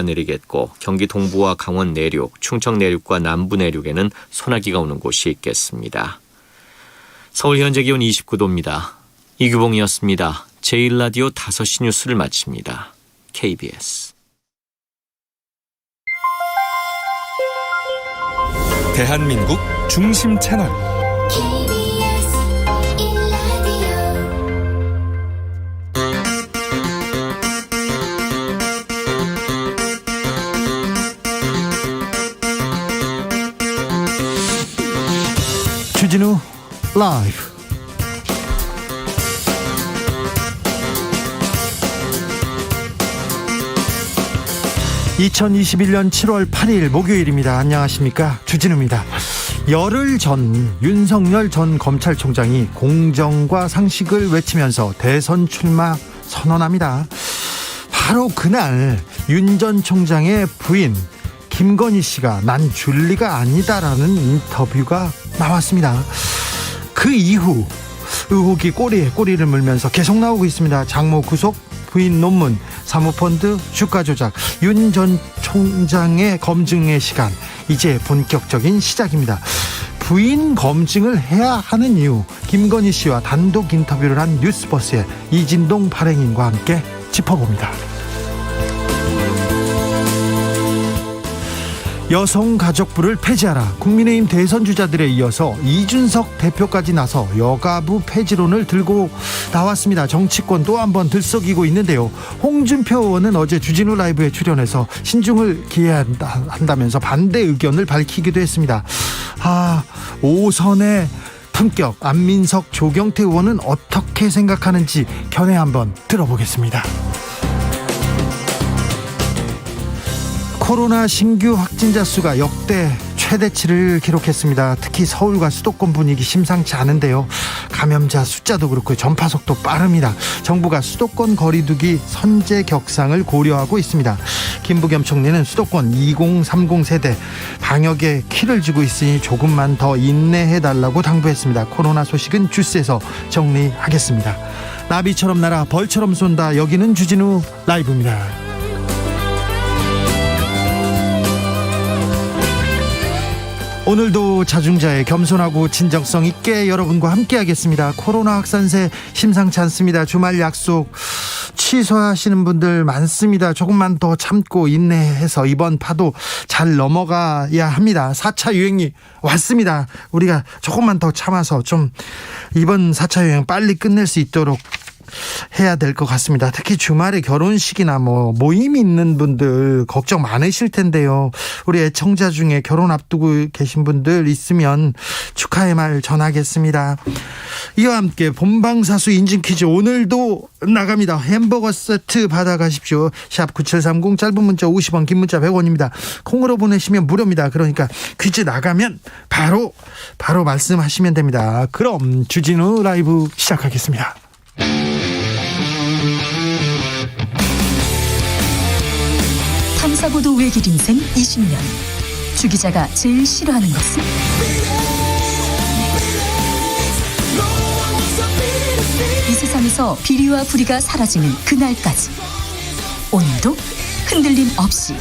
내리겠고 경기 동부와 강원 내륙, 충청 내륙과 남부 내륙에는 소나기가 오는 곳이 있겠습니다. 서울 현재 기온 29도입니다. 이규봉이었습니다. 제1라디오 5시 뉴스를 마칩니다. KBS 대한민국 중심 채널 KBS 1라디오 주진우 라이브. (2021년 7월 8일) 목요일입니다. 안녕하십니까, 주진우입니다. 열흘 전 윤석열 전 검찰총장이 공정과 상식을 외치면서 대선 출마 선언합니다. 바로 그날 윤 전 총장의 부인 김건희 씨가 난 줄리가 아니다라는 인터뷰가 나왔습니다. 그 이후 의혹이 꼬리에 꼬리를 물면서 계속 나오고 있습니다. 장모 구속, 부인 논문, 사모펀드, 주가 조작, 윤 전 총장의 검증의 시간, 이제 본격적인 시작입니다. 부인 검증을 해야 하는 이유, 김건희 씨와 단독 인터뷰를 한 뉴스버스의 이진동 발행인과 함께 짚어봅니다. 여성가족부를 폐지하라. 국민의힘 대선 주자들에 이어서 이준석 대표까지 나서 여가부 폐지론을 들고 나왔습니다. 정치권 또 한 번 들썩이고 있는데요. 홍준표 의원은 어제 주진우 라이브에 출연해서 신중을 기해야 한다면서 반대 의견을 밝히기도 했습니다. 5선의 품격, 안민석, 조경태 의원은 어떻게 생각하는지 견해 한번 들어보겠습니다. 코로나 신규 확진자 수가 역대 최대치를 기록했습니다. 특히 서울과 수도권 분위기 심상치 않은데요. 감염자 숫자도 그렇고 전파 속도 빠릅니다. 정부가 수도권 거리두기 선제 격상을 고려하고 있습니다. 김부겸 총리는 수도권 2030 세대 방역에 키를 쥐고 있으니 조금만 더 인내해달라고 당부했습니다. 코로나 소식은 주스에서 정리하겠습니다. 나비처럼 날아 벌처럼 쏜다. 여기는 주진우 라이브입니다. 오늘도 자중자애, 겸손하고 진정성 있게 여러분과 함께 하겠습니다. 코로나 확산세 심상치 않습니다. 주말 약속 취소하시는 분들 많습니다. 조금만 더 참고 인내해서 이번 파도 잘 넘어가야 합니다. 4차 유행이 왔습니다. 우리가 조금만 더 참아서 좀 이번 4차 유행 빨리 끝낼 수 있도록 해야 될 것 같습니다. 특히 주말에 결혼식이나 모임 있는 분들 걱정 많으실 텐데요. 우리 애청자 중에 결혼 앞두고 계신 분들 있으면 축하의 말 전하겠습니다. 이와 함께 본방사수 인증 퀴즈 오늘도 나갑니다. 햄버거 세트 받아가십시오. 샵 9730, 짧은 문자 50원, 긴 문자 100원입니다. 콩으로 보내시면 무료입니다. 그러니까 퀴즈 나가면 바로 말씀하시면 됩니다. 그럼 주진우 라이브 시작하겠습니다. 탐사보도 외길 인생 20년. 주 기자가 제일 싫어하는 것은? 이 세상에서 비리와 부리가 사라지는 그날까지 오늘도 흔들림 없이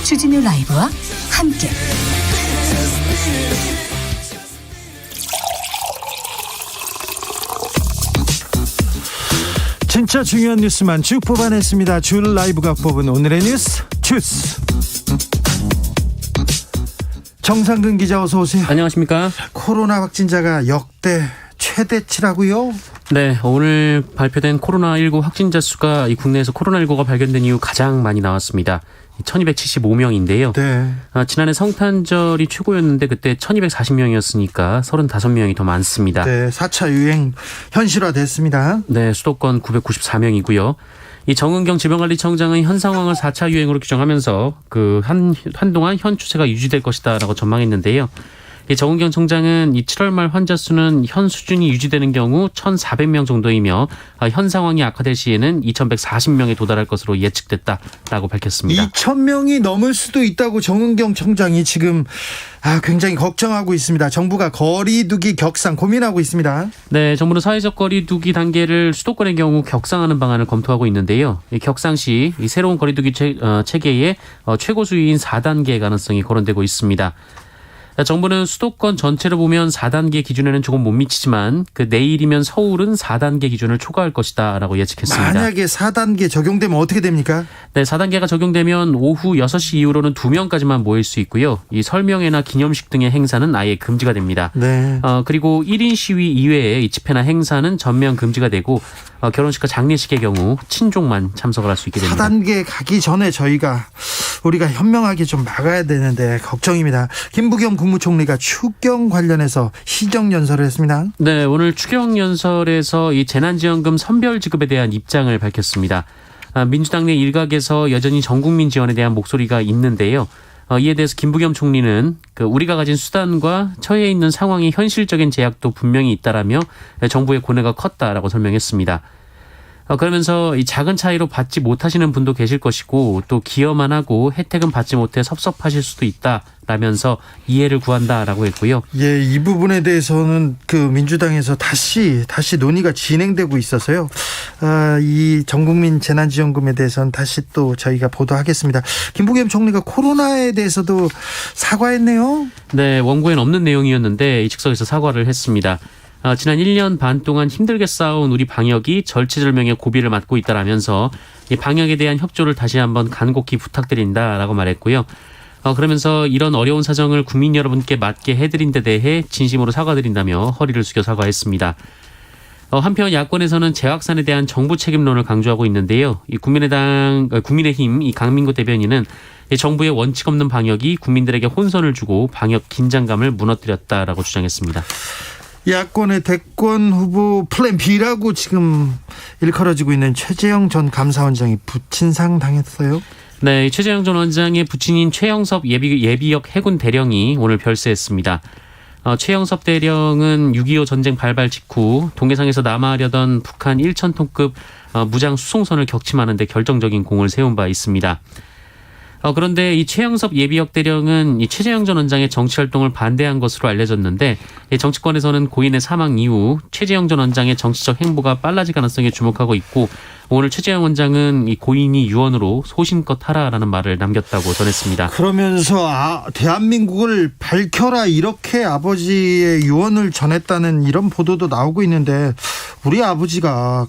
주진우 라이브와 함께 진짜 중요한 뉴스만 쭉 뽑아냈습니다. 주 라이브가 뽑은 오늘의 뉴스 주스. 정상근 기자 어서 오세요. 안녕하십니까. 코로나 확진자가 역대 최대치라고요? 네, 오늘 발표된 코로나19 확진자 수가 이 국내에서 코로나19가 발견된 이후 가장 많이 나왔습니다. 1275명인데요. 네. 지난해 성탄절이 최고였는데 그때 1240명이었으니까 35명이 더 많습니다. 네, 4차 유행 현실화됐습니다. 네, 수도권 994명이고요. 이 정은경 질병관리청장은 현 상황을 4차 유행으로 규정하면서 한동안 현 추세가 유지될 것이다라고 전망했는데요. 정은경 청장은 이 7월 말 환자 수는 현 수준이 유지되는 경우 1,400명 정도이며 현 상황이 악화될 시에는 2,140명에 도달할 것으로 예측됐다라고 밝혔습니다. 2,000명이 넘을 수도 있다고 정은경 청장이 지금 굉장히 걱정하고 있습니다. 정부가 거리두기 격상 고민하고 있습니다. 네, 정부는 사회적 거리두기 단계를 수도권의 경우 격상하는 방안을 검토하고 있는데요. 이 격상 시 이 새로운 거리두기 체계의 최고 수위인 4단계 가능성이 거론되고 있습니다. 정부는 수도권 전체로 보면 4단계 기준에는 조금 못 미치지만 내일이면 서울은 4단계 기준을 초과할 것이다라고 예측했습니다. 만약에 4단계 적용되면 어떻게 됩니까? 네, 4단계가 적용되면 오후 6시 이후로는 2명까지만 모일 수 있고요. 이 설명회나 기념식 등의 행사는 아예 금지가 됩니다. 네. 그리고 1인 시위 이외에 이 집회나 행사는 전면 금지가 되고 결혼식과 장례식의 경우 친족만 참석을 할 수 있게 됩니다. 4단계 가기 전에 우리가 현명하게 좀 막아야 되는데 걱정입니다. 김부겸 국무총리가 추경 관련해서 시정연설을 했습니다. 네, 오늘 추경연설에서 이 재난지원금 선별 지급에 대한 입장을 밝혔습니다. 민주당 내 일각에서 여전히 전국민 지원에 대한 목소리가 있는데요. 이에 대해서 김부겸 총리는 우리가 가진 수단과 처해 있는 상황이 현실적인 제약도 분명히 있다라며 정부의 고뇌가 컸다라고 설명했습니다. 그러면서 이 작은 차이로 받지 못하시는 분도 계실 것이고 또 기여만 하고 혜택은 받지 못해 섭섭하실 수도 있다라면서 이해를 구한다라고 했고요. 예, 이 부분에 대해서는 민주당에서 다시 논의가 진행되고 있어서요. 이 전국민 재난지원금에 대해서는 다시 또 저희가 보도하겠습니다. 김부겸 총리가 코로나에 대해서도 사과했네요. 네, 원고에는 없는 내용이었는데 이 즉석에서 사과를 했습니다. 지난 1년 반 동안 힘들게 싸운 우리 방역이 절체절명의 고비를 맞고 있다라면서 이 방역에 대한 협조를 다시 한번 간곡히 부탁드린다라고 말했고요. 그러면서 이런 어려운 사정을 국민 여러분께 맞게 해드린 데 대해 진심으로 사과드린다며 허리를 숙여 사과했습니다. 한편 야권에서는 재확산에 대한 정부 책임론을 강조하고 있는데요. 이 국민의힘 이 강민구 대변인은 이 정부의 원칙 없는 방역이 국민들에게 혼선을 주고 방역 긴장감을 무너뜨렸다라고 주장했습니다. 야권의 대권 후보 플랜 B라고 지금 일컬어지고 있는 최재형 전 감사원장이 부친상 당했어요. 네, 최재형 전 원장의 부친인 최영섭 예비역 해군 대령이 오늘 별세했습니다. 최영섭 대령은 6.25 전쟁 발발 직후 동해상에서 남하하려던 북한 1,000톤급 무장 수송선을 격침하는 데 결정적인 공을 세운 바 있습니다. 그런데 이 최영섭 예비역 대령은 이 최재형 전 원장의 정치활동을 반대한 것으로 알려졌는데 정치권에서는 고인의 사망 이후 최재형 전 원장의 정치적 행보가 빨라질 가능성에 주목하고 있고 오늘 최재형 원장은 이 고인이 유언으로 소신껏 하라라는 말을 남겼다고 전했습니다. 그러면서 대한민국을 밝혀라 이렇게 아버지의 유언을 전했다는 이런 보도도 나오고 있는데 우리 아버지가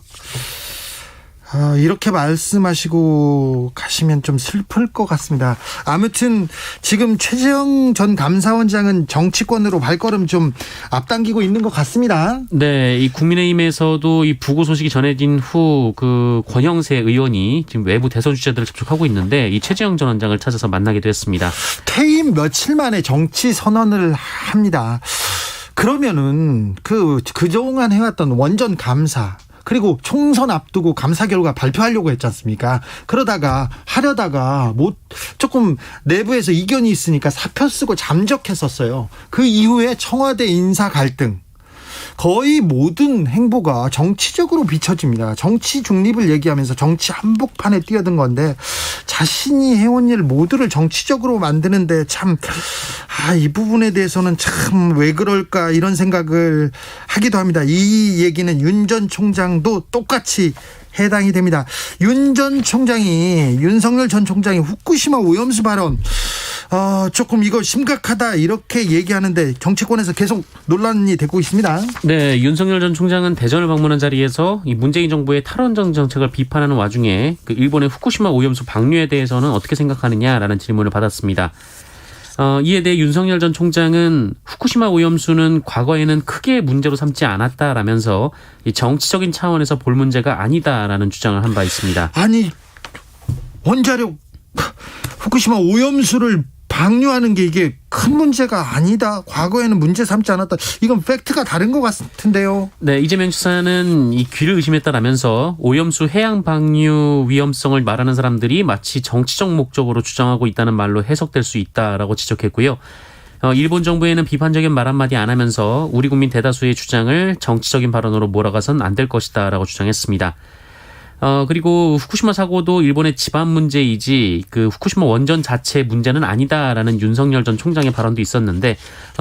이렇게 말씀하시고 가시면 좀 슬플 것 같습니다. 아무튼 지금 최재형 전 감사원장은 정치권으로 발걸음 좀 앞당기고 있는 것 같습니다. 네, 이 국민의힘에서도 이 부고 소식이 전해진 후 권영세 의원이 지금 외부 대선 주자들을 접촉하고 있는데 이 최재형 전 원장을 찾아서 만나기도 했습니다. 퇴임 며칠 만에 정치 선언을 합니다. 그러면은 그동안 해왔던 원전 감사 그리고 총선 앞두고 감사 결과 발표하려고 했지 않습니까? 하려다가 조금 내부에서 이견이 있으니까 사표 쓰고 잠적했었어요. 그 이후에 청와대 인사 갈등. 거의 모든 행보가 정치적으로 비춰집니다. 정치 중립을 얘기하면서 정치 한복판에 뛰어든 건데 자신이 해온 일 모두를 정치적으로 만드는데 이 부분에 대해서는 참 왜 그럴까 이런 생각을 하기도 합니다. 이 얘기는 윤 전 총장도 똑같이 해당이 됩니다. 윤석열 전 총장이 후쿠시마 오염수 발언 조금 이거 심각하다 이렇게 얘기하는데 정치권에서 계속 논란이 되고 있습니다. 네, 윤석열 전 총장은 대전을 방문한 자리에서 이 문재인 정부의 탈원전 정책을 비판하는 와중에 일본의 후쿠시마 오염수 방류에 대해서는 어떻게 생각하느냐라는 질문을 받았습니다. 이에 대해 윤석열 전 총장은 후쿠시마 오염수는 과거에는 크게 문제로 삼지 않았다라면서 이 정치적인 차원에서 볼 문제가 아니다라는 주장을 한 바 있습니다. 아니 원자력 후쿠시마 오염수를 방류하는 게 이게 큰 문제가 아니다. 과거에는 문제 삼지 않았다. 이건 팩트가 다른 것 같은데요. 네, 이재명 지사는 이 귀를 의심했다라면서 오염수 해양 방류 위험성을 말하는 사람들이 마치 정치적 목적으로 주장하고 있다는 말로 해석될 수 있다라고 지적했고요. 일본 정부에는 비판적인 말 한마디 안 하면서 우리 국민 대다수의 주장을 정치적인 발언으로 몰아가선 안 될 것이다라고 주장했습니다. 그리고 후쿠시마 사고도 일본의 집안 문제이지 그 후쿠시마 원전 자체 문제는 아니다라는 윤석열 전 총장의 발언도 있었는데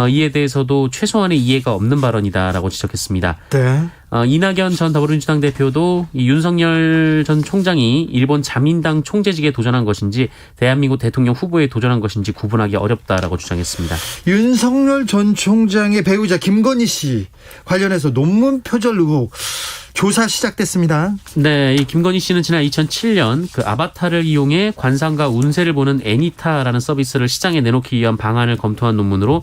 이에 대해서도 최소한의 이해가 없는 발언이다라고 지적했습니다. 네. 이낙연 전 더불어민주당 대표도 이 윤석열 전 총장이 일본 자민당 총재직에 도전한 것인지 대한민국 대통령 후보에 도전한 것인지 구분하기 어렵다라고 주장했습니다. 윤석열 전 총장의 배우자 김건희 씨 관련해서 논문 표절 의혹 조사 시작됐습니다. 네, 이 김건희 씨는 지난 2007년 그 아바타를 이용해 관상과 운세를 보는 애니타라는 서비스를 시장에 내놓기 위한 방안을 검토한 논문으로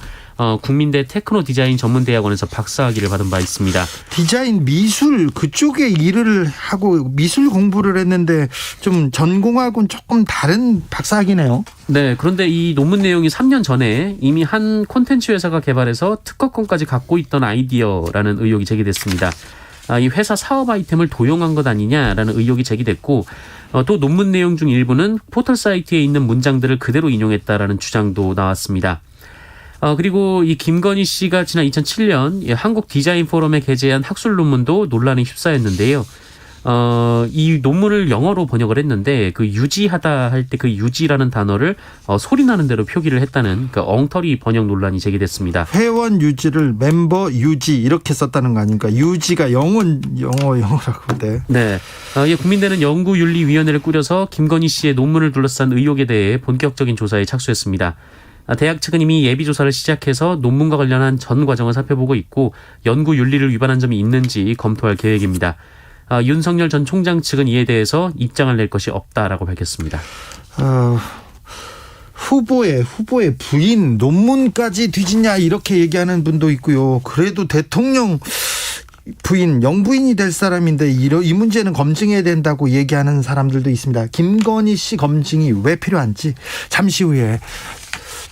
국민대 테크노 디자인 전문대학원에서 박사학위를 받은 바 있습니다. 디자인 미술 그쪽에 일을 하고 미술 공부를 했는데 좀 전공하고는 조금 다른 박사학위네요. 네, 그런데 이 논문 내용이 3년 전에 이미 한 콘텐츠 회사가 개발해서 특허권까지 갖고 있던 아이디어라는 의혹이 제기됐습니다. 이 회사 사업 아이템을 도용한 것 아니냐라는 의혹이 제기됐고 또 논문 내용 중 일부는 포털 사이트에 있는 문장들을 그대로 인용했다라는 주장도 나왔습니다. 그리고 이 김건희 씨가 지난 2007년 한국 디자인 포럼에 게재한 학술 논문도 논란에 휩싸였는데요. 이 논문을 영어로 번역을 했는데 그 유지하다 할 때 그 유지라는 단어를 소리 나는 대로 표기를 했다는 그 엉터리 번역 논란이 제기됐습니다. 회원 유지를 멤버 유지 이렇게 썼다는 거 아닙니까? 유지가 영어라고. 네. 국민대는 연구윤리위원회를 꾸려서 김건희 씨의 논문을 둘러싼 의혹에 대해 본격적인 조사에 착수했습니다. 대학 측은 이미 예비조사를 시작해서 논문과 관련한 전 과정을 살펴보고 있고 연구윤리를 위반한 점이 있는지 검토할 계획입니다. 윤석열 전 총장 측은 이에 대해서 입장을 낼 것이 없다라고 밝혔습니다. 후보의 부인 논문까지 뒤지냐 이렇게 얘기하는 분도 있고요. 그래도 대통령 부인 영부인이 될 사람인데 이 문제는 검증해야 된다고 얘기하는 사람들도 있습니다. 김건희 씨 검증이 왜 필요한지 잠시 후에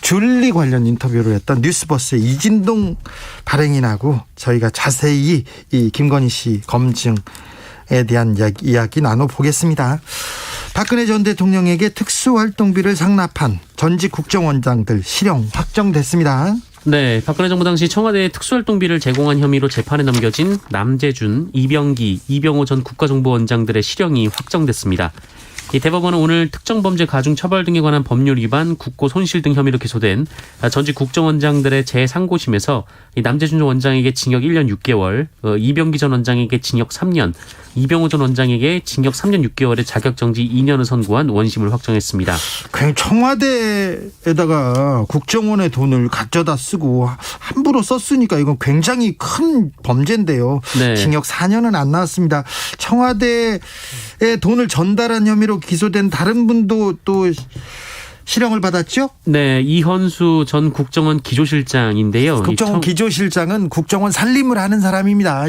줄리 관련 인터뷰를 했던 뉴스버스의 이진동 발행인하고 저희가 자세히 이 김건희 씨 검증에 대한 이야기 나눠보겠습니다. 박근혜 전 대통령에게 특수활동비를 상납한 전직 국정원장들 실형 확정됐습니다. 네, 박근혜 정부 당시 청와대에 특수활동비를 제공한 혐의로 재판에 넘겨진 남재준, 이병기, 이병호 전 국가정보원장들의 실형이 확정됐습니다. 이 대법원은 오늘 특정범죄 가중처벌 등에 관한 법률 위반, 국고 손실 등 혐의로 기소된 전직 국정원장들의 재상고심에서 이 남재준 원장에게 징역 1년 6개월, 이병기 전 원장에게 징역 3년, 이병호 전 원장에게 징역 3년 6개월의 자격정지 2년을 선고한 원심을 확정했습니다. 그냥 청와대에다가 국정원의 돈을 가져다 쓰고 함부로 썼으니까 이건 굉장히 큰 범죄인데요. 네. 징역 4년은 안 나왔습니다. 청와대에 돈을 전달한 혐의로 기소된 다른 분도 또 실형을 받았죠? 네, 이현수 전 국정원 기조실장인데요. 국정원 기조실장은 국정원 살림을 하는 사람입니다.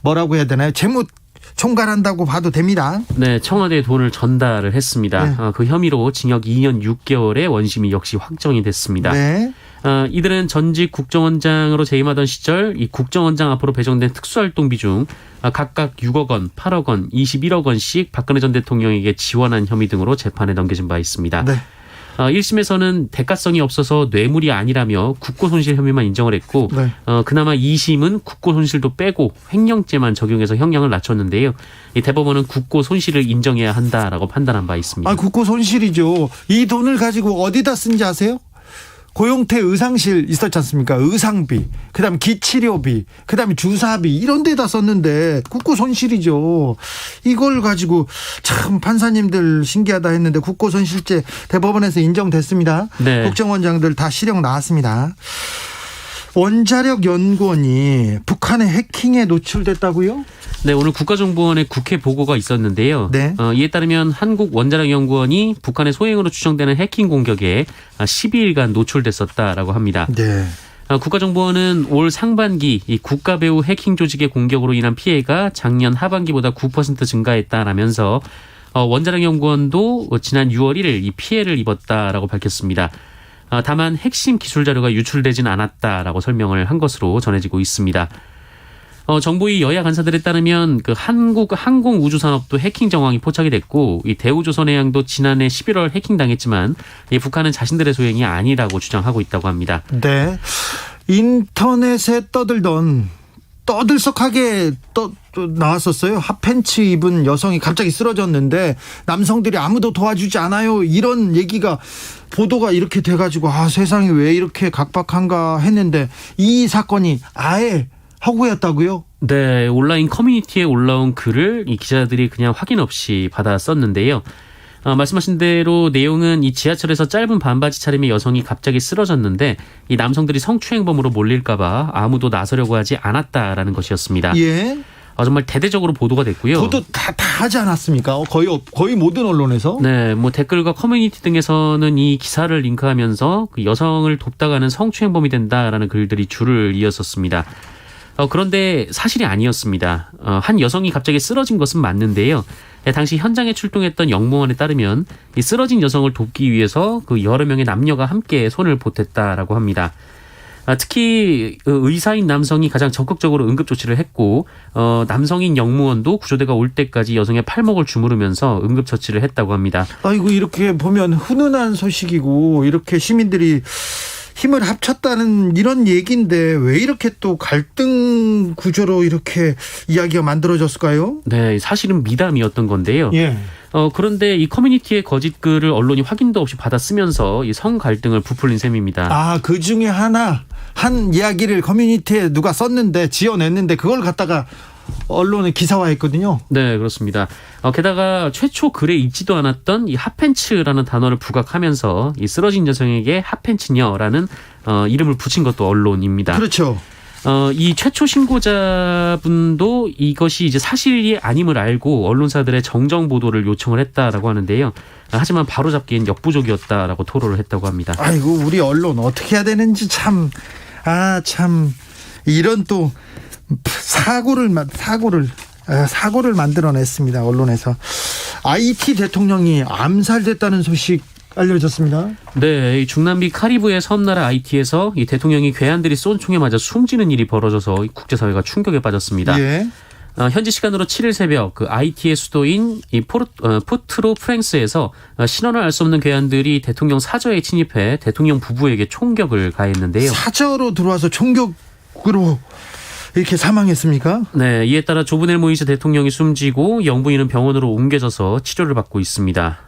뭐라고 해야 되나요? 재무 총괄한다고 봐도 됩니다. 네, 청와대에 돈을 전달을 했습니다. 네. 그 혐의로 징역 2년 6개월의 원심이 역시 확정이 됐습니다. 네. 이들은 전직 국정원장으로 재임하던 시절 이 국정원장 앞으로 배정된 특수활동비 중 각각 6억 원, 8억 원, 21억 원씩 박근혜 전 대통령에게 지원한 혐의 등으로 재판에 넘겨진 바 있습니다. 네. 1심에서는 대가성이 없어서 뇌물이 아니라며 국고손실 혐의만 인정을 했고 네. 그나마 2심은 국고손실도 빼고 횡령죄만 적용해서 형량을 낮췄는데요. 이 대법원은 국고손실을 인정해야 한다라고 판단한 바 있습니다. 국고 손실이죠. 이 돈을 가지고 어디다 쓴지 아세요? 고용태 의상실 있었지 않습니까? 의상비, 그다음에 기치료비, 그다음에 주사비 이런 데다 썼는데 국고 손실이죠. 이걸 가지고 참 판사님들 신기하다 했는데 국고 손실죄 대법원에서 인정됐습니다. 네. 국정원장들 다 실형 나왔습니다. 원자력 연구원이 북한의 해킹에 노출됐다고요? 네, 오늘 국가정보원의 국회 보고가 있었는데요. 네. 이에 따르면 한국원자력연구원이 북한의 소행으로 추정되는 해킹 공격에 12일간 노출됐었다라고 합니다. 네. 국가정보원은 올 상반기 이 국가배후 해킹 조직의 공격으로 인한 피해가 작년 하반기보다 9% 증가했다라면서 원자력연구원도 지난 6월 1일 이 피해를 입었다라고 밝혔습니다. 다만 핵심 기술 자료가 유출되진 않았다라고 설명을 한 것으로 전해지고 있습니다. 정부의 여야 간사들에 따르면 그 한국 항공우주산업도 해킹 정황이 포착이 됐고 이 대우조선해양도 지난해 11월 해킹당했지만 이 북한은 자신들의 소행이 아니라고 주장하고 있다고 합니다. 네. 인터넷에 떠들썩하게 나왔었어요. 핫팬츠 입은 여성이 갑자기 쓰러졌는데 남성들이 아무도 도와주지 않아요. 이런 얘기가 보도가 이렇게 돼가지고 세상이 왜 이렇게 각박한가 했는데 이 사건이 아예 허구였다고요? 네, 온라인 커뮤니티에 올라온 글을 이 기자들이 그냥 확인 없이 받아 썼는데요. 말씀하신 대로 내용은 이 지하철에서 짧은 반바지 차림의 여성이 갑자기 쓰러졌는데 이 남성들이 성추행범으로 몰릴까봐 아무도 나서려고 하지 않았다라는 것이었습니다. 예. 정말 대대적으로 보도가 됐고요. 보도 다 하지 않았습니까? 거의 모든 언론에서. 네, 뭐 댓글과 커뮤니티 등에서는 이 기사를 링크하면서 그 여성을 돕다가는 성추행범이 된다라는 글들이 줄을 이었었습니다. 그런데 사실이 아니었습니다. 한 여성이 갑자기 쓰러진 것은 맞는데요. 당시 현장에 출동했던 영무원에 따르면 이 쓰러진 여성을 돕기 위해서 그 여러 명의 남녀가 함께 손을 보탰다라고 합니다. 특히 의사인 남성이 가장 적극적으로 응급조치를 했고 남성인 영무원도 구조대가 올 때까지 여성의 팔목을 주무르면서 응급처치를 했다고 합니다. 아이고 이렇게 보면 훈훈한 소식이고 이렇게 시민들이 힘을 합쳤다는 이런 얘기인데 왜 이렇게 또 갈등 구조로 이렇게 이야기가 만들어졌을까요? 네, 사실은 미담이었던 건데요. 예. 그런데 이 커뮤니티의 거짓 글을 언론이 확인도 없이 받아 쓰면서 이 성 갈등을 부풀린 셈입니다. 그 중에 한 이야기를 커뮤니티에 누가 썼는데 지어냈는데 그걸 갖다가 언론에 기사화했거든요. 네, 그렇습니다. 게다가 최초 글에 있지도 않았던 이 핫팬츠라는 단어를 부각하면서 이 쓰러진 여성에게 핫팬츠녀라는 이름을 붙인 것도 언론입니다. 그렇죠. 이 최초 신고자분도 이것이 이제 사실이 아님을 알고 언론사들의 정정 보도를 요청을 했다라고 하는데요. 하지만 바로잡기엔 역부족이었다라고 토로를 했다고 합니다. 아이고 우리 언론 어떻게 해야 되는지 참 이런 또 사고를 만들어냈습니다. 언론에서. IT 대통령이 암살됐다는 소식 알려졌습니다. 네, 이 중남미 카리브해 섬나라 아이티에서 이 대통령이 괴한들이 쏜 총에 맞아 숨지는 일이 벌어져서 국제사회가 충격에 빠졌습니다. 예. 현지 시간으로 7일 새벽 그 아이티의 수도인 이 포트로 프랑스에서 신원을 알 수 없는 괴한들이 대통령 사저에 침입해 대통령 부부에게 총격을 가했는데요. 사저로 들어와서 총격으로 이렇게 사망했습니까? 네, 이에 따라 조브넬 모이스 대통령이 숨지고 영부인은 병원으로 옮겨져서 치료를 받고 있습니다.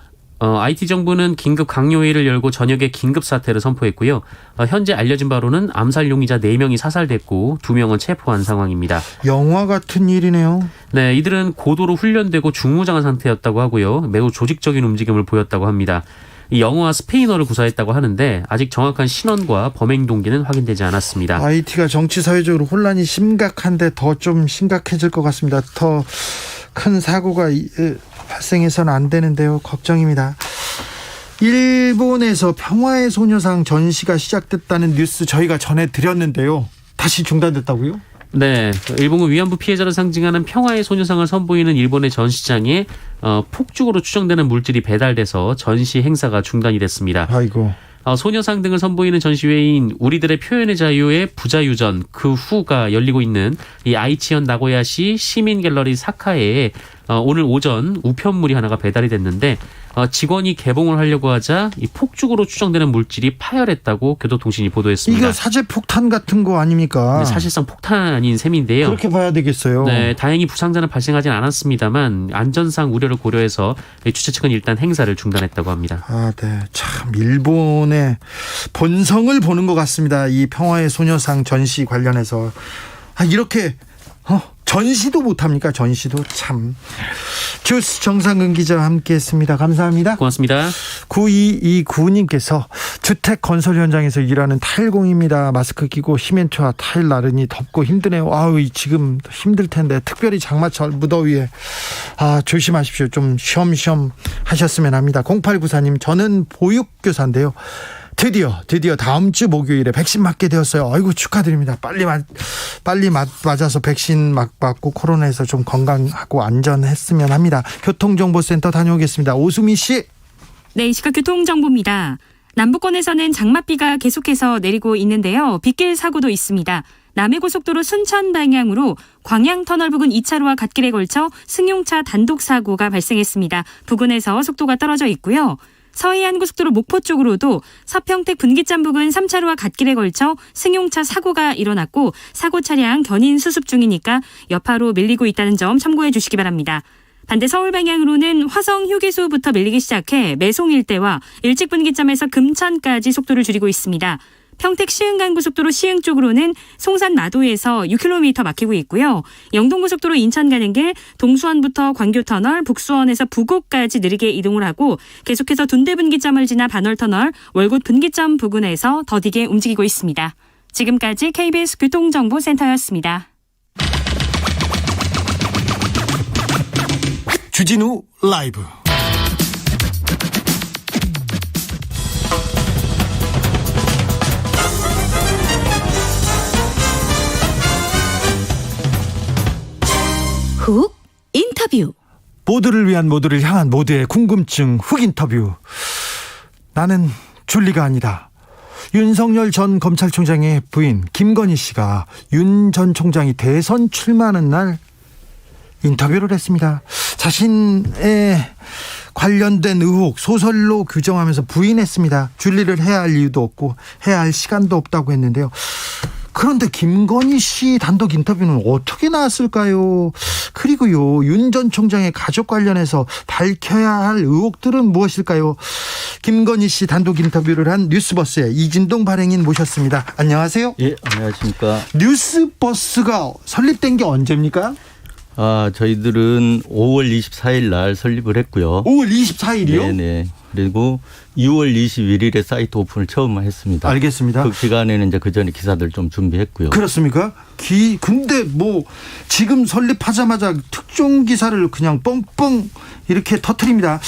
IT 정부는 긴급 강요회의를 열고 저녁에 긴급 사태를 선포했고요. 현재 알려진 바로는 암살 용의자 4명이 사살됐고 2명은 체포한 상황입니다. 영화 같은 일이네요. 네, 이들은 고도로 훈련되고 중무장한 상태였다고 하고요. 매우 조직적인 움직임을 보였다고 합니다. 이 영어와 스페인어를 구사했다고 하는데 아직 정확한 신원과 범행 동기는 확인되지 않았습니다. IT가 정치 사회적으로 혼란이 심각한데 더 좀 심각해질 것 같습니다. 더 큰 사고가 발생해서는 안 되는데요. 걱정입니다. 일본에서 평화의 소녀상 전시가 시작됐다는 뉴스 저희가 전해드렸는데요. 다시 중단됐다고요? 네, 일본군 위안부 피해자를 상징하는 평화의 소녀상을 선보이는 일본의 전시장에 폭죽으로 추정되는 물질이 배달돼서 전시 행사가 중단이 됐습니다. 아이고. 소녀상 등을 선보이는 전시회인 우리들의 표현의 자유의 부자유전 그 후가 열리고 있는 이 아이치현 나고야시 시민갤러리 사카에 오늘 오전 우편물이 하나가 배달이 됐는데 직원이 개봉을 하려고 하자 이 폭죽으로 추정되는 물질이 파열했다고 교도통신이 보도했습니다. 이거 사제 폭탄 같은 거 아닙니까? 네, 사실상 폭탄인 셈인데요. 그렇게 봐야 되겠어요. 네, 다행히 부상자는 발생하진 않았습니다만 안전상 우려를 고려해서 주최 측은 일단 행사를 중단했다고 합니다. 네, 참 일본의 본성을 보는 것 같습니다. 이 평화의 소녀상 전시 관련해서 이렇게 전시도 못합니까? 전시도 참. 주스 정상근 기자와 함께했습니다. 감사합니다. 고맙습니다. 9229님께서 주택 건설 현장에서 일하는 타일공입니다. 마스크 끼고 시멘트와 타일 나르니 덥고 힘드네요. 지금 힘들 텐데 특별히 장마철 무더위에 조심하십시오. 좀 쉬엄쉬엄 하셨으면 합니다. 0894님 저는 보육교사인데요. 드디어 다음 주 목요일에 백신 맞게 되었어요. 아이고 축하드립니다. 빨리 맞아서 백신 맞고 코로나에서 좀 건강하고 안전했으면 합니다. 교통정보센터 다녀오겠습니다. 오수미 씨. 네, 이 시각 교통정보입니다. 남부권에서는 장맛비가 계속해서 내리고 있는데요. 빗길 사고도 있습니다. 남해고속도로 순천 방향으로 광양터널 부근 2차로와 갓길에 걸쳐 승용차 단독 사고가 발생했습니다. 부근에서 속도가 떨어져 있고요. 서해안고속도로 목포 쪽으로도 서평택 분기점 부근 3차로와 갓길에 걸쳐 승용차 사고가 일어났고 사고 차량 견인 수습 중이니까 여파로 밀리고 있다는 점 참고해 주시기 바랍니다. 반대 서울 방향으로는 화성 휴게소부터 밀리기 시작해 매송 일대와 일찍 분기점에서 금천까지 속도를 줄이고 있습니다. 평택 시흥간고속도로 시흥 쪽으로는 송산 마도에서 6km 막히고 있고요. 영동고속도로 인천 가는 길 동수원부터 광교터널, 북수원에서 부곡까지 느리게 이동을 하고 계속해서 둔대 분기점을 지나 반월터널, 월곶 분기점 부근에서 더디게 움직이고 있습니다. 지금까지 KBS 교통정보센터였습니다. 주진우 라이브. 훅 인터뷰. 모두를 위한 모두를 향한 모두의 궁금증 훅 인터뷰. 나는 줄리가 아니다. 윤석열 전 검찰총장의 부인 김건희 씨가 윤 전 총장이 대선 출마하는 날 인터뷰를 했습니다. 자신의 관련된 의혹 소설로 규정하면서 부인했습니다. 줄리를 해야 할 이유도 없고 해야 할 시간도 없다고 했는데요. 그런데 김건희 씨 단독 인터뷰는 어떻게 나왔을까요? 그리고요, 윤 전 총장의 가족 관련해서 밝혀야 할 의혹들은 무엇일까요? 김건희 씨 단독 인터뷰를 한 뉴스버스의 이진동 발행인 모셨습니다. 안녕하세요. 예, 안녕하십니까. 뉴스버스가 설립된 게 언제입니까? 저희들은 5월 24일 날 설립을 했고요. 5월 24일이요? 네네. 그리고 2월 21일에 사이트 오픈을 처음 했습니다. 알겠습니다. 그 기간에는 이제 그 전에 기사들 좀 준비했고요. 그렇습니까? 근데 뭐 지금 설립하자마자 특종 기사를 그냥 뻥뻥 이렇게 터뜨립니다.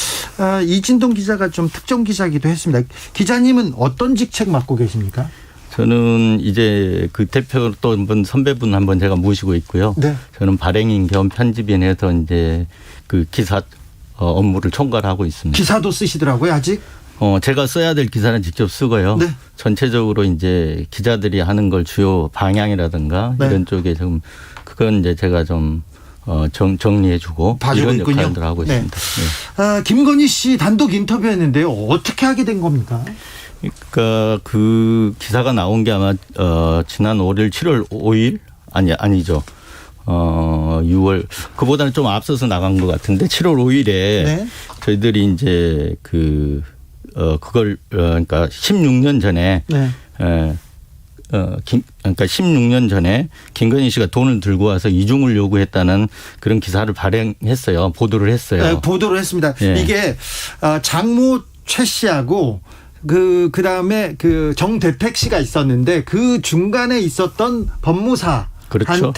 이진동 기자가 좀 특종 기자이기도 했습니다. 기자님은 어떤 직책 맡고 계십니까? 저는 이제 그 대표 또 한번 선배분 한번 제가 모시고 있고요. 네. 저는 발행인 겸 편집인에서 이제 그 기사 업무를 총괄하고 있습니다. 기사도 쓰시더라고요, 아직? 제가 써야 될 기사는 직접 쓰고요. 네. 전체적으로 이제 기자들이 하는 걸 주요 방향이라든가 네. 이런 쪽에 좀 그건 이제 제가 좀 정리해주고 봐주고 이런 있군요. 역할들을 하고 네. 있습니다. 네. 김건희 씨 단독 인터뷰했는데요. 어떻게 하게 된 겁니까? 그러니까 그 기사가 나온 게 아마 지난 월요일 7월 5일 아니죠. 6월 그보다는 좀 앞서서 나간 것 같은데 7월 5일에 네. 저희들이 이제 그걸 그러니까 16년 전에 네. 그러니까 16년 전에 김건희 씨가 돈을 들고 와서 이중을 요구했다는 그런 기사를 발행했어요. 보도를 했어요. 네, 보도를 했습니다. 예. 이게 장모 최 씨하고 그다음에 그 정대택 씨가 있었는데 그 중간에 있었던 법무사한테 그렇죠.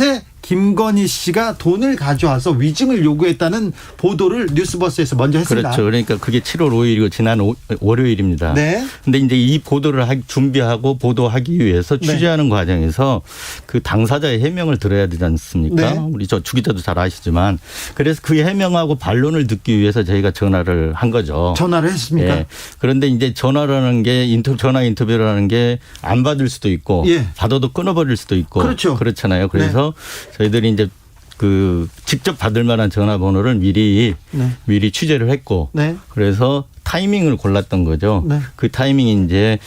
김건희 씨가 돈을 가져와서 위증을 요구했다는 보도를 뉴스버스에서 먼저 했습니다. 그렇죠. 그러니까 그게 7월 5일이고 지난 월요일입니다. 네. 근데 이제 이 보도를 준비하고 보도하기 위해서 취재하는 과정에서 그 당사자의 해명을 들어야 되지 않습니까? 네. 우리 주 기자도 잘 아시지만 그래서 그 해명하고 반론을 듣기 위해서 저희가 전화를 한 거죠. 전화를 했습니까? 예. 그런데 이제 전화라는 게 전화 인터뷰라는 게 안 받을 수도 있고 예. 받아도 끊어버릴 수도 있고 그렇죠. 그렇잖아요. 그래서 저희들이 이제 그 직접 받을 만한 전화번호를 미리 취재를 했고 네. 그래서 타이밍을 골랐던 거죠. 네. 그 타이밍이 이제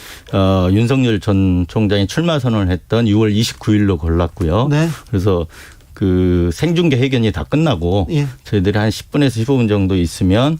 윤석열 전 총장이 출마 선언을 했던 6월 29일로 골랐고요. 네. 그래서 그 생중계 회견이 다 끝나고 예. 저희들이 한 10분에서 15분 정도 있으면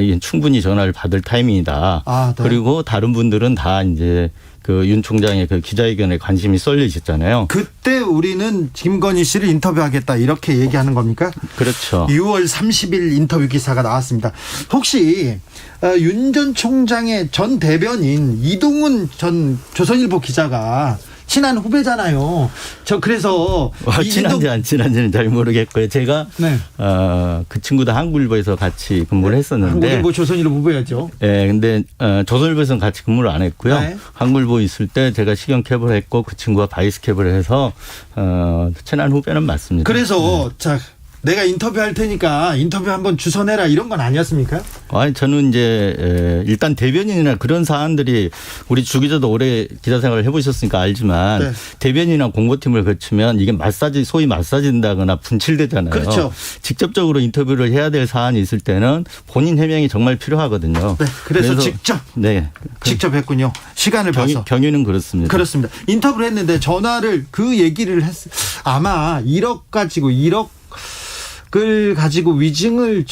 이게 충분히 전화를 받을 타이밍이다. 네. 그리고 다른 분들은 다 이제 그 윤 총장의 그 기자회견에 관심이 쏠려 있었잖아요. 그때 우리는 김건희 씨를 인터뷰하겠다 이렇게 얘기하는 겁니까? 그렇죠. 6월 30일 인터뷰 기사가 나왔습니다. 혹시 윤 전 총장의 전 대변인 이동훈 전 조선일보 기자가 친한 후배잖아요. 그래서 친한지 안 친한지는 잘 모르겠고요. 제가 네. 그 친구도 한국일보에서 같이 근무를 했었는데 한국일보 조선일보 후배였죠. 네, 근데 조선일보에서는 같이 근무를 안 했고요. 네. 한국일보 있을 때 제가 시경캡을 했고 그 친구가 바이스캡을 해서 친한 후배는 맞습니다. 그래서 자 내가 인터뷰할 테니까 인터뷰 한번 주선해라 이런 건 아니었습니까? 아니, 저는 이제 일단 대변인이나 그런 사안들이 우리 주 기자도 오래 기자 생활을 해보셨으니까 알지만 네. 대변인이나 공보팀을 거치면 이게 소위 마사지된다거나 분칠되잖아요. 그렇죠. 직접적으로 인터뷰를 해야 될 사안이 있을 때는 본인 해명이 정말 필요하거든요. 네, 그래서 직접 했군요. 시간을 봐서. 경위는 그렇습니다. 그렇습니다. 인터뷰를 했는데 전화를 그 얘기를 아마 1억 가지고 1억을 가지고 위증을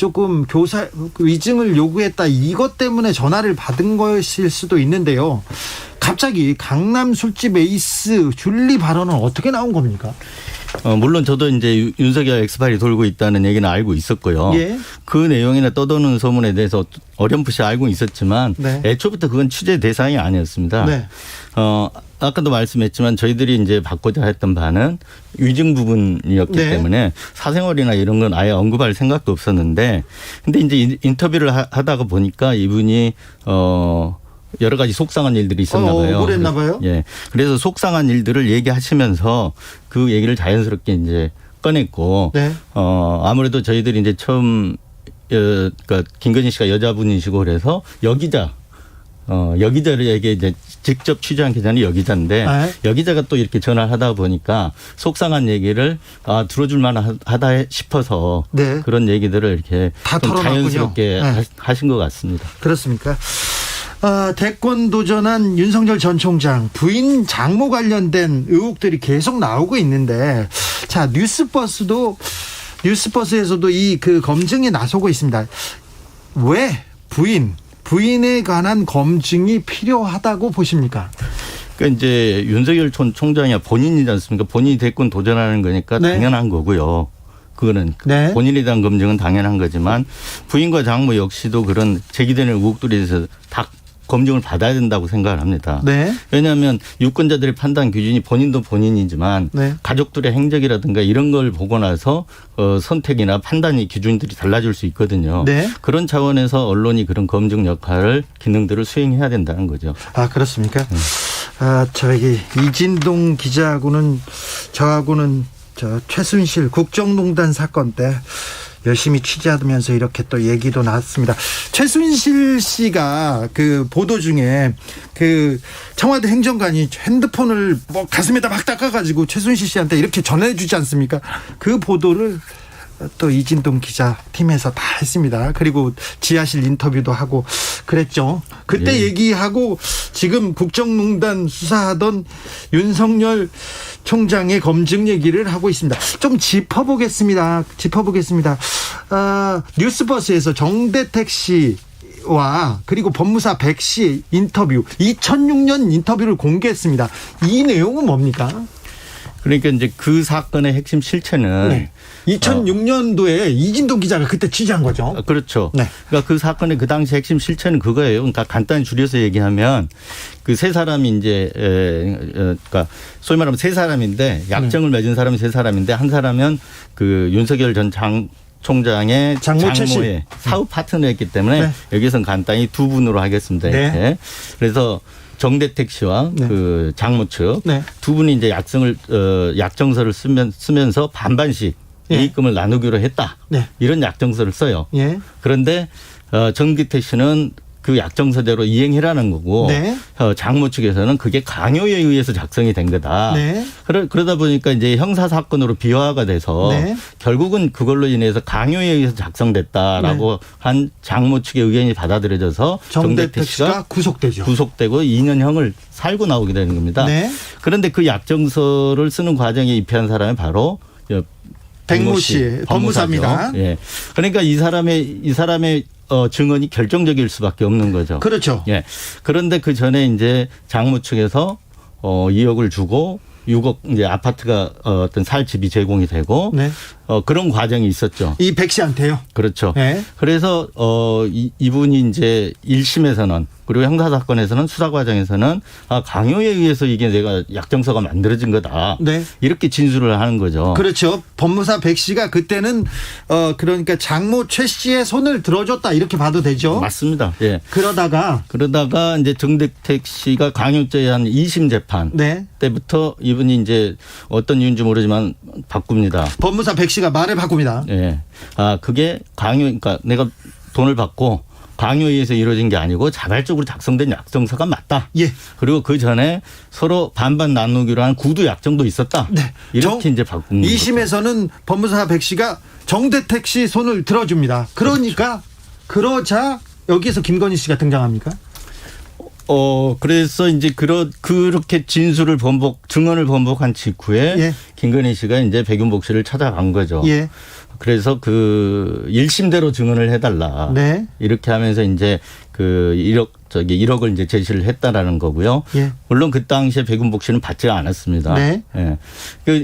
위증을 요구했다 이것 때문에 전화를 받은 것일 수도 있는데요. 갑자기 강남 술집 에이스 줄리 발언은 어떻게 나온 겁니까? 물론 저도 이제 윤석열 엑스파일이 돌고 있다는 얘기는 알고 있었고요. 예. 그 내용이나 떠도는 소문에 대해서 어렴풋이 알고 있었지만 네. 애초부터 그건 취재 대상이 아니었습니다. 네. 아까도 말씀했지만 저희들이 이제 받고자 했던 바는 위증 부분이었기 네. 때문에 사생활이나 이런 건 아예 언급할 생각도 없었는데 근데 이제 인터뷰를 하다가 보니까 이분이 여러 가지 속상한 일들이 있었나 봐요. 억울했나 봐요. 예. 그래서 속상한 일들을 얘기하시면서 그 얘기를 자연스럽게 이제 꺼냈고, 네. 아무래도 저희들이 이제 처음, 그러니까 김건희 씨가 여자분이시고 그래서 여기자에게 이제 직접 취재한 기자는 여기자인데 네. 여기자가 또 이렇게 전화를 하다 보니까 속상한 얘기를 들어줄 만하다 싶어서 네. 그런 얘기들을 이렇게 다 좀 털어놨군요. 자연스럽게 네. 하신 것 같습니다. 그렇습니까? 대권 도전한 윤석열 전 부인 장모 관련된 의혹들이 계속 나오고 있는데, 자, 뉴스버스에서도 이 검증에 나서고 있습니다. 왜 부인에 관한 검증이 필요하다고 보십니까? 그러니까 이제 윤석열 총장이 본인이지 않습니까? 본인이 대권 도전하는 거니까 네. 당연한 거고요. 그거는 네. 본인에 대한 검증은 당연한 거지만 부인과 장모 역시도 그런 제기되는 의혹들에 대해서 다 검증을 받아야 된다고 생각을 합니다. 네. 왜냐하면 유권자들의 판단 기준이 본인도 본인이지만 네. 가족들의 행적이라든가 이런 걸 보고 나서 선택이나 판단이 기준들이 달라질 수 있거든요. 네. 그런 차원에서 언론이 그런 검증 역할을 기능들을 수행해야 된다는 거죠. 그렇습니까? 저기 이진동 기자하고는 저하고는 최순실 국정농단 사건 때 열심히 취재하면서 이렇게 또 얘기도 나왔습니다. 최순실 씨가 그 보도 중에 청와대 행정관이 핸드폰을 가슴에다 막 닦아가지고 최순실 씨한테 이렇게 전해주지 않습니까? 그 보도를 또 이진동 기자 팀에서 다 했습니다. 그리고 지하실 인터뷰도 하고 그랬죠. 그때 예. 얘기하고 지금 국정농단 수사하던 윤석열 총장의 검증 얘기를 하고 있습니다. 좀 짚어보겠습니다. 뉴스버스에서 정대택 씨와 그리고 법무사 백 씨 인터뷰 2006년 인터뷰를 공개했습니다. 이 내용은 뭡니까? 그러니까 이제 그 사건의 핵심 실체는 네. 2006년도에 이진동 기자가 그때 취재한 거죠. 그렇죠. 네. 그러니까 그 사건의 그 당시 핵심 실체는 그거예요. 그러니까 간단히 줄여서 얘기하면 그 세 사람이 이제 그러니까 소위 말하면 세 사람인데 약정을 맺은 사람이 세 사람인데 한 사람은 그 윤석열 전 총장의 장모의 사후 파트너였기 때문에 네. 여기서는 간단히 두 분으로 하겠습니다. 네. 이렇게. 그래서 정대택 씨와 네. 그 장모 측 네. 두 분이 이제 약정서를 쓰면서 반반씩 예. 이익금을 나누기로 했다. 네. 이런 약정서를 써요. 예. 그런데 정기태 씨는 그 약정서대로 이행해라는 거고 네. 장모 측에서는 그게 강요에 의해서 작성이 된 거다. 네. 그러다 보니까 이제 형사 사건으로 비화가 돼서 네. 결국은 그걸로 인해서 강요에 의해서 작성됐다라고 한 장모 측의 의견이 받아들여져서 정대택 씨가 구속되고 2년형을 살고 나오게 되는 겁니다. 네. 그런데 그 약정서를 쓰는 과정에 입회한 사람이 바로 백모 씨 법무사입니다. 예. 그러니까 이 사람의 증언이 결정적일 수밖에 없는 거죠. 그렇죠. 예. 그런데 그 전에 이제 장모 측에서 2억을 주고 6억 이제 아파트가 어떤 살 집이 제공이 되고 네. 그런 과정이 있었죠. 이 백 씨한테요. 그렇죠. 네. 그래서 이분이 이제 1심에서는 그리고 형사 사건에서는 수사 과정에서는 강요에 의해서 이게 내가 약정서가 만들어진 거다. 네. 이렇게 진술을 하는 거죠. 그렇죠. 법무사 백 씨가 그때는 그러니까 장모 최 씨의 손을 들어줬다 이렇게 봐도 되죠. 맞습니다. 예. 그러다가 이제 정대택 씨가 강요죄에 한 2심 재판 네. 때부터 이 이분이 이제 어떤 이유인지 모르지만 바꿉니다. 법무사 백 씨가 말을 바꿉니다. 예. 그게 그러니까 내가 돈을 받고 강요에 의해서 이루어진 게 아니고 자발적으로 작성된 약정서가 맞다. 예. 그리고 그 전에 서로 반반 나누기로 한 구두 약정도 있었다. 네. 이렇게 이제 바꾼 거죠. 2심에서는 법무사 백 씨가 정대택 씨 손을 들어줍니다. 그러니까 그러자 여기에서 김건희 씨가 등장합니까? 그래서 이제 그렇게 증언을 번복한 직후에 예. 김건희 씨가 이제 백윤복 씨를 찾아간 거죠. 예. 그래서 1심대로 증언을 해달라. 네. 이렇게 하면서 이제 1억을 이제 제시를 했다라는 거고요. 예. 물론 그 당시에 백윤복 씨는 받지 않았습니다. 네. 예.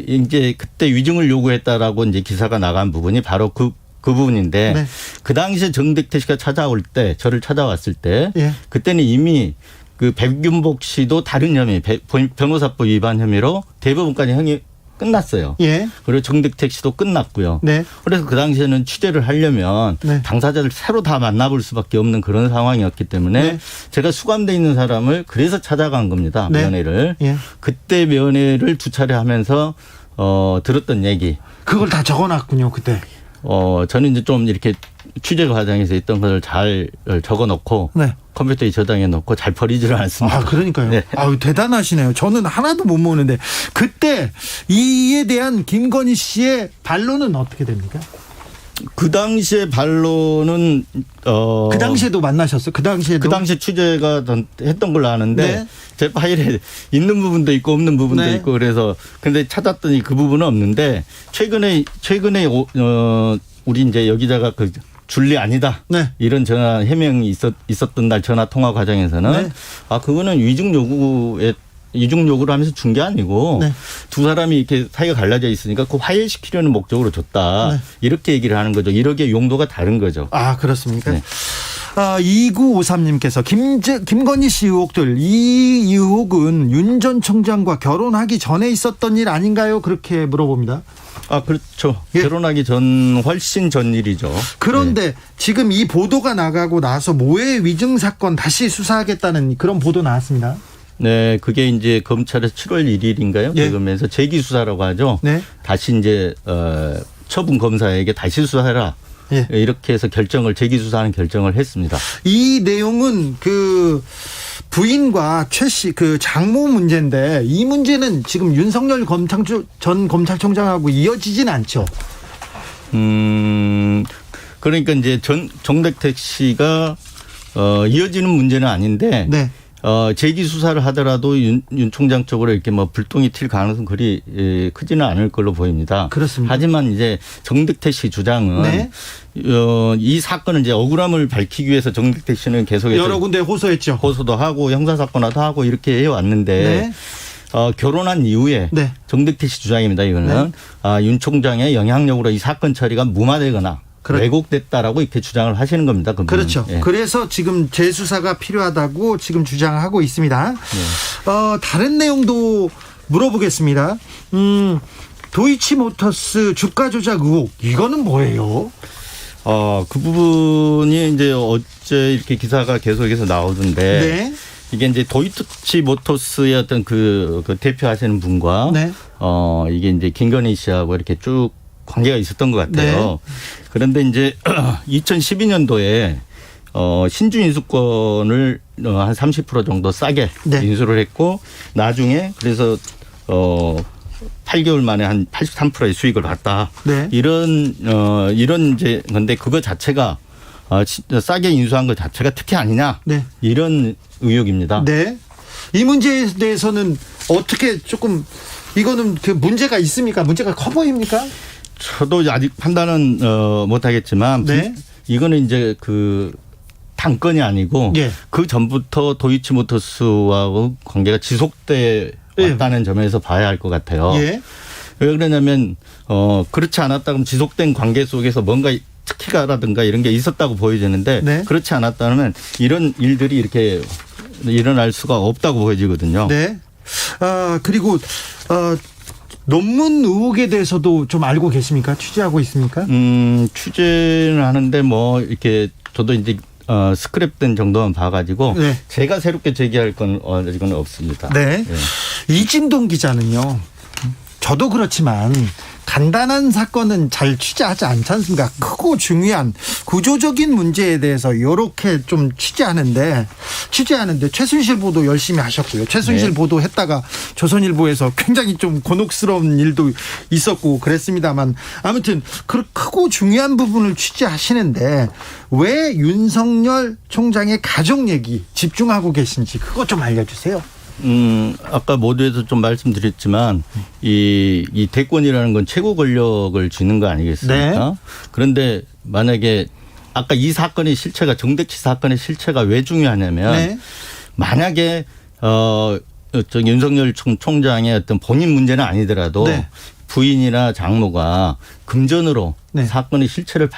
이제 그때 위증을 요구했다라고 이제 기사가 나간 부분이 바로 그 부분인데 네. 그 당시에 정택태 씨가 저를 찾아왔을 때 예. 그때는 이미 그 백윤복 씨도 다른 혐의 변호사법 위반 혐의로 대법원까지 형이 끝났어요. 예. 그리고 정택택 씨도 끝났고요. 네. 그래서 그 당시에는 취재를 하려면 네. 당사자를 새로 다 만나볼 수밖에 없는 그런 상황이었기 때문에 네. 제가 수감돼 있는 사람을 그래서 찾아간 겁니다. 네. 면회를. 예. 그때 면회를 2차례 하면서 들었던 얘기. 그걸 다 적어놨군요, 그때. 저는 이제 좀 이렇게 취재 과정에서 있던 것을 잘 적어놓고 네. 컴퓨터에 저장해 놓고 잘 버리지를 않습니다. 그러니까요. 네. 아유, 대단하시네요. 저는 하나도 못 모으는데 그때 이에 대한 김건희 씨의 반론은 어떻게 됩니까? 그 당시에 반론은 그 당시에도 만나셨어요? 그 당시에도? 그 당시 취재가 했던 걸로 아는데 네. 제 파일에 있는 부분도 있고 없는 부분도 네. 있고 그래서 근데 찾았더니 그 부분은 없는데 최근에 우리 이제 여기다가 그 줄리 아니다. 네. 이런 전화 해명이 있었던 날 전화 통화 과정에서는 네. 그거는 위증 요구를 하면서 준 게 아니고 네. 두 사람이 이렇게 사이가 갈라져 있으니까 그 화해시키려는 목적으로 줬다. 네. 이렇게 얘기를 하는 거죠. 1억의 용도가 다른 거죠. 그렇습니까? 네. 2953님께서 김건희 씨 의혹들, 이 의혹은 윤 전 총장과 결혼하기 전에 있었던 일 아닌가요? 그렇게 물어봅니다. 그렇죠. 예. 결혼하기 훨씬 전 일이죠. 그런데 네. 지금 이 보도가 나가고 나서 모해 위증 사건 다시 수사하겠다는 그런 보도 나왔습니다. 네, 그게 이제 검찰에서 7월 1일인가요? 예. 그러면서 재기 수사라고 하죠. 네. 다시 이제 처분 검사에게 다시 수사해라. 예. 이렇게 해서 재기 수사하는 결정을 했습니다. 이 내용은 그 부인과 최 씨 그 장모 문제인데 이 문제는 지금 윤석열 전 검찰총장하고 이어지진 않죠. 그러니까 이제 정택택 씨가 이어지는 문제는 아닌데 네. 재기 수사를 하더라도 윤 총장 쪽으로 이렇게 불똥이 튈 가능성은 그리 크지는 않을 걸로 보입니다. 그렇습니다. 하지만 이제 정택택 씨 주장은 네. 이 사건을 이제 억울함을 밝히기 위해서 정택택 씨는 계속해서 여러 군데 호소했죠. 호소도 하고 형사사건화도 하고 이렇게 해왔는데 네. 결혼한 이후에 네. 정택택 씨 주장입니다. 이거는 윤 총장의 영향력으로 이 사건 처리가 무마되거나 왜곡됐다라고 이렇게 주장을 하시는 겁니다. 그분은. 그렇죠. 예. 그래서 지금 재수사가 필요하다고 지금 주장하고 있습니다. 네. 다른 내용도 물어보겠습니다. 도이치모터스 주가 조작 의혹 이거는 뭐예요? 그 부분이 이제 어제 이렇게 기사가 계속해서 나오던데 네. 이게 이제 도이치모터스의 어떤 그 대표하시는 분과 네. 이게 이제 김건희 씨하고 이렇게 쭉 관계가 있었던 것 같아요. 네. 그런데 이제 2012년도에 신주 인수권을 한 30% 정도 싸게 네. 인수를 했고 나중에 그래서 8개월 만에 한 83%의 수익을 봤다. 네. 이런 이제 건데 그거 자체가 싸게 인수한 것 자체가 특혜 아니냐. 네. 이런 의혹입니다. 네. 이 문제에 대해서는 어떻게 조금 이거는 그 문제가 있습니까? 문제가 커 보입니까? 저도 아직 판단은 못하겠지만 네. 이거는 이제 그 단건이 아니고 예. 그 전부터 도이치모터스와 관계가 지속돼 왔다는 점에서 봐야 할 것 같아요. 예. 왜 그러냐면 그렇지 않았다 그러면 지속된 관계 속에서 뭔가 특혜가라든가 이런 게 있었다고 보여지는데 네. 그렇지 않았다면 이런 일들이 이렇게 일어날 수가 없다고 보여지거든요. 네. 그리고 논문 의혹에 대해서도 좀 알고 계십니까? 취재하고 있습니까? 취재는 하는데 뭐 이렇게 저도 이제 스크랩된 정도만 봐가지고 네. 제가 새롭게 제기할 건 아직은 없습니다. 네. 예. 이진동 기자는요. 저도 그렇지만 간단한 사건은 잘 취재하지 않지 않습니까? 크고 중요한 구조적인 문제에 대해서 이렇게 좀 취재하는데 최순실 보도 열심히 하셨고요. 최순실 네. 보도했다가 조선일보에서 굉장히 좀 곤혹스러운 일도 있었고 그랬습니다만 아무튼 그 크고 중요한 부분을 취재하시는데 왜 윤석열 총장의 가족 얘기 집중하고 계신지 그거 좀 알려주세요. 아까 모두에서 좀 말씀드렸지만 이 대권이라는 건 최고 권력을 쥐는 거 아니겠습니까? 네. 그런데 만약에 아까 이 사건의 실체가 정대치 사건의 실체가 왜 중요하냐면 네. 만약에 윤석열 총장의 어떤 본인 문제는 아니더라도 네. 부인이나 장모가 금전으로 네. 사건의 실체를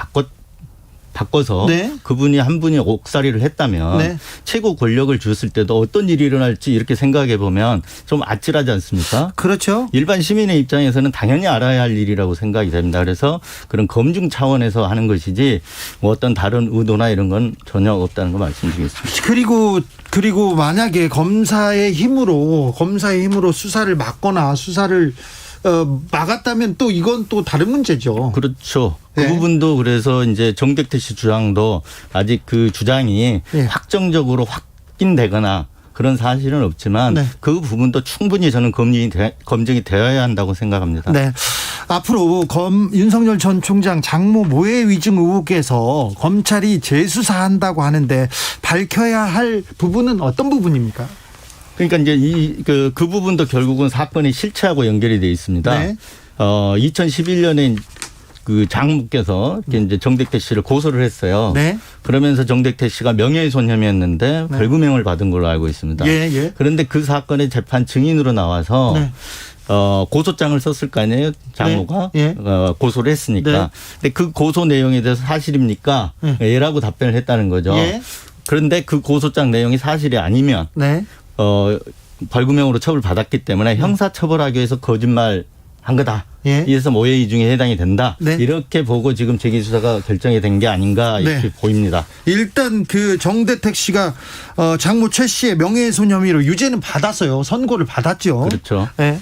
바꿔서 네. 그분이 한 분이 옥살이를 했다면 네. 최고 권력을 줬을 때도 어떤 일이 일어날지 이렇게 생각해 보면 좀 아찔하지 않습니까? 그렇죠. 일반 시민의 입장에서는 당연히 알아야 할 일이라고 생각이 됩니다. 그래서 그런 검증 차원에서 하는 것이지 뭐 어떤 다른 의도나 이런 건 전혀 없다는 거 말씀드리겠습니다. 그리고 만약에 검사의 힘으로 수사를 막거나 수사를 막았다면 또 이건 또 다른 문제죠. 그렇죠. 그 네. 부분도 그래서 이제 정택태 씨 주장도 아직 그 주장이 네. 확정적으로 확인되거나 그런 사실은 없지만 네. 그 부분도 충분히 저는 검증이 되어야 한다고 생각합니다. 네. 앞으로 윤석열 전 총장 장모 모해 위증 의혹에서 검찰이 재수사한다고 하는데 밝혀야 할 부분은 어떤 부분입니까? 그러니까 이제 그 부분도 결국은 사건의 실체하고 연결이 돼 있습니다. 네. 2011년에 그 장모께서 이제 정택태 씨를 고소를 했어요. 네. 그러면서 정택태 씨가 명예훼손 혐의였는데 네. 벌금형을 받은 걸로 알고 있습니다. 예, 예. 그런데 그 사건의 재판 증인으로 나와서 네. 고소장을 썼을 거 아니에요. 장모가 네. 고소를 했으니까. 네. 근데 그 고소 내용에 대해서 사실입니까? 네. 예라고 답변을 했다는 거죠. 예. 그런데 그 고소장 내용이 사실이 아니면 네. 벌금형으로 처벌받았기 때문에 형사처벌하기 위해서 거짓말 한 거다. 예. 이래서 모해 이중에 해당이 된다. 네. 이렇게 보고 지금 재기수사가 결정이 된 게 아닌가 이렇게 네. 보입니다. 일단 그 정대택 씨가 장모 최 씨의 명예훼손 혐의로 유죄는 받았어요. 선고를 받았죠. 그렇죠. 네.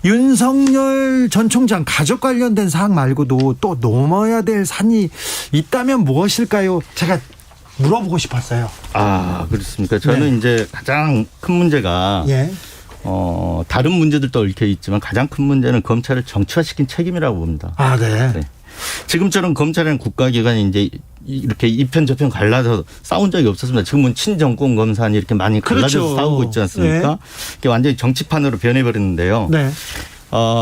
윤석열 전 총장 가족 관련된 사항 말고도 또 넘어야 될 산이 있다면 무엇일까요? 제가 물어보고 싶었어요. 아, 그렇습니까? 저는 이제 가장 큰 문제가 예. 다른 문제들도 얽혀 있지만 가장 큰 문제는 검찰을 정치화시킨 책임이라고 봅니다. 아, 네. 네. 지금처럼 검찰이라는 국가기관이 이제 이렇게 이편 저편 갈라서 싸운 적이 없었습니다. 지금은 친정권 검사니 이렇게 많이 갈라져서 그렇죠. 싸우고 있지 않습니까? 네. 이게 완전히 정치판으로 변해버렸는데요. 네.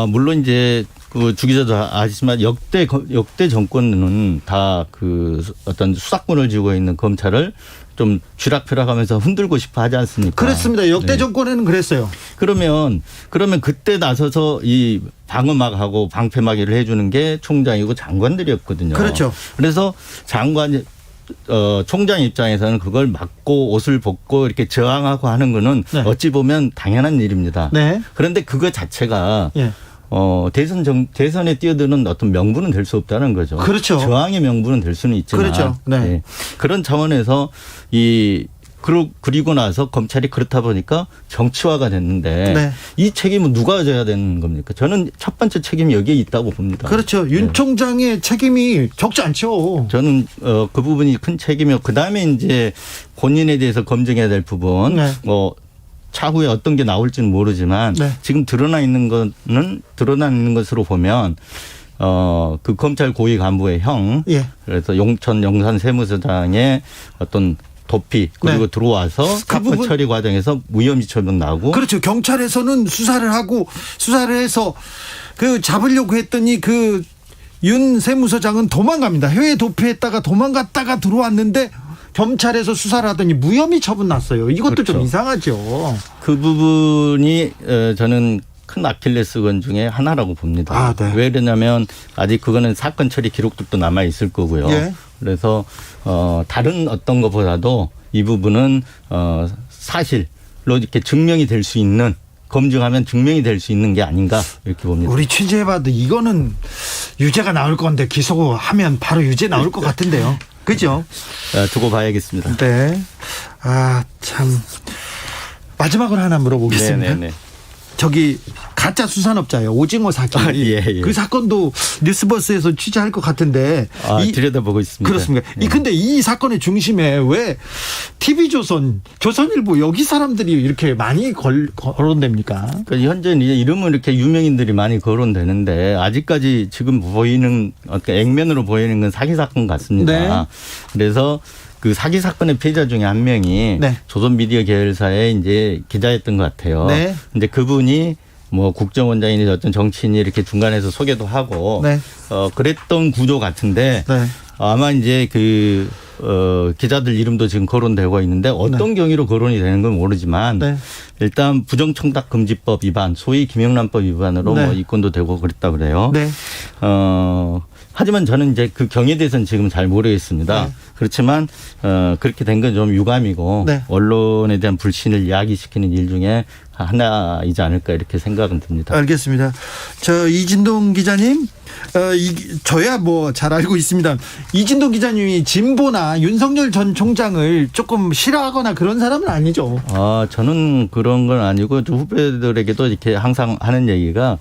물론 이제 그 주 기자도 아시지만 역대 정권은 다 그 어떤 수사권을 쥐고 있는 검찰을 좀 쥐락펴락하면서 흔들고 싶어 하지 않습니까? 그렇습니다. 역대 네. 정권에는 그랬어요. 그러면 그때 나서서 이 방어막하고 방패막이를 해주는 게 총장이고 장관들이었거든요. 그렇죠. 그래서 총장 입장에서는 그걸 막고 옷을 벗고 이렇게 저항하고 하는 거는 네. 어찌 보면 당연한 일입니다. 네. 그런데 그거 자체가 예. 대선에 뛰어드는 어떤 명분은 될 수 없다는 거죠. 그렇죠. 저항의 명분은 될 수는 있지만. 그렇죠. 네. 그런 차원에서 그리고 나서 검찰이 그렇다 보니까 정치화가 됐는데 네. 이 책임은 누가 져야 되는 겁니까? 저는 첫 번째 책임이 여기에 있다고 봅니다. 그렇죠. 윤 총장의 책임이 적지 않죠. 저는 그 부분이 큰 책임이고 그다음에 이제 본인에 대해서 검증해야 될 부분 네. 차후에 어떤 게 나올지는 모르지만 네. 지금 드러나 있는 것으로 보면 그 검찰 고위 간부의 형 예. 그래서 용천 용산 세무서장의 어떤 도피 그리고 네. 들어와서 그 사건 부분- 처리 과정에서 무혐의 처분 나고 그렇죠. 경찰에서는 수사를 해서 그 잡으려고 했더니 그 윤 세무서장은 도망갑니다. 해외 도피했다가 도망갔다가 들어왔는데 검찰에서 수사를 하더니 무혐의 처분 났어요. 이것도 그렇죠. 좀 이상하죠. 그 부분이 저는 큰 아킬레스건 중에 하나라고 봅니다. 아, 네. 왜 그러냐면 아직 그거는 사건 처리 기록들도 남아 있을 거고요. 예. 그래서 다른 어떤 것보다도 이 부분은 사실로 이렇게 증명이 될 수 있는 검증하면 증명이 될 수 있는 게 아닌가 이렇게 봅니다. 우리 취재해봐도 이거는 유죄가 나올 건데 기소하면 바로 유죄 나올 것 같은데요. 그죠? 두고 봐야겠습니다. 네. 아, 참. 마지막으로 하나 물어보겠습니다. 네네네. 저기 가짜 수산업자예요. 오징어 사기. 예. 그 사건도 뉴스버스에서 취재할 것 같은데. 들여다보고 있습니다. 그렇습니까? 예. 근데 이 사건의 중심에 왜 TV조선, 조선일보 여기 사람들이 이렇게 많이 거론됩니까? 그러니까 현재 이제 이름은 이렇게 유명인들이 많이 거론되는데 아직까지 지금 보이는 액면으로 보이는 건 사기 사건 같습니다. 네. 그래서 그 사기 사건의 피해자 중에 한 명이 네. 조선 미디어 계열사의 이제 기자였던 것 같아요. 네. 근데 그분이 뭐 국정원장이니 어떤 정치인이 이렇게 중간에서 소개도 하고 네. 그랬던 구조 같은데 네. 아마 이제 기자들 이름도 지금 거론되고 있는데 어떤 경위로 거론이 되는 건 모르지만 네. 일단 부정청탁금지법 위반, 소위 김영란법 위반으로 네. 뭐 입건도 되고 그랬다 그래요. 네. 하지만 저는 이제 그 경위에 대해서는 지금 잘 모르겠습니다. 네. 그렇지만 그렇게 된 건 좀 유감이고 네. 언론에 대한 불신을 야기시키는 일 중에 하나이지 않을까 이렇게 생각은 듭니다. 알겠습니다. 저 이진동 기자님, 저야 뭐 잘 알고 있습니다. 이진동 기자님이 진보나 윤석열 전 총장을 조금 싫어하거나 그런 사람은 아니죠. 저는 그런 건 아니고 좀 후배들에게도 이렇게 항상 하는 얘기가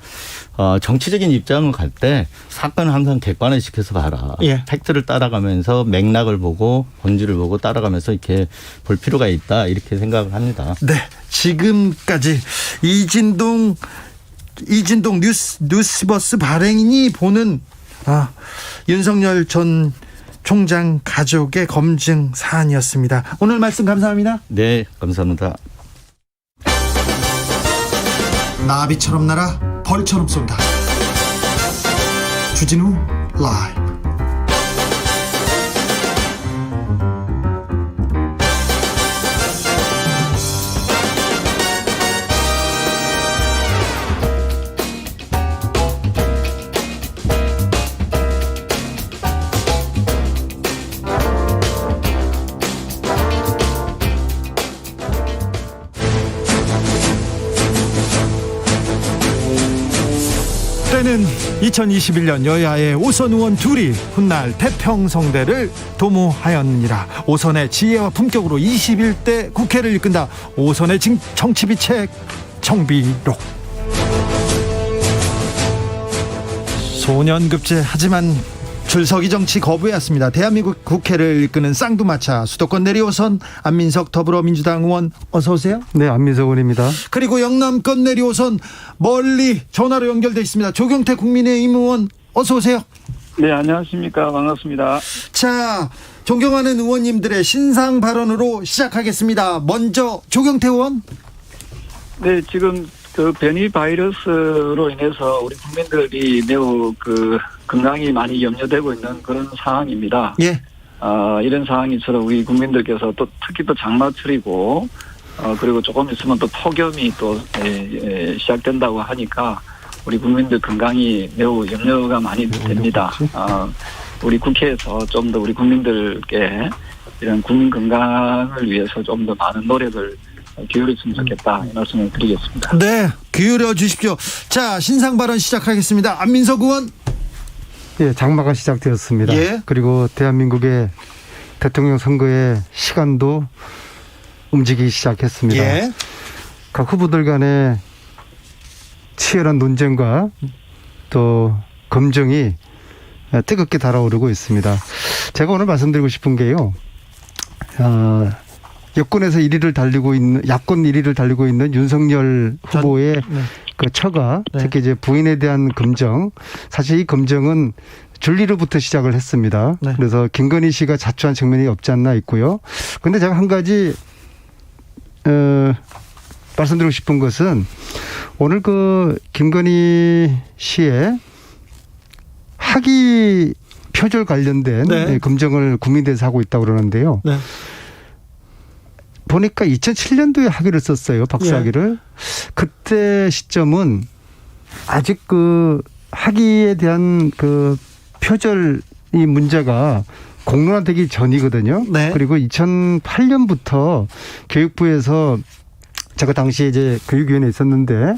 정치적인 입장을 갈 때 사건을 항상 객관화시켜서 봐라. 예. 팩트를 따라가면서 맥락을 보고 본질을 보고 따라가면서 이렇게 볼 필요가 있다 이렇게 생각을 합니다. 네, 지금까지 이진동 뉴스버스 발행인이 보는 윤석열 전 총장 가족의 검증 사안이었습니다. 오늘 말씀 감사합니다. 네, 감사합니다. 나비처럼 날아 벌처럼 쏜다. 주진우 라이브. 때는 2021년 여야의 오선 의원 둘이 훗날 태평성대를 도모하였느니라. 오선의 지혜와 품격으로 21대 국회를 이끈다. 오선의 정치비책 정비록. 소년급제 하지만 줄서기 정치 거부해왔습니다. 대한민국 국회를 이끄는 쌍두마차 수도권 내리오선 안민석 더불어민주당 의원 어서 오세요. 네, 안민석 의원입니다. 그리고 영남권 내리오선 멀리 전화로 연결돼 있습니다. 조경태 국민의힘 의원 어서 오세요. 네, 안녕하십니까. 반갑습니다. 자, 존경하는 의원님들의 신상 발언으로 시작하겠습니다. 먼저 조경태 의원. 네, 지금 그 변이 바이러스로 인해서 우리 국민들이 매우 건강이 많이 염려되고 있는 그런 상황입니다. 예. 이런 상황이처럼 우리 국민들께서 또 특히 또 장마철이고 그리고 조금 있으면 또 폭염이 또 시작된다고 하니까 우리 국민들 건강이 매우 염려가 많이 됩니다. 우리 국회에서 좀 더 우리 국민들께 이런 국민 건강을 위해서 좀 더 많은 노력을 기울였으면 좋겠다 이 말씀을 드리겠습니다. 네, 기울여 주십시오. 자, 신상 발언 시작하겠습니다. 안민석 의원. 예, 장마가 시작되었습니다. 예. 그리고 대한민국의 대통령 선거의 시간도 움직이기 시작했습니다. 예. 각 후보들 간의 치열한 논쟁과 또 검증이 뜨겁게 달아오르고 있습니다. 제가 오늘 말씀드리고 싶은 게요. 여권에서 1위를 달리고 있는 야권 1위를 달리고 있는 윤석열 후보의 그 처가 특히 이제 부인에 대한 검증, 사실 이 검증은 줄리로부터 시작을 했습니다. 네. 그래서 김건희 씨가 자초한 측면이 없지 않나 있고요. 그런데 제가 한 가지 말씀드리고 싶은 것은 오늘 그 김건희 씨의 학위 표절 관련된 네. 검증을 국민대에서 하고 있다고 그러는데요. 네. 보니까 2007년도에 학위를 썼어요. 박사학위를. 그때 시점은 아직 그 학위에 대한 그 표절 이 문제가 공론화되기 전이거든요. 네. 그리고 2008년부터 교육부에서 제가 당시에 이제 교육위원회에 있었는데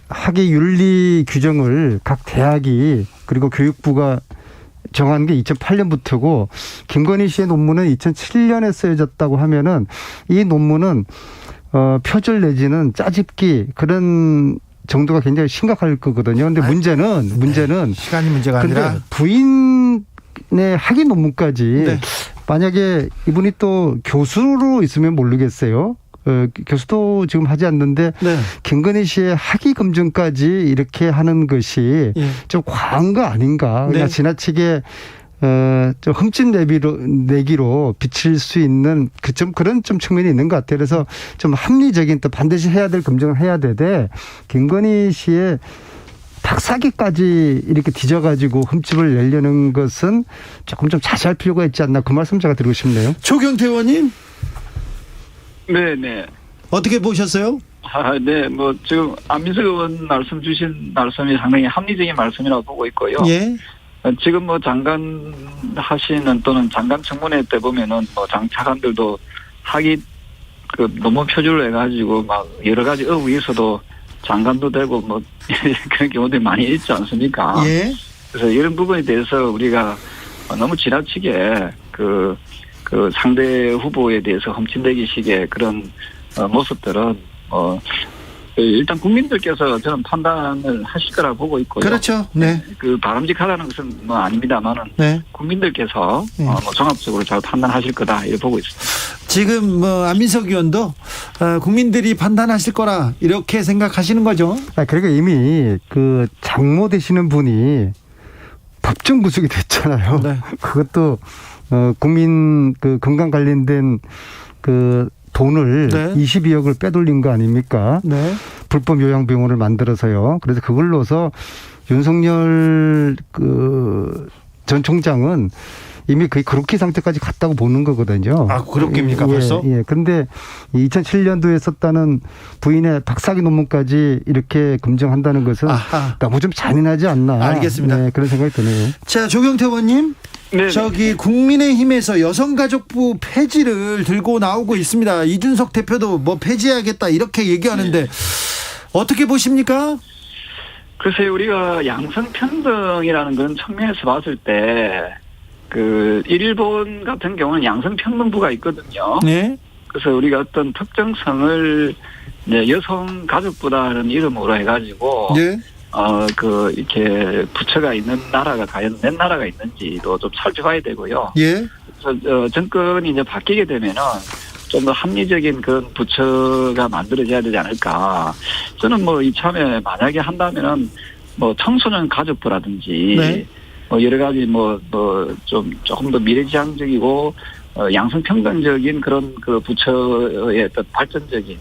학위 윤리 규정을 각 대학이 그리고 교육부가 정한 게 2008년부터고 김건희 씨의 논문은 2007년에 쓰여졌다고 하면은 이 논문은 표절 내지는 짜집기 그런 정도가 굉장히 심각할 거거든요. 근데 문제는 시간이 문제가 근데 아니라 부인의 학위 논문까지 네. 만약에 이분이 또 교수로 있으면 모르겠어요. 교수도 지금 하지 않는데 네. 김건희 씨의 학위 검증까지 이렇게 하는 것이 예. 좀 과한 거 아닌가. 그냥 네. 지나치게 좀 흠집 내기로 비칠 수 있는 그런 좀 측면이 있는 것 같아요. 그래서 좀 합리적인 또 반드시 해야 될 검증을 해야 되되 김건희 씨의 박사기까지 이렇게 뒤져가지고 흠집을 내려는 것은 조금 좀 자제할 필요가 있지 않나 그 말씀 제가 드리고 싶네요. 조경태 의원님 네. 어떻게 보셨어요? 네, 뭐 지금 안민석 의원 말씀 주신 말씀이 상당히 합리적인 말씀이라고 보고 있고요. 예. 지금 뭐 장관 하시는 또는 장관 청문회 때 보면은 뭐 장차관들도 학위 그 논문 표절을 해가지고 막 여러 가지 의혹이 있어도 장관도 되고 뭐 그런 경우들이 많이 있지 않습니까? 예. 그래서 이런 부분에 대해서 우리가 너무 지나치게 그 상대 후보에 대해서 험침내기식의 그런 모습들은 일단 국민들께서 저는 판단을 하실 거라고 보고 있고요. 그렇죠. 네. 그 바람직하다는 것은 뭐 아닙니다만은 네. 국민들께서 네. 뭐 종합적으로 잘 판단하실 거다 이렇게 보고 있습니다. 지금 뭐 안민석 의원도 국민들이 판단하실 거라 이렇게 생각하시는 거죠? 그러니까 이미 그 장모 되시는 분이 법정 구속이 됐잖아요. 네. 그것도 국민 그 건강 관련된 그 돈을 네. 22억을 빼돌린 거 아닙니까? 네. 불법 요양병원을 만들어서요. 그래서 그걸로서 윤석열 그 전 총장은 이미 거의 그렇게 상태까지 갔다고 보는 거거든요. 아, 그렇게입니까 벌써? 예. 그런데 2007년도에 썼다는 부인의 박사학위 논문까지 이렇게 검증한다는 것은 아하. 너무 좀 잔인하지 않나. 알겠습니다. 네, 그런 생각이 드네요. 자, 조경태 의원님. 네. 저기 국민의힘에서 여성가족부 폐지를 들고 나오고 있습니다. 이준석 대표도 뭐 폐지해야겠다 이렇게 얘기하는데 어떻게 보십니까? 글쎄 우리가 양성평등이라는 그런 측면에서 봤을 때 그 일본 같은 경우는 양성평등부가 있거든요. 네. 그래서 우리가 어떤 특정성을 이제 여성가족부라는 이름으로 해가지고 네. 이렇게 부처가 있는 나라가 과연 몇 나라가 있는지도 좀 살펴봐야 되고요. 예. 그래서 정권이 이제 바뀌게 되면은 좀 더 합리적인 그런 부처가 만들어져야 되지 않을까. 저는 뭐 이참에 만약에 한다면은 뭐 청소년 가족부라든지 네. 뭐 여러 가지 조금 더 미래지향적이고 양성평등적인 그런 그 부처의 어떤 발전적인.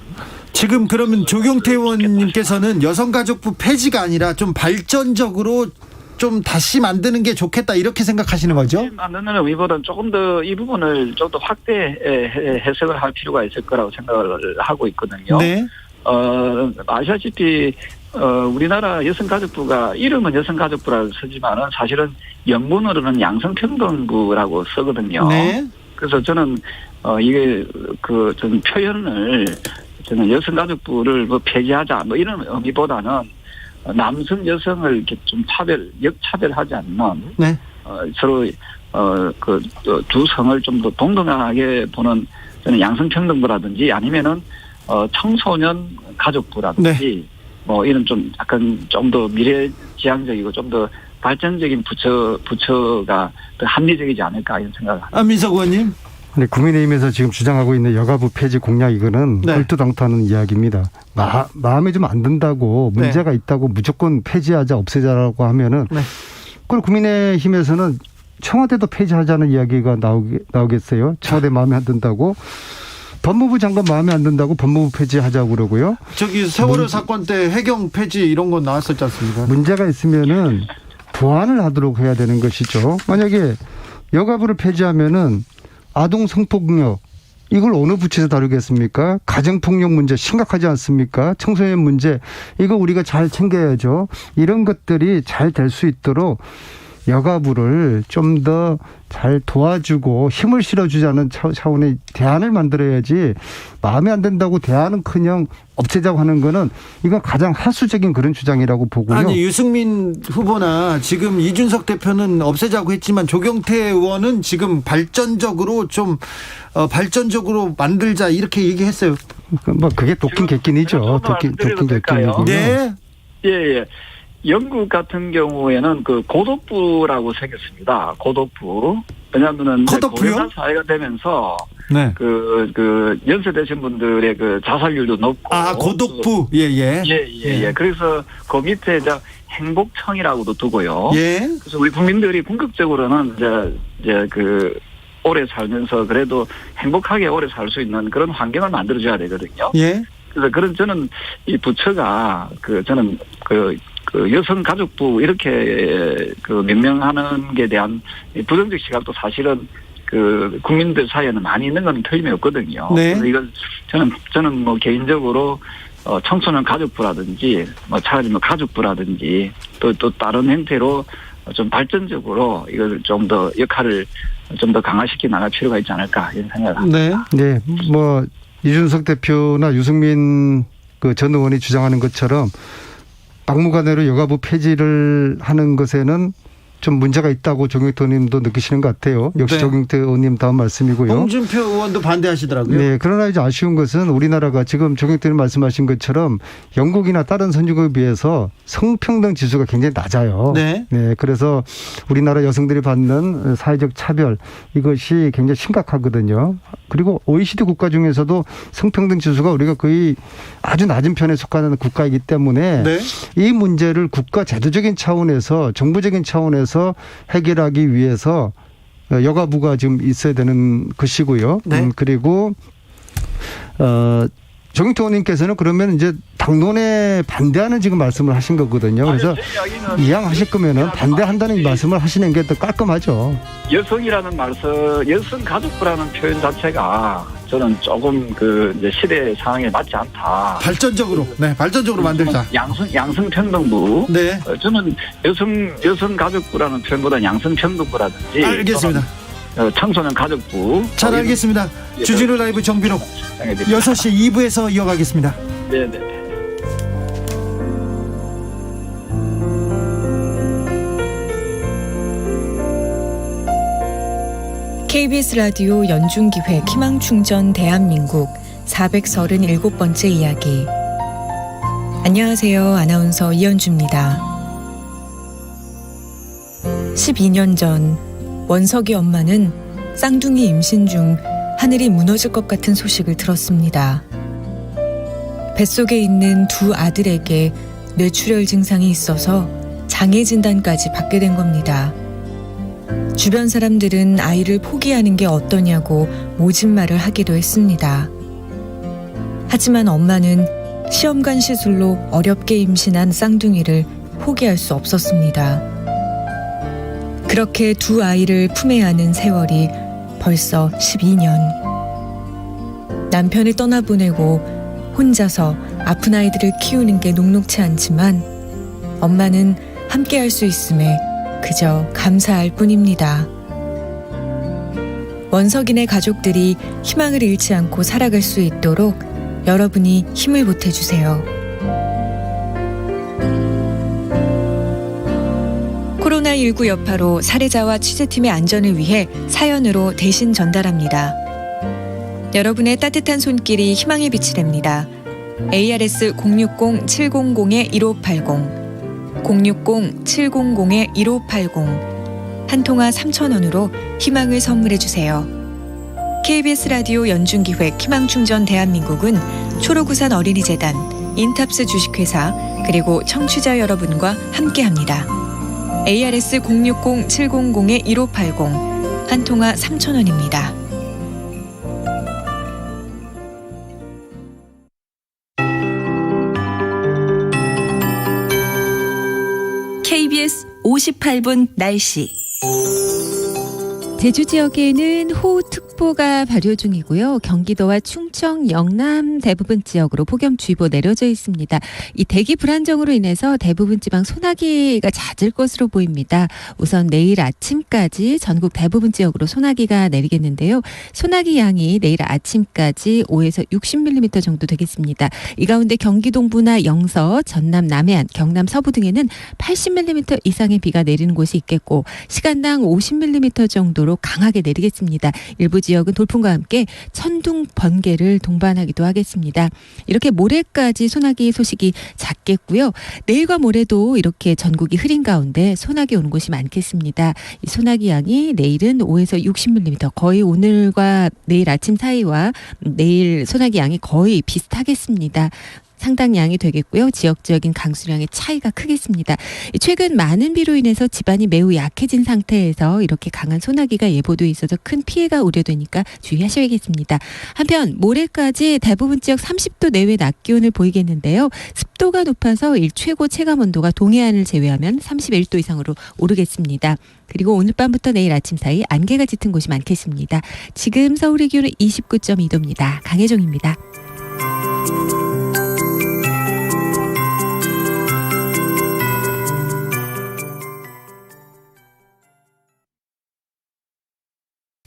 지금 그러면 조경태 의원님께서는 여성가족부 폐지가 아니라 좀 발전적으로 좀 다시 만드는 게 좋겠다 이렇게 생각하시는 거죠? 만드는 의미보다는 조금 더 이 부분을 좀 더 확대 해석을 할 필요가 있을 거라고 생각을 하고 있거든요. 네. 아시다시피 우리나라 여성가족부가 이름은 여성가족부라고 쓰지만은 사실은 영문으로는 양성평등부라고 쓰거든요. 네. 그래서 저는 이게 저는 표현을 저는 여성가족부를 뭐 폐지하자 뭐 이런 의미보다는 남성 여성을 이렇게 좀 역차별하지 않는 네. 서로 두 성을 좀 더 동등하게 보는 저는 양성평등부라든지 아니면은 청소년 가족부라든지 뭐 이런 좀 약간 좀 더 미래지향적이고 좀 더 발전적인 부처가 더 합리적이지 않을까 이런 생각을 합니다. 안민석 의원님. 네, 국민의힘에서 지금 주장하고 있는 여가부 폐지 공약 이거는 네. 얼토당토하는 이야기입니다. 마음에 좀 안 든다고 문제가 있다고 무조건 폐지하자 없애자라고 하면은 그걸 국민의힘에서는 청와대도 폐지하자는 이야기가 나오겠어요. 청와대 마음에 안 든다고. 법무부 장관 마음에 안 든다고 법무부 폐지하자고 그러고요. 저기 세월호 사건 때 해경 폐지 이런 거 나왔었지 않습니까? 문제가 있으면은 보완을 하도록 해야 되는 것이죠. 만약에 여가부를 폐지하면은 아동 성폭력 이걸 어느 부처에서 다루겠습니까? 가정폭력 문제 심각하지 않습니까? 청소년 문제 이거 우리가 잘 챙겨야죠. 이런 것들이 잘 될 수 있도록 여가부를 좀 더 잘 도와주고 힘을 실어주자는 차원의 대안을 만들어야지 마음에 안 든다고 대안은커녕 없애자고 하는 거는 이건 가장 하수적인 그런 주장이라고 보고요. 아니 유승민 후보나 지금 이준석 대표는 없애자고 했지만 조경태 의원은 지금 발전적으로 만들자 이렇게 얘기했어요. 뭐 그게 도끼 객긴이죠. 도끼 객긴이고요. 네. 예. 영국 같은 경우에는 그 고독부라고 생겼습니다. 고독부. 왜냐하면은 고독부요? 고령화 사회가 되면서 네. 그 연세 되신 분들의 그 자살률도 높고. 고독부. 예. 그래서 그 밑에 이제 행복청이라고도 두고요. 예. 그래서 우리 국민들이 궁극적으로는 이제 그 오래 살면서 그래도 행복하게 오래 살 수 있는 그런 환경을 만들어줘야 되거든요. 예. 그래서 저는 이 부처가 저는 그 여성가족부 이렇게 그 명명하는 게 대한 부정적 시각도 사실은 그 국민들 사이에는 많이 있는 건 틀림이 없거든요. 네. 그래서 이건 저는 뭐 개인적으로 청소년 가족부라든지 뭐 차라리 뭐 가족부라든지 또 다른 형태로 좀 발전적으로 이걸 좀 더 역할을 좀 더 강화시켜 나갈 필요가 있지 않을까 이런 생각을 합니다. 네. 뭐 이준석 대표나 유승민 그 전 의원이 주장하는 것처럼 막무가내로 여가부 폐지를 하는 것에는 좀 문제가 있다고 조경태 의원님도 느끼시는 것 같아요. 역시 네. 조경태 의원님 다음 말씀이고요. 홍준표 의원도 반대하시더라고요. 네, 그러나 이제 아쉬운 것은 우리나라가 지금 조경태 의원님 말씀하신 것처럼 영국이나 다른 선진국에 비해서 성평등 지수가 굉장히 낮아요. 네. 그래서 우리나라 여성들이 받는 사회적 차별 이것이 굉장히 심각하거든요. 그리고 OECD 국가 중에서도 성평등 지수가 우리가 거의 아주 낮은 편에 속하는 국가이기 때문에 네. 이 문제를 국가 제도적인 차원에서 정부적인 차원에서 해결하기 위해서 여가부가 지금 있어야 되는 것이고요. 네. 그리고 조경태 의원님께서는 그러면 이제 당론에 반대하는 지금 말씀을 하신 거거든요. 그래서 이양하실 거면은 반대한다는 말씀을 하시는 게 더 깔끔하죠. 여성이라는 여성 가족부라는 표현 자체가 저는 조금 이제 시대 상황에 맞지 않다. 발전적으로 만들자. 양성평등부. 네. 저는 여성 가족부라는 표현보다 양성평등부라든지. 알겠습니다. 청소년 가족부. 잘 알겠습니다. 주진우 라이브 정비록 6시 2부에서 이어가겠습니다. 네네. KBS 라디오 연중기획 희망충전 대한민국 437번째 이야기. 안녕하세요. 아나운서 이현주입니다. 12년 전 원석이 엄마는 쌍둥이 임신 중 하늘이 무너질 것 같은 소식을 들었습니다. 뱃속에 있는 두 아들에게 뇌출혈 증상이 있어서 장애 진단까지 받게 된 겁니다. 주변 사람들은 아이를 포기하는 게 어떠냐고 모진 말을 하기도 했습니다. 하지만 엄마는 시험관 시술로 어렵게 임신한 쌍둥이를 포기할 수 없었습니다. 그렇게 두 아이를 품에 안은 세월이 벌써 12년. 남편을 떠나보내고 혼자서 아픈 아이들을 키우는 게 녹록치 않지만 엄마는 함께할 수 있음에 그저 감사할 뿐입니다. 원석인의 가족들이 희망을 잃지 않고 살아갈 수 있도록 여러분이 힘을 보태주세요. 코로나19 여파로 사례자와 취재팀의 안전을 위해 사연으로 대신 전달합니다. 여러분의 따뜻한 손길이 희망의 빛이 됩니다. ARS 060-700-1580 060-700-1580 한 통화 3,000원으로 희망을 선물해주세요. KBS 라디오 연중기획 희망충전 대한민국은 초록우산 어린이재단, 인탑스 주식회사 그리고 청취자 여러분과 함께합니다. ARS 060-700-1580 한 통화 3,000원입니다. KBS 58분 날씨. 제주 지역에는 호우특보 폭염특보가 발효 중이고요. 경기도와 충청, 영남 대부분 지역으로 폭염주의보 내려져 있습니다. 이 대기 불안정으로 인해서 대부분 지방 소나기가 잦을 것으로 보입니다. 우선 내일 아침까지 전국 대부분 지역으로 소나기가 내리겠는데요. 소나기 양이 내일 아침까지 5에서 60mm 정도 되겠습니다. 이 가운데 경기 동부나 영서, 전남 남해안, 경남 서부 등에는 80mm 이상의 비가 내리는 곳이 있겠고 시간당 50mm 정도로 강하게 내리겠습니다. 일부 지역은 돌풍과 함께 천둥, 번개를 동반하기도 하겠습니다. 이렇게 모레까지 소나기 소식이 잦겠고요. 내일과 모레도 이렇게 전국이 흐린 가운데 소나기 오는 곳이 많겠습니다. 이 소나기 양이 내일은 5에서 60mm, 거의 오늘과 내일 아침 사이와 내일 소나기 양이 거의 비슷하겠습니다. 상당 양이 되겠고요. 지역적인 강수량의 차이가 크겠습니다. 최근 많은 비로 인해서 집안이 매우 약해진 상태에서 이렇게 강한 소나기가 예보돼 있어서 큰 피해가 우려되니까 주의하셔야겠습니다. 한편 모레까지 대부분 지역 30도 내외 낮 기온을 보이겠는데요. 습도가 높아서 일 최고 체감 온도가 동해안을 제외하면 31도 이상으로 오르겠습니다. 그리고 오늘 밤부터 내일 아침 사이 안개가 짙은 곳이 많겠습니다. 지금 서울의 기온은 29.2도입니다. 강혜종입니다.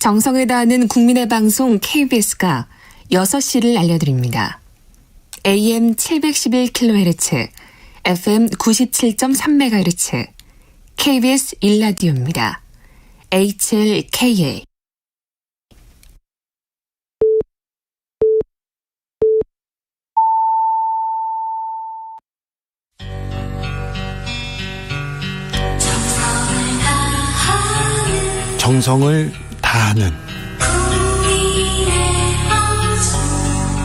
정성을 다하는 국민의 방송 KBS가 6시를 알려드립니다. AM 711kHz, FM 97.3MHz, KBS 1라디오입니다. HLKA. 정성을 다하는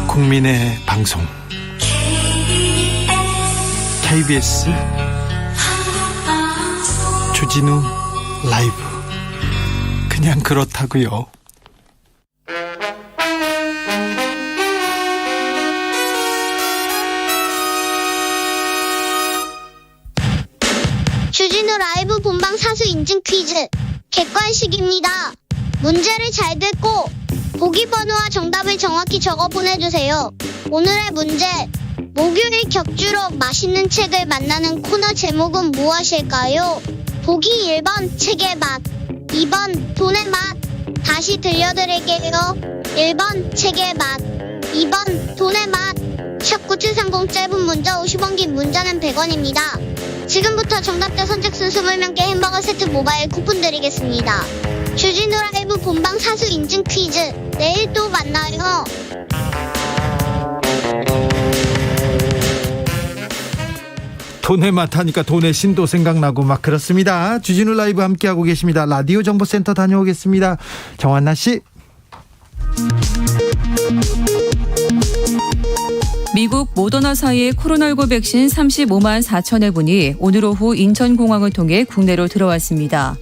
국민의 방송 KBS 주진우 라이브. 그냥 그렇다고요. 주진우 라이브 본방 사수 인증 퀴즈 객관식입니다. 문제를 잘 듣고 보기 번호와 정답을 정확히 적어 보내주세요. 오늘의 문제, 목요일 격주로 맛있는 책을 만나는 코너 제목은 무엇일까요? 보기 1번 책의 맛, 2번 돈의 맛. 다시 들려드릴게요. 1번 책의 맛, 2번 돈의 맛. 샵9730 짧은 문자 50원, 긴 문자는 100원입니다. 지금부터 정답자 선착순 20명께 햄버거 세트 모바일 쿠폰 드리겠습니다. 주진우 라이브 본방 사수 인증 퀴즈, 내일 또 만나요. 돈의 맛 하니까 돈의 신도 생각나고 막 그렇습니다. 주진우 라이브 함께하고 계십니다. 라디오 정보센터 다녀오겠습니다. 정한나 씨. 미국 모더나사의 코로나19 백신 35만 4천여 분이 오늘 오후 인천공항을 통해 국내로 들어왔습니다.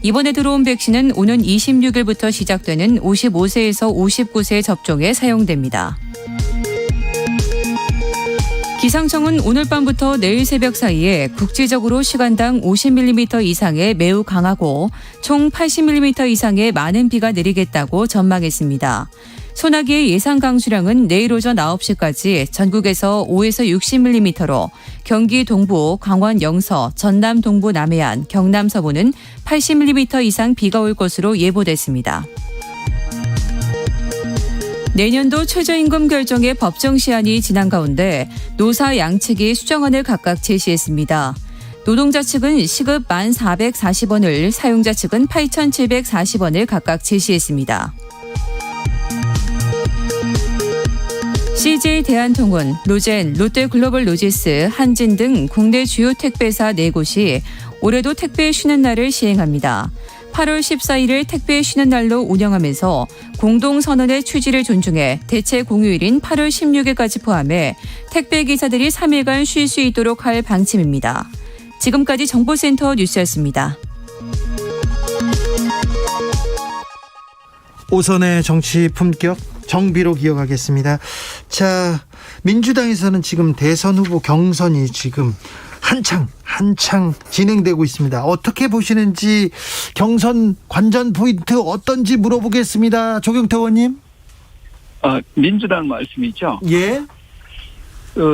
이번에 들어온 백신은 오는 26일부터 시작되는 55세에서 59세 접종에 사용됩니다. 기상청은 오늘 밤부터 내일 새벽 사이에 국지적으로 시간당 50mm 이상의 매우 강하고 총 80mm 이상의 많은 비가 내리겠다고 전망했습니다. 소나기의 예상 강수량은 내일 오전 9시까지 전국에서 5에서 60mm로 경기 동부, 강원 영서, 전남 동부 남해안, 경남 서부는 80mm 이상 비가 올 것으로 예보됐습니다. 내년도 최저임금 결정의 법정 시한이 지난 가운데 노사 양측이 수정안을 각각 제시했습니다. 노동자 측은 시급 1,440원을, 사용자 측은 8,740원을 각각 제시했습니다. CJ 대한통운, 로젠, 롯데글로벌로지스, 한진 등 국내 주요 택배사 4곳이 올해도 택배 쉬는 날을 시행합니다. 8월 14일을 택배 쉬는 날로 운영하면서 공동선언의 취지를 존중해 대체 공휴일인 8월 16일까지 포함해 택배 기사들이 3일간 쉴 수 있도록 할 방침입니다. 지금까지 정보센터 뉴스였습니다. 오선의 정치 품격 정비로 기억하겠습니다. 자, 민주당에서는 지금 대선 후보 경선이 지금 한창 진행되고 있습니다. 어떻게 보시는지 경선 관전 포인트 어떤지 물어보겠습니다. 조경태 의원님. 민주당 말씀이죠. 예.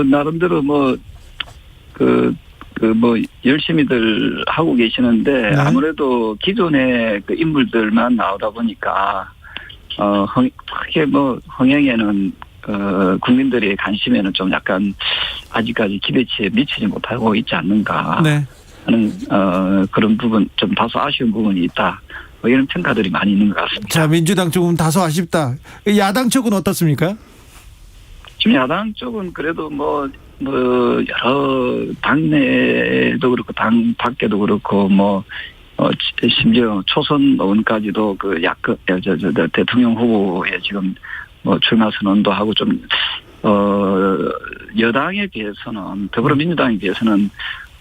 나름대로 열심히들 하고 계시는데, 아무래도 기존의 그 인물들만 나오다 보니까, 크게 흥행에는, 국민들의 관심에는 좀 약간, 아직까지 기대치에 미치지 못하고 있지 않는가. 네. 하는, 그런 부분, 좀 다소 아쉬운 부분이 있다. 이런 평가들이 많이 있는 것 같습니다. 자, 민주당 쪽은 다소 아쉽다. 야당 쪽은 어떻습니까? 지금 야당 쪽은 그래도 여러 당내도 그렇고 당 밖에도 그렇고 심지어 초선 의원까지도 대통령 후보에 지금 출마 선언도 하고 좀 여당에 비해서는 더불어민주당에 비해서는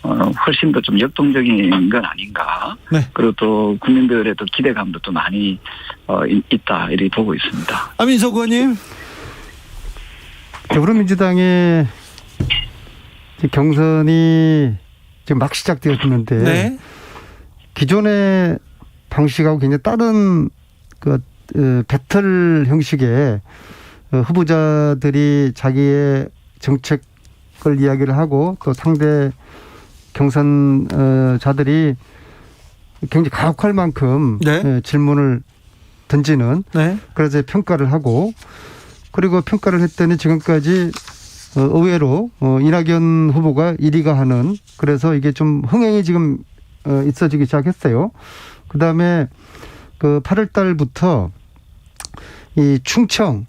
훨씬 더 좀 역동적인 건 아닌가. 네. 그리고 또 국민들의 또 기대감도 또 많이 있다 이렇게 보고 있습니다. 안민석 의원님. 더불어민주당의 경선이 지금 막 시작되었는데 네. 기존의 방식하고 굉장히 다른 배틀 형식의 후보자들이 자기의 정책을 이야기를 하고 또 상대 경선자들이 굉장히 가혹할 만큼 네. 질문을 던지는 네. 그래서 평가를 하고 그리고 평가를 했더니 지금까지 의외로 이낙연 후보가 1위가 하는 그래서 이게 좀 흥행이 지금 있어지기 시작했어요. 그다음에 8월 달부터 이 충청하고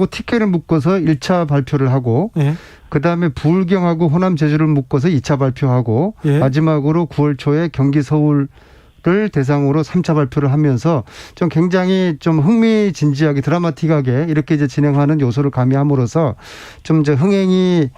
TK를 묶어서 1차 발표를 하고 네. 그다음에 부울경하고 호남 제주를 묶어서 2차 발표하고 예. 마지막으로 9월 초에 경기 서울을 대상으로 3차 발표를 하면서 좀 굉장히 좀 흥미진지하게 드라마틱하게 이렇게 이제 진행하는 요소를 가미함으로써 좀 이제 흥행이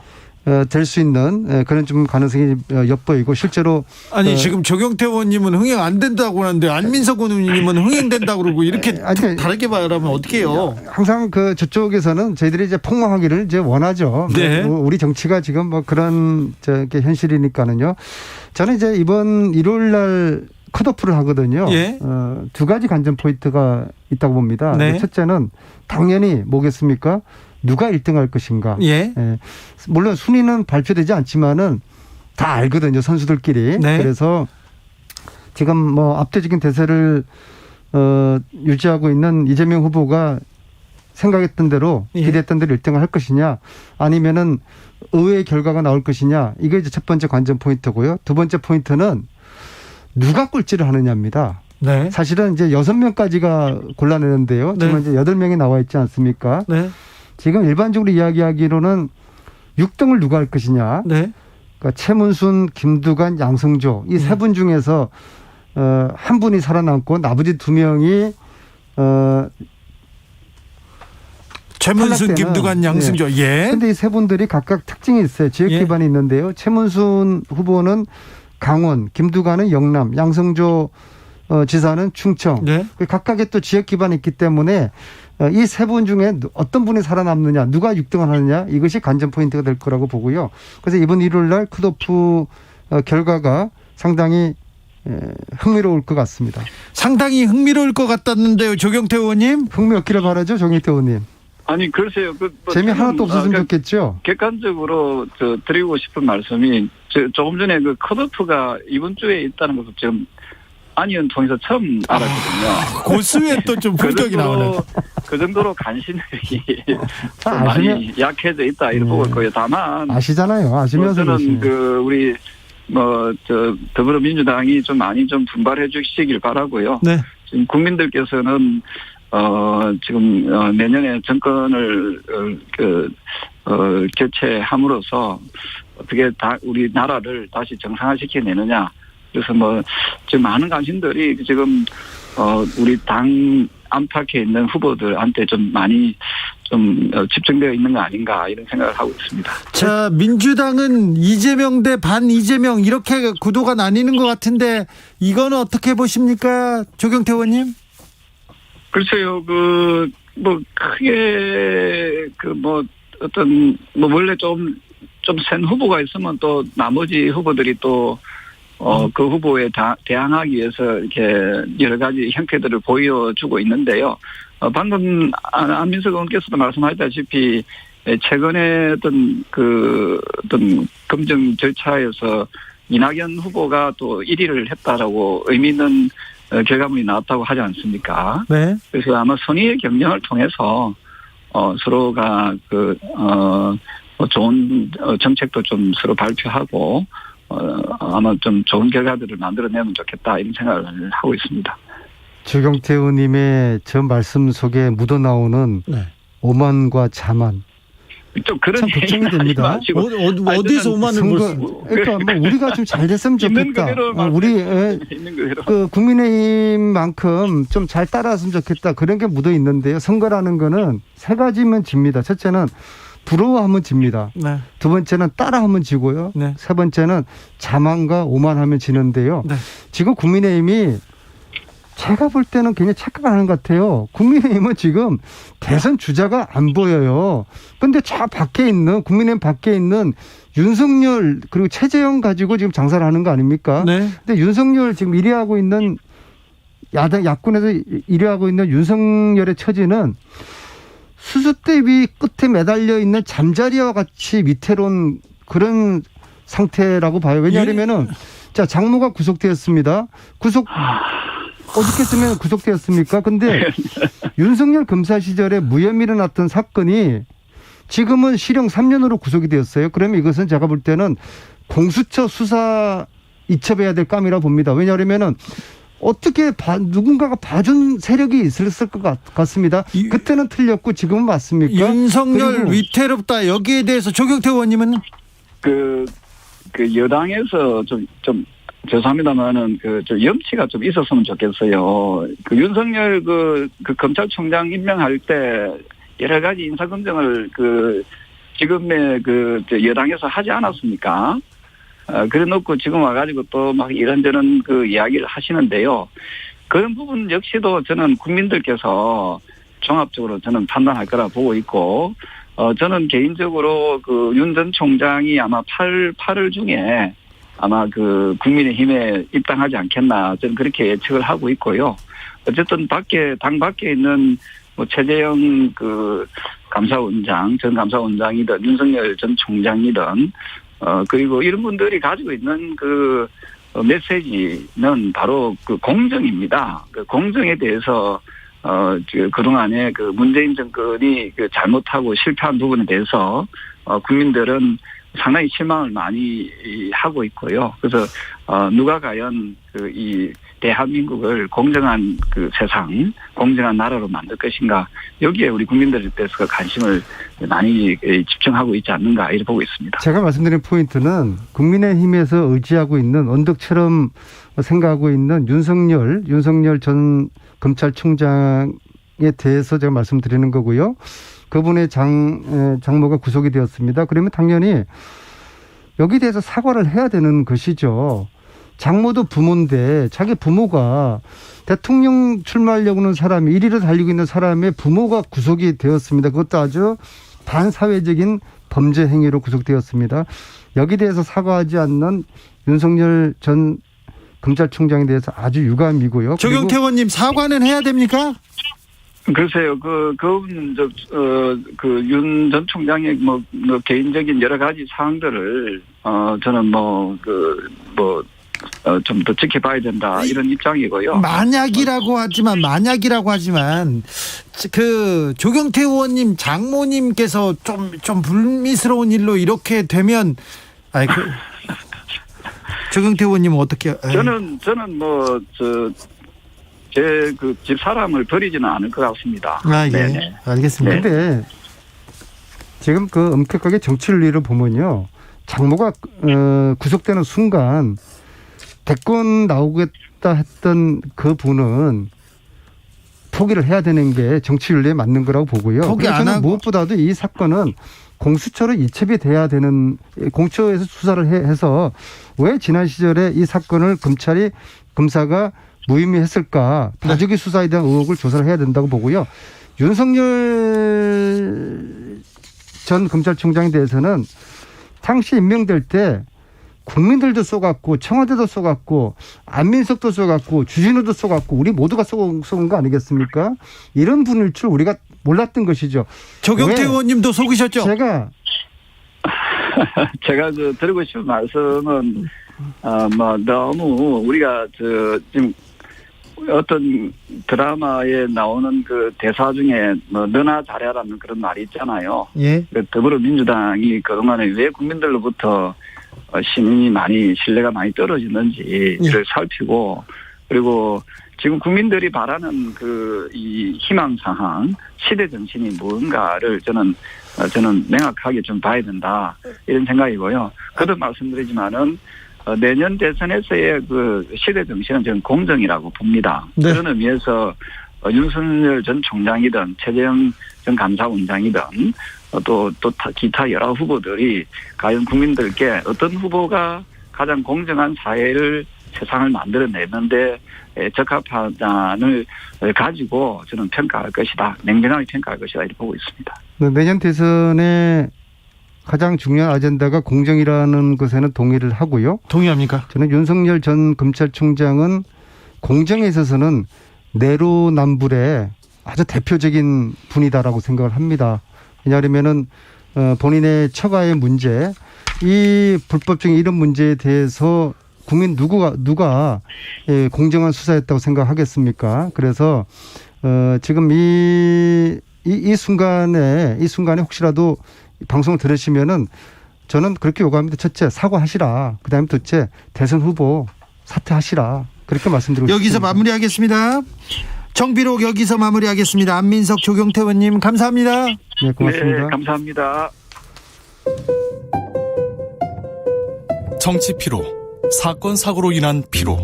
될 수 있는 그런 좀 가능성이 엿보이고 실제로 아니 지금 조경태 의원님은 흥행 안 된다고 하는데 안민석 의원님은 흥행된다고 그러고 이렇게 다르게 말하면 어떡해요? 항상 저쪽에서는 저희들이 이제 폭망하기를 이제 원하죠. 네. 우리 정치가 지금 그런 현실이니까는요. 저는 이제 이번 일요일 날 컷오프를 하거든요. 예. 두 가지 관전 포인트가 있다고 봅니다. 네. 첫째는 당연히 뭐겠습니까? 누가 1등할 것인가. 예. 물론 순위는 발표되지 않지만은 다 알거든요. 선수들끼리. 네. 그래서 지금 압도적인 대세를 유지하고 있는 이재명 후보가 생각했던 대로 기대했던 대로 1등을 할 것이냐 아니면은 의외의 결과가 나올 것이냐 이게 이제 첫 번째 관전 포인트고요. 두 번째 포인트는 누가 꼴찌를 하느냐입니다. 네. 사실은 이제 6명까지가 골라내는데요. 지금 이제 8명이 나와 있지 않습니까? 네. 지금 일반적으로 이야기하기로는 6등을 누가 할 것이냐. 네. 그러니까 최문순, 김두관, 양승조 이 세 분 중에서 한 분이 살아남고 나머지 2명이 최문순, 김두관, 양승조. 예. 그런데 이 세 분들이 각각 특징이 있어요. 지역 기반이 있는데요. 최문순 후보는 강원, 김두관은 영남, 양승조 지사는 충청. 네. 각각의 또 지역 기반이 있기 때문에 이 세 분 중에 어떤 분이 살아남느냐, 누가 6등을 하느냐 이것이 관전 포인트가 될 거라고 보고요. 그래서 이번 일요일 날 컷오프 결과가 상당히 흥미로울 것 같습니다. 상당히 흥미로울 것 같다는데요. 조경태 의원님. 흥미 없기를 바라죠. 조경태 의원님. 아니 글쎄요. 재미 하나도 없었으면 좋겠죠. 객관적으로 드리고 싶은 말씀이 조금 전에 컷오프가 이번 주에 있다는 것을 지금 안희연 통해서 처음 알았거든요. 고수에 또 좀 품격이 나오는. 그 정도로 관심들이 많이 약해져 있다 이렇게 보고 있고요. 다만 아시잖아요. 아시면서 저는 우리 더불어민주당이 좀 많이 좀 분발해 주시길 바라고요. 네. 지금 국민들께서는 지금 내년에 정권을 교체함으로써 어떻게 우리 나라를 다시 정상화시켜내느냐. 그래서 지금 많은 관심들이 지금 우리 당 안팎에 있는 후보들한테 좀 많이 좀 집중되어 있는 거 아닌가 이런 생각을 하고 있습니다. 자, 민주당은 이재명 대 반 이재명 이렇게 구도가 나뉘는 것 같은데 이거는 어떻게 보십니까, 조경태 의원님? 글쎄요, 크게 어떤 뭐 원래 좀 센 후보가 있으면 또 나머지 후보들이 또 그 후보에 대항하기 위해서 이렇게 여러 가지 형태들을 보여주고 있는데요. 방금 안민석 의원께서도 말씀하셨다시피 최근에 어떤 검증 절차에서 이낙연 후보가 또 1위를 했다라고 의미 있는 결과물이 나왔다고 하지 않습니까? 네. 그래서 아마 선의의 경쟁을 통해서 서로가 좋은 정책도 좀 서로 발표하고 아마 좀 좋은 결과들을 만들어내면 좋겠다 이런 생각을 하고 있습니다. 조경태 의원님의 저 말씀 속에 묻어나오는 오만과 자만. 좀 그런 참 걱정이 됩니다. 어디서 오만을 그러니까 뭐 우리가 좀 잘 됐으면 좋겠다. 우리 그 국민의힘만큼 좀 잘 따라왔으면 좋겠다. 그런 게 묻어 있는데요. 선거라는 거는 세 가지면 집니다. 첫째는 부러워하면 집니다. 네. 두 번째는 따라하면 지고요. 네. 세 번째는 자만과 오만하면 지는데요. 네. 지금 국민의힘이 제가 볼 때는 굉장히 착각하는 것 같아요. 국민의힘은 지금 대선 주자가 안 보여요. 그런데 저 밖에 있는 국민의힘 밖에 있는 윤석열 그리고 최재형 가지고 지금 장사를 하는 거 아닙니까? 네. 근데 윤석열 지금 1위 하고 있는 야권에서 1위 하고 있는 윤석열의 처지는 수수대비 끝에 매달려 있는 잠자리와 같이 위태로운 그런 상태라고 봐요. 왜냐하면은 자 장모가 구속되었습니다. 어저께쯤에 구속되었습니까? 근데 윤석열 검사 시절에 무혐의로 났던 사건이 지금은 실형 3년으로 구속이 되었어요. 그러면 이것은 제가 볼 때는 공수처 수사 이첩해야 될 감이라 봅니다. 왜냐하면은 어떻게 누군가가 봐준 세력이 있었을 것 같습니다. 그때는 틀렸고 지금은 맞습니까? 윤석열 위태롭다. 여기에 대해서 조경태 의원님은 그 여당에서 좀 죄송합니다만은 좀 염치가 좀 있었으면 좋겠어요. 그 윤석열 그 검찰총장 임명할 때 여러 가지 인사검증을 지금의 여당에서 하지 않았습니까? 그래 놓고 지금 와가지고 또 막 이런저런 이야기를 하시는데요. 그런 부분 역시도 저는 국민들께서 종합적으로 저는 판단할 거라 보고 있고, 저는 개인적으로 윤 전 총장이 아마 8월 중에 아마 국민의힘에 입당하지 않겠나 저는 그렇게 예측을 하고 있고요. 어쨌든 당 밖에 있는 뭐 최재형 감사원장, 전 감사원장이든 윤석열 전 총장이든 그리고 이런 분들이 가지고 있는 메시지는 바로 공정입니다. 공정에 대해서 그동안에 문재인 정권이 잘못하고 실패한 부분에 대해서 국민들은 상당히 실망을 많이 하고 있고요. 그래서 누가 과연 이 대한민국을 공정한 세상, 공정한 나라로 만들 것인가, 여기에 우리 국민들께서 관심을 많이 집중하고 있지 않는가 이렇게 보고 있습니다. 제가 말씀드린 포인트는 국민의힘에서 의지하고 있는 언덕처럼 생각하고 있는 윤석열 전 검찰총장에 대해서 제가 말씀드리는 거고요. 그분의 장모가 구속이 되었습니다. 그러면 당연히 여기에 대해서 사과를 해야 되는 것이죠. 장모도 부모인데 자기 부모가 대통령 출마하려고 하는 사람이 1위로 달리고 있는 사람의 부모가 구속이 되었습니다. 그것도 아주 반사회적인 범죄 행위로 구속되었습니다. 여기에 대해서 사과하지 않는 윤석열 전 검찰총장에 대해서 아주 유감이고요. 조경태 의원님 사과는 해야 됩니까? 글쎄요, 윤 전 총장의 개인적인 여러 가지 사항들을, 저는 좀 더 지켜봐야 된다, 이런 입장이고요. 만약이라고 하지만, 조경태 의원님, 장모님께서 좀 불미스러운 일로 이렇게 되면, 조경태 의원님은 어떻게? 저는 제 집 사람을 버리지는 않을 것 같습니다. 예. 네네. 알겠습니다. 그런데 지금 엄격하게 정치윤리를 보면요, 장모가 구속되는 순간 대권 나오겠다 했던 그 분은 포기를 해야 되는 게 정치윤리에 맞는 거라고 보고요. 포기 안 하고 무엇보다도 이 사건은 공수처로 이첩이 돼야 되는, 공수처에서 수사를 해서 왜 지난 시절에 이 사건을 검사가 무혐의했을까, 다주기 수사에 대한 의혹을 조사를 해야 된다고 보고요. 윤석열 전 검찰총장에 대해서는 당시 임명될 때 국민들도 쏘갔고 청와대도 쏘갔고 안민석도 쏘갔고 주진우도 쏘갔고 우리 모두가 쏘은 거 아니겠습니까? 이런 분일 줄 우리가 몰랐던 것이죠. 조경태 의원님도 속으셨죠? 제가 드리고 싶은 말씀은 너무 우리가 지금 어떤 드라마에 나오는 그 대사 중에 너나 잘해라는 그런 말이 있잖아요. 예. 더불어민주당이 그동안에 왜 국민들로부터 시민이 신뢰가 많이 떨어지는지를 살피고, 그리고 지금 국민들이 바라는 이 희망 상황, 시대 정신이 무언가를 저는 명확하게 좀 봐야 된다, 이런 생각이고요. 거듭 말씀드리지만은 내년 대선에서의 그 시대 정신은 저는 공정이라고 봅니다. 네. 그런 의미에서 윤석열 전 총장이든 최재형 전 감사원장이든 또 기타 여러 후보들이 과연 국민들께 어떤 후보가 가장 공정한 세상을 만들어내는데 적합한을 가지고 저는 평가할 것이다. 냉정하게 평가할 것이다, 이렇게 보고 있습니다. 내년 대선에 가장 중요한 아젠다가 공정이라는 것에는 동의를 하고요. 동의합니까? 저는 윤석열 전 검찰총장은 공정에 있어서는 내로남불의 아주 대표적인 분이다라고 생각을 합니다. 왜냐하면은 본인의 처가의 문제, 이 불법적인 이런 문제에 대해서 국민 누가 공정한 수사였다고 생각하겠습니까? 그래서 지금 이 순간에 혹시라도 방송을 들으시면은 저는 그렇게 요구합니다. 첫째, 사과하시라. 그다음에 둘째, 대선 후보 사퇴하시라. 그렇게 말씀드리고 여기서 싶습니다. 마무리하겠습니다. 정비록 여기서 마무리하겠습니다. 안민석, 조경태 의원님 감사합니다. 네, 고맙습니다. 네, 감사합니다. 정치 피로, 사건 사고로 인한 피로,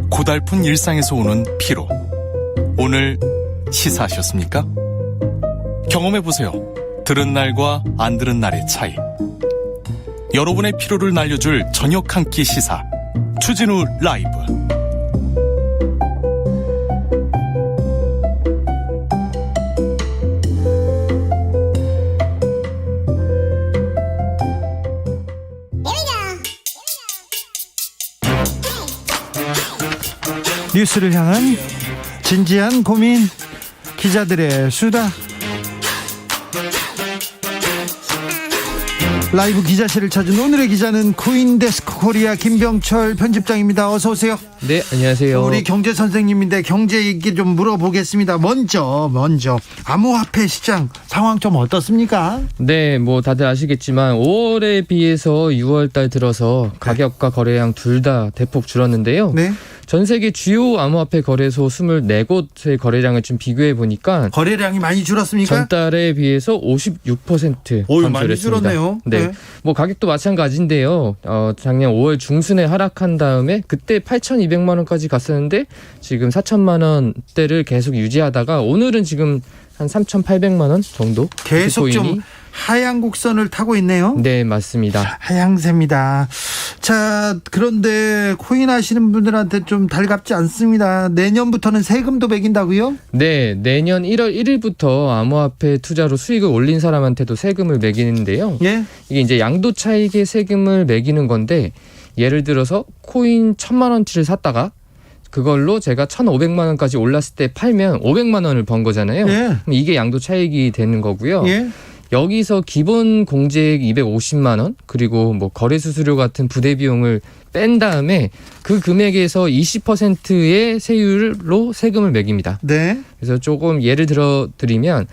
고달픈 일상에서 오는 피로. 오늘 시사하셨습니까? 경험해보세요. 들은 날과 안 들은 날의 차이. 여러분의 피로를 날려줄 저녁 한 끼 시사. 추진우 라이브. 뉴스를 향한 진지한 고민, 기자들의 수다. 라이브 기자실을 찾은 오늘의 기자는 코인데스크 코리아 김병철 편집장입니다. 어서 오세요. 네, 안녕하세요. 우리 경제 선생님인데 경제 얘기 좀 물어보겠습니다. 먼저 암호화폐 시장 상황 좀 어떻습니까? 네, 다들 아시겠지만 5월에 비해서 6월 달 들어서 가격과 거래량 둘 다 대폭 줄었는데요. 네. 전 세계 주요 암호화폐 거래소 24곳의 거래량을 좀 비교해 보니까 거래량이 많이 줄었습니까? 전달에 비해서 56% 많이 줄었네요. 네. 가격도 마찬가지인데요. 작년 5월 중순에 하락한 다음에 그때 8,200만 원까지 갔었는데 지금 4천만 원대를 계속 유지하다가 오늘은 지금 한 3,800만 원 정도 계속 비트코인이. 좀 하향 곡선을 타고 있네요. 네, 맞습니다. 하향세입니다. 자, 그런데 코인 하시는 분들한테 좀 달갑지 않습니다. 내년부터는 세금도 매긴다고요? 네, 내년 1월 1일부터 암호화폐 투자로 수익을 올린 사람한테도 세금을 매기는데요. 예? 이게 이제 양도 차익의 세금을 매기는 건데, 예를 들어서 코인 1,000만 원치를 샀다가 그걸로 제가 1,500만 원까지 올랐을 때 팔면 500만 원을 번 거잖아요. 예. 그럼 이게 양도 차익이 되는 거고요. 예? 여기서 기본 공제액 250만 원, 그리고 거래 수수료 같은 부대 비용을 뺀 다음에 그 금액에서 20%의 세율로 세금을 매깁니다. 네. 그래서 조금 예를 들어 드리면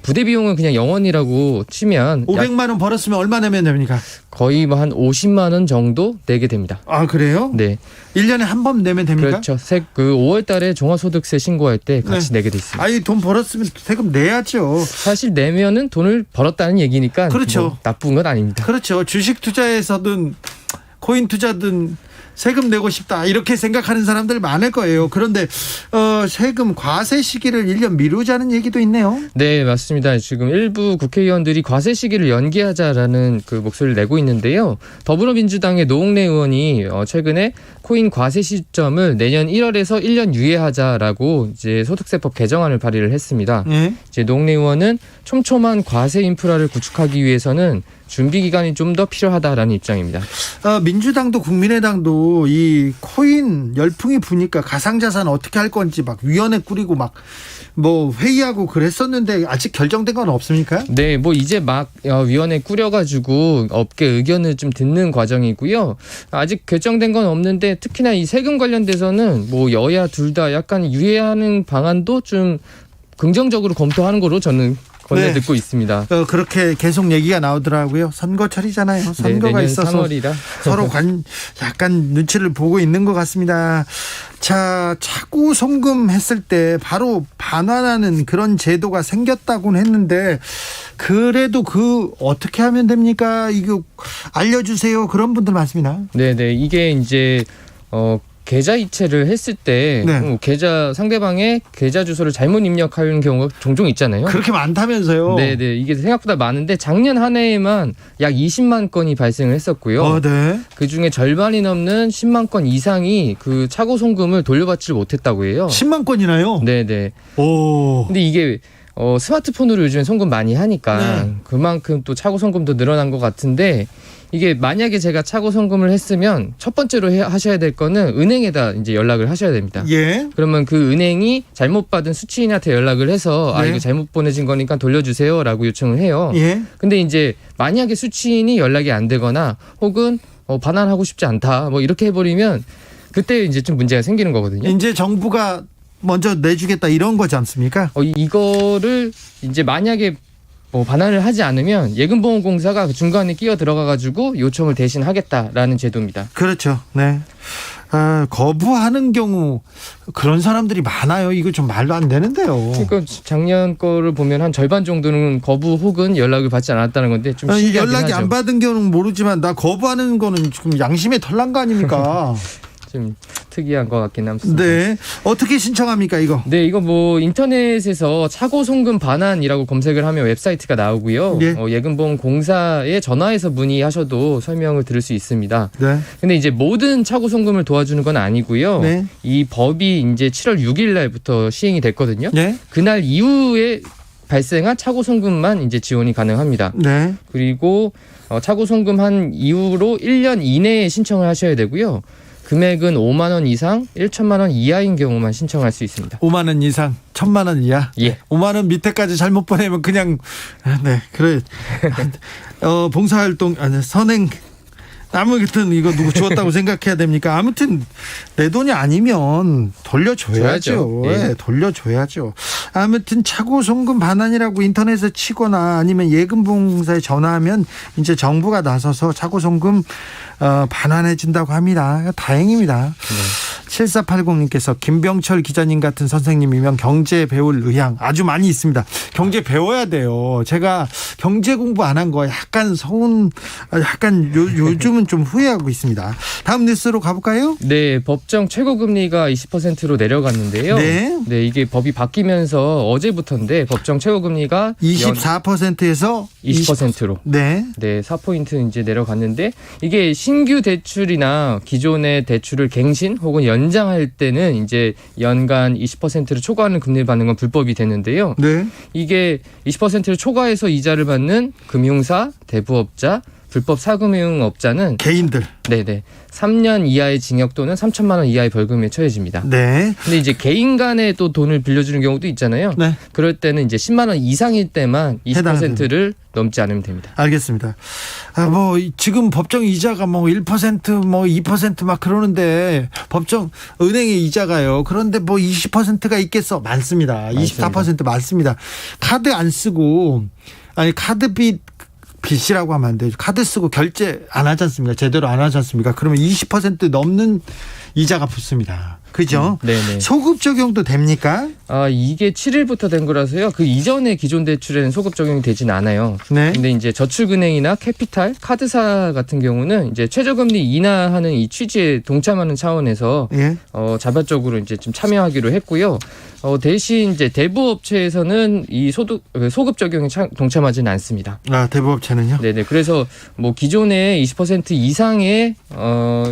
부대 비용은 그냥 0원이라고 치면 500만 원 벌었으면 얼마 내면 됩니까? 거의 한 50만 원 정도 내게 됩니다. 아, 그래요? 네. 1년에 한 번 내면 됩니까? 그렇죠. 5월 달에 종합소득세 신고할 때 같이 내게 돼 있습니다. 아니, 돈 벌었으면 세금 내야죠. 사실 내면은 돈을 벌었다는 얘기니까 그렇죠. 나쁜 건 아닙니다. 그렇죠. 주식 투자에서든 코인 투자든 세금 내고 싶다 이렇게 생각하는 사람들 많을 거예요. 그런데 세금 과세 시기를 1년 미루자는 얘기도 있네요. 네, 맞습니다. 지금 일부 국회의원들이 과세 시기를 연기하자라는 그 목소리를 내고 있는데요. 더불어민주당의 노웅래 의원이 최근에 코인 과세 시점을 내년 1월에서 1년 유예하자라고 이제 소득세법 개정안을 발의를 했습니다. 이제 노웅래 의원은 촘촘한 과세 인프라를 구축하기 위해서는 준비 기간이 좀 더 필요하다라는 입장입니다. 민주당도 국민의당도 이 코인 열풍이 부니까 가상자산 어떻게 할 건지 막 위원회 꾸리고 막 뭐 회의하고 그랬었는데 아직 결정된 건 없습니까? 네, 뭐 이제 막 위원회 꾸려가지고 업계 의견을 좀 듣는 과정이고요. 아직 결정된 건 없는데 특히나 이 세금 관련돼서는 뭐 여야 둘 다 약간 유예하는 방안도 좀 긍정적으로 검토하는 거로 저는 건네 듣고 있습니다. 그렇게 계속 얘기가 나오더라고요. 선거철이잖아요. 선거가 내년 있어서 3월이라. 서로 약간 눈치를 보고 있는 것 같습니다. 자, 차고 송금했을 때 바로 반환하는 그런 제도가 생겼다고는 했는데 그래도 어떻게 하면 됩니까? 이거 알려주세요. 그런 분들 많습니다. 네네, 이게 이제 계좌 이체를 했을 때 계좌 상대방의 계좌 주소를 잘못 입력하는 경우가 종종 있잖아요. 그렇게 많다면서요? 네네, 이게 생각보다 많은데 작년 한 해에만 약 20만 건이 발생을 했었고요. 네. 그 중에 절반이 넘는 10만 건 이상이 그 차고 송금을 돌려받지 못했다고 해요. 10만 건이나요? 네네. 오. 근데 이게 스마트폰으로 요즘에 송금 많이 하니까 그만큼 또 차고 송금도 늘어난 것 같은데. 이게 만약에 제가 차고 송금을 했으면 첫 번째로 하셔야 될 거는 은행에다 이제 연락을 하셔야 됩니다. 예. 그러면 그 은행이 잘못 받은 수취인한테 연락을 해서 이거 잘못 보내진 거니까 돌려주세요라고 요청을 해요. 예. 근데 이제 만약에 수취인이 연락이 안 되거나 혹은 반환하고 싶지 않다 뭐 이렇게 해버리면 그때 이제 좀 문제가 생기는 거거든요. 이제 정부가 먼저 내주겠다 이런 거지 않습니까? 이거를 이제 만약에 반환을 하지 않으면 예금보험공사가 중간에 끼어 들어가가지고 요청을 대신 하겠다라는 제도입니다. 그렇죠. 네. 거부하는 경우 그런 사람들이 많아요. 이거 좀 말도 안 되는데요. 그러니까 작년 거를 보면 한 절반 정도는 거부 혹은 연락을 받지 않았다는 건데 좀 신기하긴 연락이 하죠. 안 받은 경우는 모르지만 나 거부하는 거는 지금 양심에 털난 거 아닙니까? 좀 특이한 것 같긴 합니다. 네. 어떻게 신청합니까, 이거? 네, 이거 뭐 인터넷에서 차고 송금 반환이라고 검색을 하면 웹사이트가 나오고요. 예금보험공사에 전화해서 문의하셔도 설명을 들을 수 있습니다. 네. 근데 이제 모든 차고 송금을 도와주는 건 아니고요. 네. 이 법이 이제 7월 6일 날부터 시행이 됐거든요. 네. 그날 이후에 발생한 차고 송금만 이제 지원이 가능합니다. 네. 그리고 차고 송금한 이후로 1년 이내에 신청을 하셔야 되고요. 금액은 5만 원 이상, 1천만 원 이하인 경우만 신청할 수 있습니다. 5만 원 이상, 1,000만 원 이하. 예. 5만 원 밑에까지 잘못 보내면 그냥 그래. 봉사활동 선행 아무튼 이거 누구 주었다고 생각해야 됩니까? 아무튼 내 돈이 아니면 돌려줘야죠. 네, 돌려줘야죠. 아무튼 차고 송금 반환이라고 인터넷에 치거나 아니면 예금보험공사에 전화하면 이제 정부가 나서서 차고 송금 반환해 준다고 합니다. 다행입니다. 7480님께서 김병철 기자님 같은 선생님이면 경제 배울 의향 아주 많이 있습니다. 경제 배워야 돼요. 제가 경제 공부 안 한 거 약간 요즘은 좀 후회하고 있습니다. 다음 뉴스로 가볼까요? 네, 법정 최고금리가 20%로 내려갔는데요. 네, 이게 법이 바뀌면서 어제부터인데 법정 최고금리가 24%에서 20%로. 네, 4포인트 이제 내려갔는데 이게 신규 대출이나 기존의 대출을 갱신 혹은 연장할 때는 이제 연간 20%를 초과하는 금리를 받는 건 불법이 되는데요. 네. 이게 20%를 초과해서 이자를 받는 금융사, 대부업자, 불법 사금융업자는 개인들. 네네. 3년 이하의 징역 또는 3천만 원 이하의 벌금에 처해집니다. 네. 근데 이제 개인 간에 또 돈을 빌려주는 경우도 있잖아요. 네. 그럴 때는 이제 10만 원 이상일 때만 20%를 넘지 않으면 됩니다. 알겠습니다. 지금 법정 이자가 1% 2% 막 그러는데 법정 은행의 이자가요. 그런데 20%가 있겠어? 많습니다. 24% 많습니다. 카드 안 쓰고 빚이라고 하면 안 되죠. 카드 쓰고 결제 안 하지 않습니까? 제대로 안 하지 않습니까? 그러면 20% 넘는 이자가 붙습니다. 그죠? 네네. 소급 적용도 됩니까? 이게 7일부터 된 거라서요. 그 이전에 기존 대출에는 소급 적용이 되진 않아요. 네. 근데 이제 저축은행이나 캐피탈, 카드사 같은 경우는 이제 최저금리 인하하는 이 취지에 동참하는 차원에서 예. 자발적으로 이제 좀 참여하기로 했고요. 대신 이제 대부업체에서는 이 소급 적용에 동참하지는 않습니다. 대부업체는요? 네네. 그래서 뭐 기존에 20% 이상의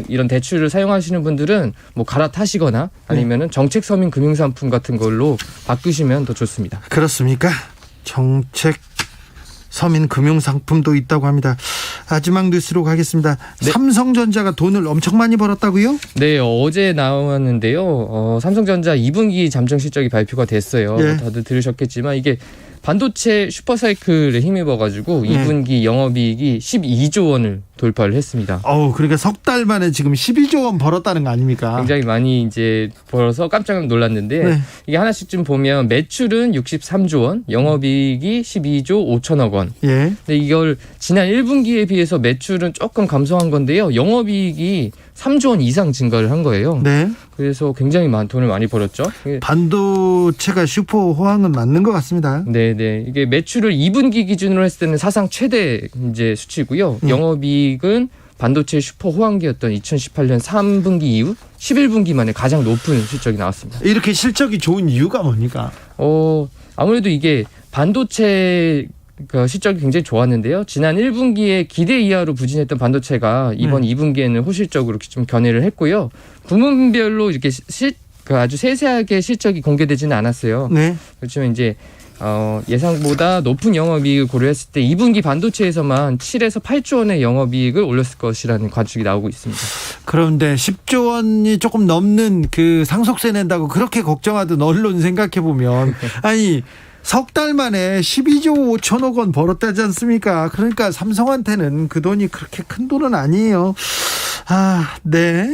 이런 대출을 사용하시는 분들은 뭐 갈아타시거나 아니면은 정책 서민 금융상품 같은 걸로 바꾸시면 더 좋습니다. 그렇습니까? 정책 서민 금융상품도 있다고 합니다. 마지막 뉴스로 가겠습니다. 네. 삼성전자가 돈을 엄청 많이 벌었다고요? 네, 어제 나왔는데요. 삼성전자 2분기 잠정 실적이 발표가 됐어요. 예. 다들 들으셨겠지만 이게 반도체 슈퍼사이클에 힘입어가지고 예. 2분기 영업이익이 12조 원을 돌파를 했습니다. 그러니까 석 달 만에 지금 12조 원 벌었다는 거 아닙니까? 굉장히 많이 이제 벌어서 깜짝 놀랐는데 네. 이게 하나씩 좀 보면 매출은 63조 원, 영업이익이 12조 5천억 원. 예. 근데 이걸 지난 1분기에 비해서 매출은 조금 감소한 건데요. 영업이익이 3조 원 이상 증가를 한 거예요. 네. 그래서 굉장히 돈을 많이 벌었죠. 반도체가 슈퍼 호황은 맞는 것 같습니다. 네네. 이게 매출을 2분기 기준으로 했을 때는 사상 최대 이제 수치고요. 영업이익은 반도체 슈퍼 호황기였던 2018년 3분기 이후 11분기 만에 가장 높은 실적이 나왔습니다. 이렇게 실적이 좋은 이유가 뭡니까? 아무래도 이게 반도체 실적이 굉장히 좋았는데요. 지난 1분기에 기대 이하로 부진했던 반도체가 이번 2분기에는 호실적으로 좀 견해를 했고요. 부문별로 이렇게 아주 세세하게 실적이 공개되지는 않았어요. 네. 그렇지만 이제 예상보다 높은 영업이익을 고려했을 때 2분기 반도체에서만 7에서 8조 원의 영업이익을 올렸을 것이라는 관측이 나오고 있습니다. 그런데 10조 원이 조금 넘는 그 상속세 낸다고 그렇게 걱정하던 언론 생각해보면 아니 석 달 만에 12조 5천억 원 벌었다지 않습니까? 그러니까 삼성한테는 그 돈이 그렇게 큰 돈은 아니에요. 네.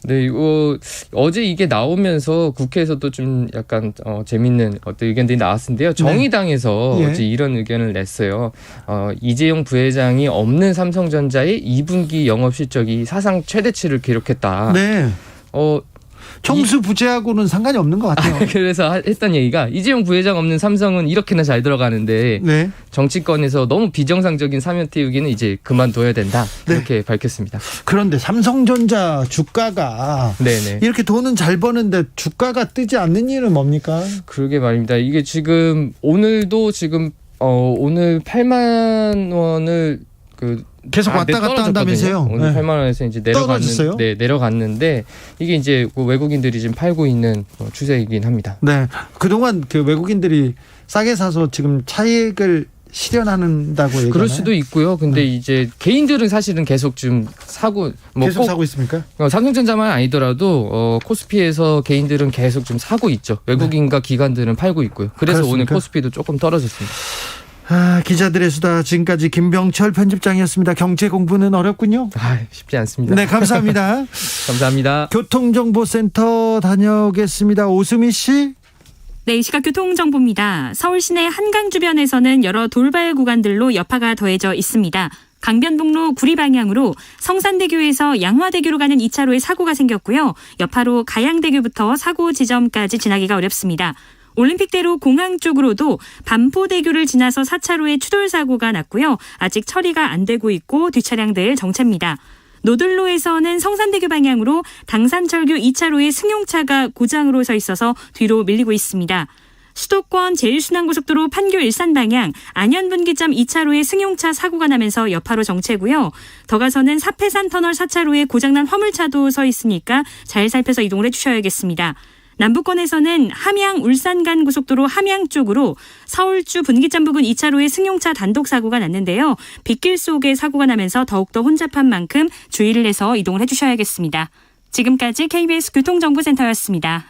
네, 이거 어제 이게 나오면서 국회에서도 좀 약간 재밌는 어떤 의견들이 나왔는데요. 정의당에서 네. 어제 이런 의견을 냈어요. 이재용 부회장이 없는 삼성전자의 2분기 영업 실적이 사상 최대치를 기록했다. 네. 총수 부재하고는 상관이 없는 것 같아요. 그래서 했던 얘기가 이재용 부회장 없는 삼성은 이렇게나 잘 들어가는데 네. 정치권에서 너무 비정상적인 사면 태우기는 이제 그만둬야 된다. 이렇게 네. 밝혔습니다. 그런데 삼성전자 주가가 네네. 이렇게 돈은 잘 버는데 주가가 뜨지 않는 이유는 뭡니까? 그러게 말입니다. 이게 지금 오늘도 지금 오늘 8만 원을 계속 왔다 갔다 한다면서요? 오늘 네. 8만 원에서 이제 떨어졌어요? 내려갔는데 이게 이제 외국인들이 지금 팔고 있는 추세이긴 합니다. 네. 그동안 그 외국인들이 싸게 사서 지금 차익을 실현한다고 얘기하나요? 그럴 수도 있고요. 근데 이제 개인들은 사실은 계속 좀 사고 계속 사고 있습니까? 삼성전자만 아니더라도 코스피에서 개인들은 계속 좀 사고 있죠. 외국인과 기관들은 팔고 있고요. 그래서 그렇습니까? 오늘 코스피도 조금 떨어졌습니다. 기자들의 수다 지금까지 김병철 편집장이었습니다. 경제 공부는 어렵군요. 쉽지 않습니다. 네, 감사합니다. 감사합니다. 교통정보센터 다녀오겠습니다. 오수미 씨. 네, 이 시각 교통정보입니다. 서울 시내 한강 주변에서는 여러 돌발 구간들로 여파가 더해져 있습니다. 강변북로 구리 방향으로 성산대교에서 양화대교로 가는 2차로에 사고가 생겼고요. 여파로 가양대교부터 사고 지점까지 지나기가 어렵습니다. 올림픽대로 공항 쪽으로도 반포대교를 지나서 4차로에 추돌사고가 났고요. 아직 처리가 안 되고 있고 뒷차량들 정체입니다. 노들로에서는 성산대교 방향으로 당산철교 2차로에 승용차가 고장으로 서 있어서 뒤로 밀리고 있습니다. 수도권 제1순환고속도로 판교 일산 방향 안현분기점 2차로에 승용차 사고가 나면서 여파로 정체고요. 더 가서는 사패산 터널 4차로에 고장난 화물차도 서 있으니까 잘 살펴서 이동을 해주셔야겠습니다. 남부권에서는 함양 울산 간 고속도로 함양 쪽으로 서울주 분기점 부근 2차로에 승용차 단독 사고가 났는데요. 빗길 속에 사고가 나면서 더욱더 혼잡한 만큼 주의를 해서 이동을 해주셔야겠습니다. 지금까지 KBS 교통정보센터였습니다.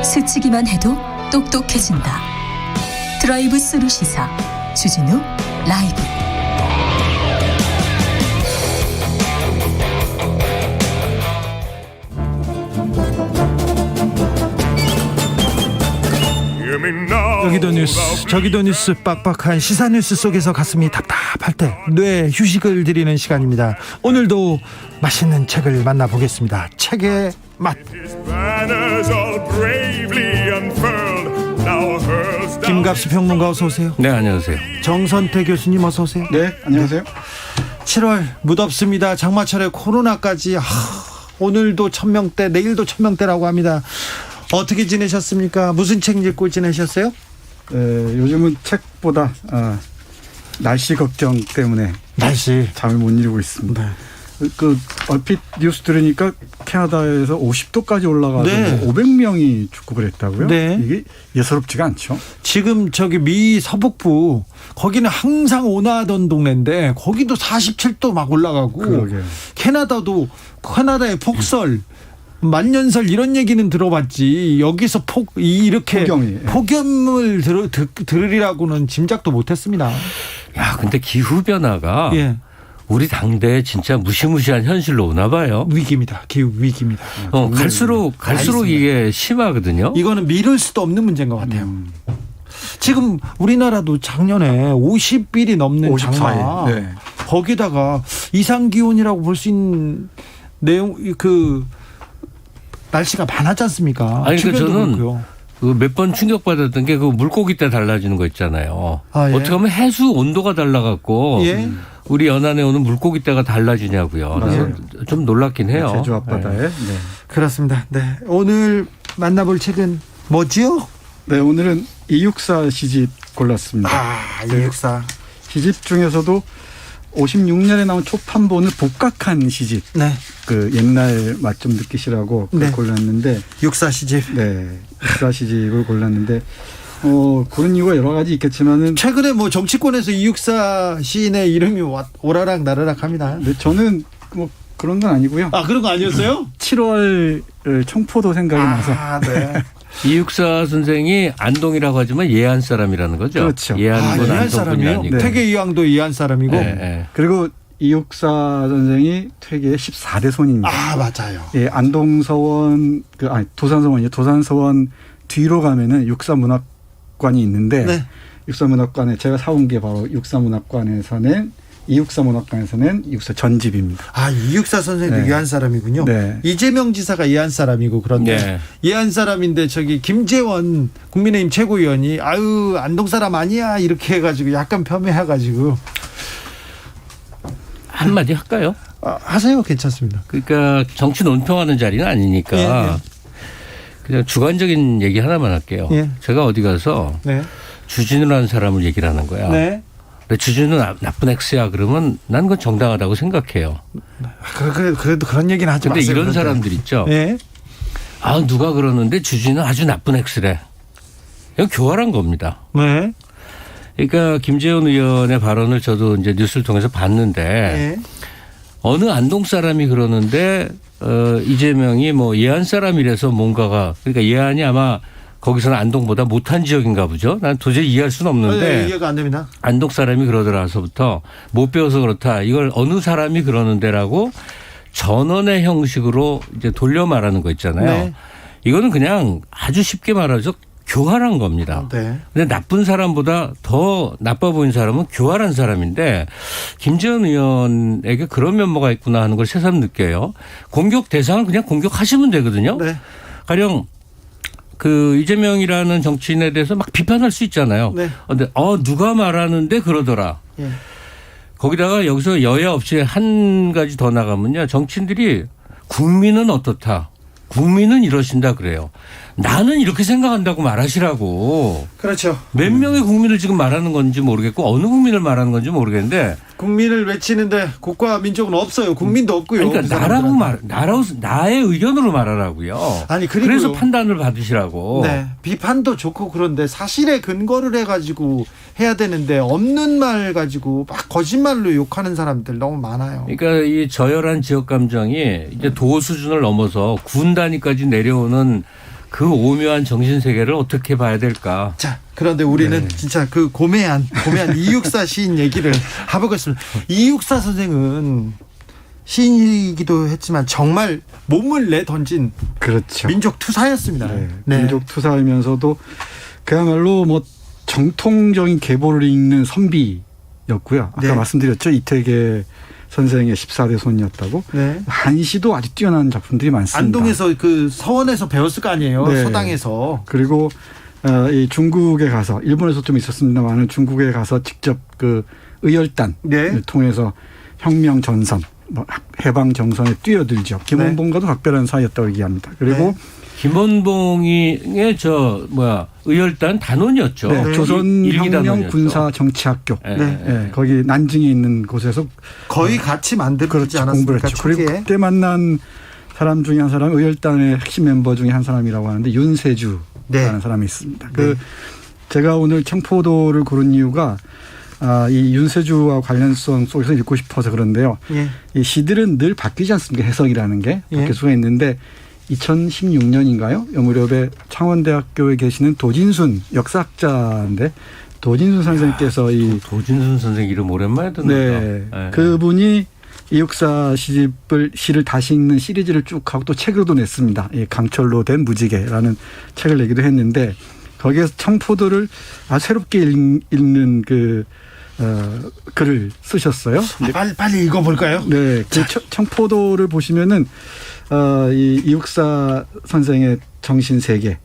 스치기만 해도 똑똑해진다. 드라이브 스루 시사 주진우 라이브. Hear me now. 여기도 뉴스 저기도 뉴스 빡빡한 시사 뉴스 속에서 가슴이 답답할 때 뇌 휴식을 드리는 시간입니다. 오늘도 맛있는 책을 만나보겠습니다. 책의 맛. 김갑수 평론가 어서 오세요. 네, 안녕하세요. 정선태 교수님 어서 오세요. 네, 안녕하세요. 7월 무덥습니다. 장마철에 코로나까지 오늘도 1000명대 내일도 1000명대라고 합니다. 어떻게 지내셨습니까? 무슨 책 읽고 지내셨어요? 요즘은 책보다 날씨 걱정 때문에 잠을 못 이루고 있습니다. 네. 얼핏 뉴스 들으니까 캐나다에서 50도까지 올라가서 네. 500명이 죽고 그랬다고요? 네. 이게 예사롭지가 않죠. 지금 저기 미 서북부 거기는 항상 온화하던 동네인데 거기도 47도 막 올라가고 그러게요. 캐나다의 폭설 만년설 이런 얘기는 들어봤지 여기서 이렇게 폭염을 들으리라고는 짐작도 못했습니다. 야, 근데 기후 변화가 예. 우리 당대에 진짜 무시무시한 현실로 오나 봐요. 위기입니다. 기후 위기입니다. 갈수록 이게 심하거든요. 이거는 미룰 수도 없는 문제인 것 같아요. 지금 우리나라도 작년에 50일이 넘는 54일. 장마 네. 거기다가 이상 기온이라고 볼 수 있는 내용 날씨가 많았지 않습니까? 아니, 그러니까 주변도 저는 그렇고요. 몇 번 충격받았던 게 그 물고기 때 달라지는 거 있잖아요. 예. 어떻게 하면 해수 온도가 달라갖고 예. 우리 연안에 오는 물고기 때가 달라지냐고요. 그래서 좀 놀랍긴 해요. 제주 앞바다에. 네. 그렇습니다. 네. 오늘 만나볼 책은 뭐지요? 네, 오늘은 이육사 시집 골랐습니다. 이육사. 시집 중에서도 56년에 나온 초판본을 복각한 시집. 네. 옛날 맛 좀 느끼시라고 네. 골랐는데. 육사 시집. 네. 육사 시집을 골랐는데, 그런 이유가 여러 가지 있겠지만은. 최근에 정치권에서 이육사 시인의 이름이 오라락 나라락 합니다. 네, 저는 그런 건 아니고요. 그런 거 아니었어요? 7월 청포도 생각이 나서. 네. 이육사 선생이 안동이라고 하지만 예안 사람이라는 거죠. 그렇죠. 예안군 예안 안동군이 사람이요? 아니고. 퇴계 이황도 예안 사람이고. 네. 그리고 이육사 선생이 퇴계의 14대 손입니다. 맞아요. 예, 안동서원 도산서원이요. 도산서원 뒤로 가면은 육사문학관이 있는데 네. 육사문학관에 제가 사온 게 바로 육사문학관에서는 이육사문학관에서는 이육사 전집입니다. 이육사 선생도 네. 예안 사람이군요. 네. 이재명 지사가 예안 사람이고 그런데 네. 예안 사람인데 김재원 국민의힘 최고위원이 안동 사람 아니야 이렇게 해가지고 약간 폄훼해가지고 한마디 할까요? 하세요. 괜찮습니다. 그러니까 정치 논평하는 자리는 아니니까 예. 그냥 주관적인 얘기 하나만 할게요. 예. 제가 어디 가서 네. 주진우라는 사람을 얘기를 하는 거야. 네. 근데 주진우 나쁜 X야 그러면 난 그건 정당하다고 생각해요. 그래도 그런 얘기는 하지 근데 마세요. 이런 사람들 있죠. 네. 누가 그러는데 주진우 아주 나쁜 X래. 이건 교활한 겁니다. 네. 그러니까 김재원 의원의 발언을 저도 이제 뉴스를 통해서 봤는데 네. 어느 안동 사람이 그러는데 이재명이 예안 사람이라서 뭔가가 그러니까 예안이 아마 거기서는 안동보다 못한 지역인가 보죠. 난 도저히 이해할 수는 없는데 이해가 안 됩니다. 안동 사람이 그러더라서부터 못 배워서 그렇다. 이걸 어느 사람이 그러는데라고 전언의 형식으로 이제 돌려 말하는 거 있잖아요. 네. 이거는 그냥 아주 쉽게 말하죠. 교활한 겁니다. 네. 근데 나쁜 사람보다 더 나빠 보이는 사람은 교활한 사람인데 김재원 의원에게 그런 면모가 있구나 하는 걸 새삼 느껴요. 공격 대상을 그냥 공격하시면 되거든요. 네. 가령 이재명이라는 정치인에 대해서 막 비판할 수 있잖아요. 네. 근데 누가 말하는데 그러더라. 예. 거기다가 여기서 여야 없이 한 가지 더 나가면요. 정치인들이 국민은 어떻다. 국민은 이러신다 그래요. 나는 이렇게 생각한다고 말하시라고. 그렇죠. 몇 명의 국민을 지금 말하는 건지 모르겠고 어느 국민을 말하는 건지 모르겠는데. 국민을 외치는데 국가 민족은 없어요. 국민도 없고요. 그러니까 나의 의견으로 말하라고요. 그리고요. 그래서 판단을 받으시라고. 네. 비판도 좋고 그런데 사실에 근거를 해가지고 해야 되는데 없는 말 가지고 막 거짓말로 욕하는 사람들 너무 많아요. 그러니까 이 저열한 지역 감정이 이제 도 수준을 넘어서 군 단위까지 내려오는 그 오묘한 정신 세계를 어떻게 봐야 될까? 자, 그런데 우리는 진짜 고매한 이육사 시인 얘기를 해보겠습니다. 이육사 선생은 시인이기도 했지만 정말 몸을 내 던진 그렇죠. 민족 투사였습니다. 네. 민족 투사이면서도 그야말로 뭐 정통적인 계보를 읽는 선비였고요. 아까 네. 말씀드렸죠. 이태계 선생의 14대 손이었다고. 네. 한시도 아주 뛰어난 작품들이 많습니다. 안동에서 그 서원에서 배웠을 거 아니에요. 네. 서당에서. 그리고 이 중국에 가서 일본에서 좀 있었습니다만은 중국에 가서 직접 그 의열단을 네. 통해서 혁명 전선, 뭐 해방 정선에 뛰어들죠. 김원봉과도 각별한 사이였다고 얘기합니다. 그리고 김원봉의 의열단 단원이었죠. 네, 조선혁명 단원이었죠. 군사정치학교. 네. 네, 거기 난징에 있는 곳에서 거의 같이 만들지 그렇죠, 않았습니까? 공부를 했죠. 그리고 초기에? 그때 만난 사람 중에 한 사람, 의열단의 핵심 멤버 중에 한 사람이라고 하는데 윤세주라는 사람이 있습니다. 그 제가 오늘 청포도를 고른 이유가 이 윤세주와 관련성 속에서 읽고 싶어서 그런데요. 예. 이 시들은 늘 바뀌지 않습니까? 해석이라는 게 예. 바뀔 수가 있는데 2016년인가요? 이 무렵에 창원대학교에 계시는 도진순 역사학자인데 도진순 선생님께서 도진순 선생 이름 오랜만에 듣는다. 네, 그분이 이육사 시를 다시 읽는 시리즈를 쭉 하고 또 책으로도 냈습니다. 강철로 된 무지개라는 책을 내기도 했는데 거기에서 청포도를 아주 새롭게 읽는 글을 쓰셨어요. 빨리 읽어볼까요? 네, 그 청포도를 보시면은 이 이육사 선생의 정신 세계를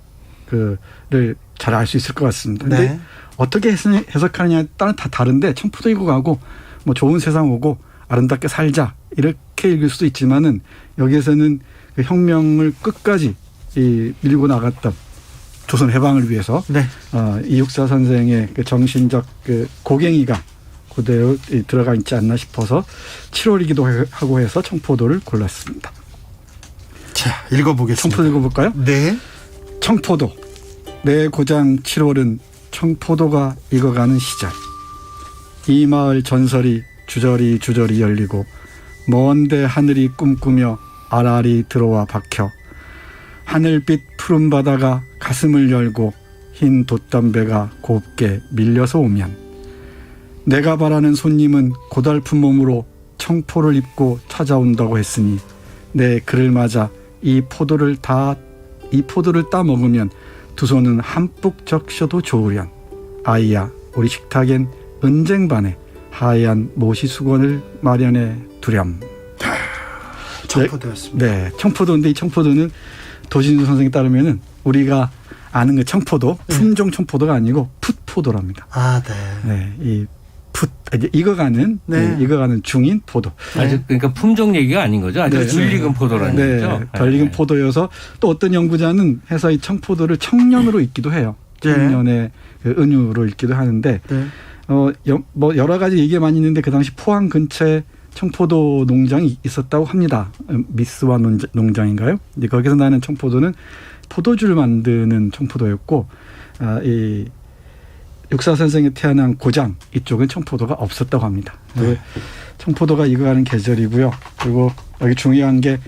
잘 알 수 있을 것 같습니다. 근데 네. 어떻게 해석하느냐에 따라 다 다른데 청포도 읽어가고 뭐 좋은 세상 오고 아름답게 살자 이렇게 읽을 수도 있지만은 여기에서는 그 혁명을 끝까지 밀고 나갔던 조선 해방을 위해서 이육사 선생의 그 정신적 그 고갱이가 그대로 들어가 있지 않나 싶어서 7월이기도 하고 해서 청포도를 골랐습니다. 자, 읽어보겠습니다. 청포도 읽어볼까요? 네. 청포도. 내 고장 7월은 청포도가 익어가는 시절. 이 마을 전설이 주저리 열리고 먼데 하늘이 꿈꾸며 알알이 들어와 박혀 하늘빛 푸른 바다가 가슴을 열고 흰 돛담배가 곱게 밀려서 오면 내가 바라는 손님은 고달픈 몸으로 청포를 입고 찾아온다고 했으니 내 그를 맞아 이 포도를 따 먹으면 두 손은 한뿍 적셔도 좋으련 아이야 우리 식탁엔 은쟁반에 하얀 모시수건을 마련해 두렴. 청포도였습니다. 네, 청포도인데 이 청포도는 도진수 선생에 따르면은 우리가 아는 그 청포도 품종 청포도가 아니고 풋포도랍니다. 아, 네. 네, 이 익어가는 익어가는 중인 포도. 아직 그러니까 품종 얘기가 아닌 거죠. 아직 덜 익은 포도라는 거죠. 덜 익은 포도여서 또 어떤 연구자는 해서 이 청포도를 청년으로 읽기도 해요. 청년의 그 은유로 읽기도 하는데 뭐 여러 가지 얘기가 많이 있는데 그 당시 포항 근처에 청포도 농장이 있었다고 합니다. 미스와 농장인가요? 거기서 나는 청포도는 포도주를 만드는 청포도였고 이 육사 선생이 태어난 고장 이쪽은 청포도가 없었다고 합니다. 청포도가 익어가는 계절이고요. 그리고 여기 중요한 게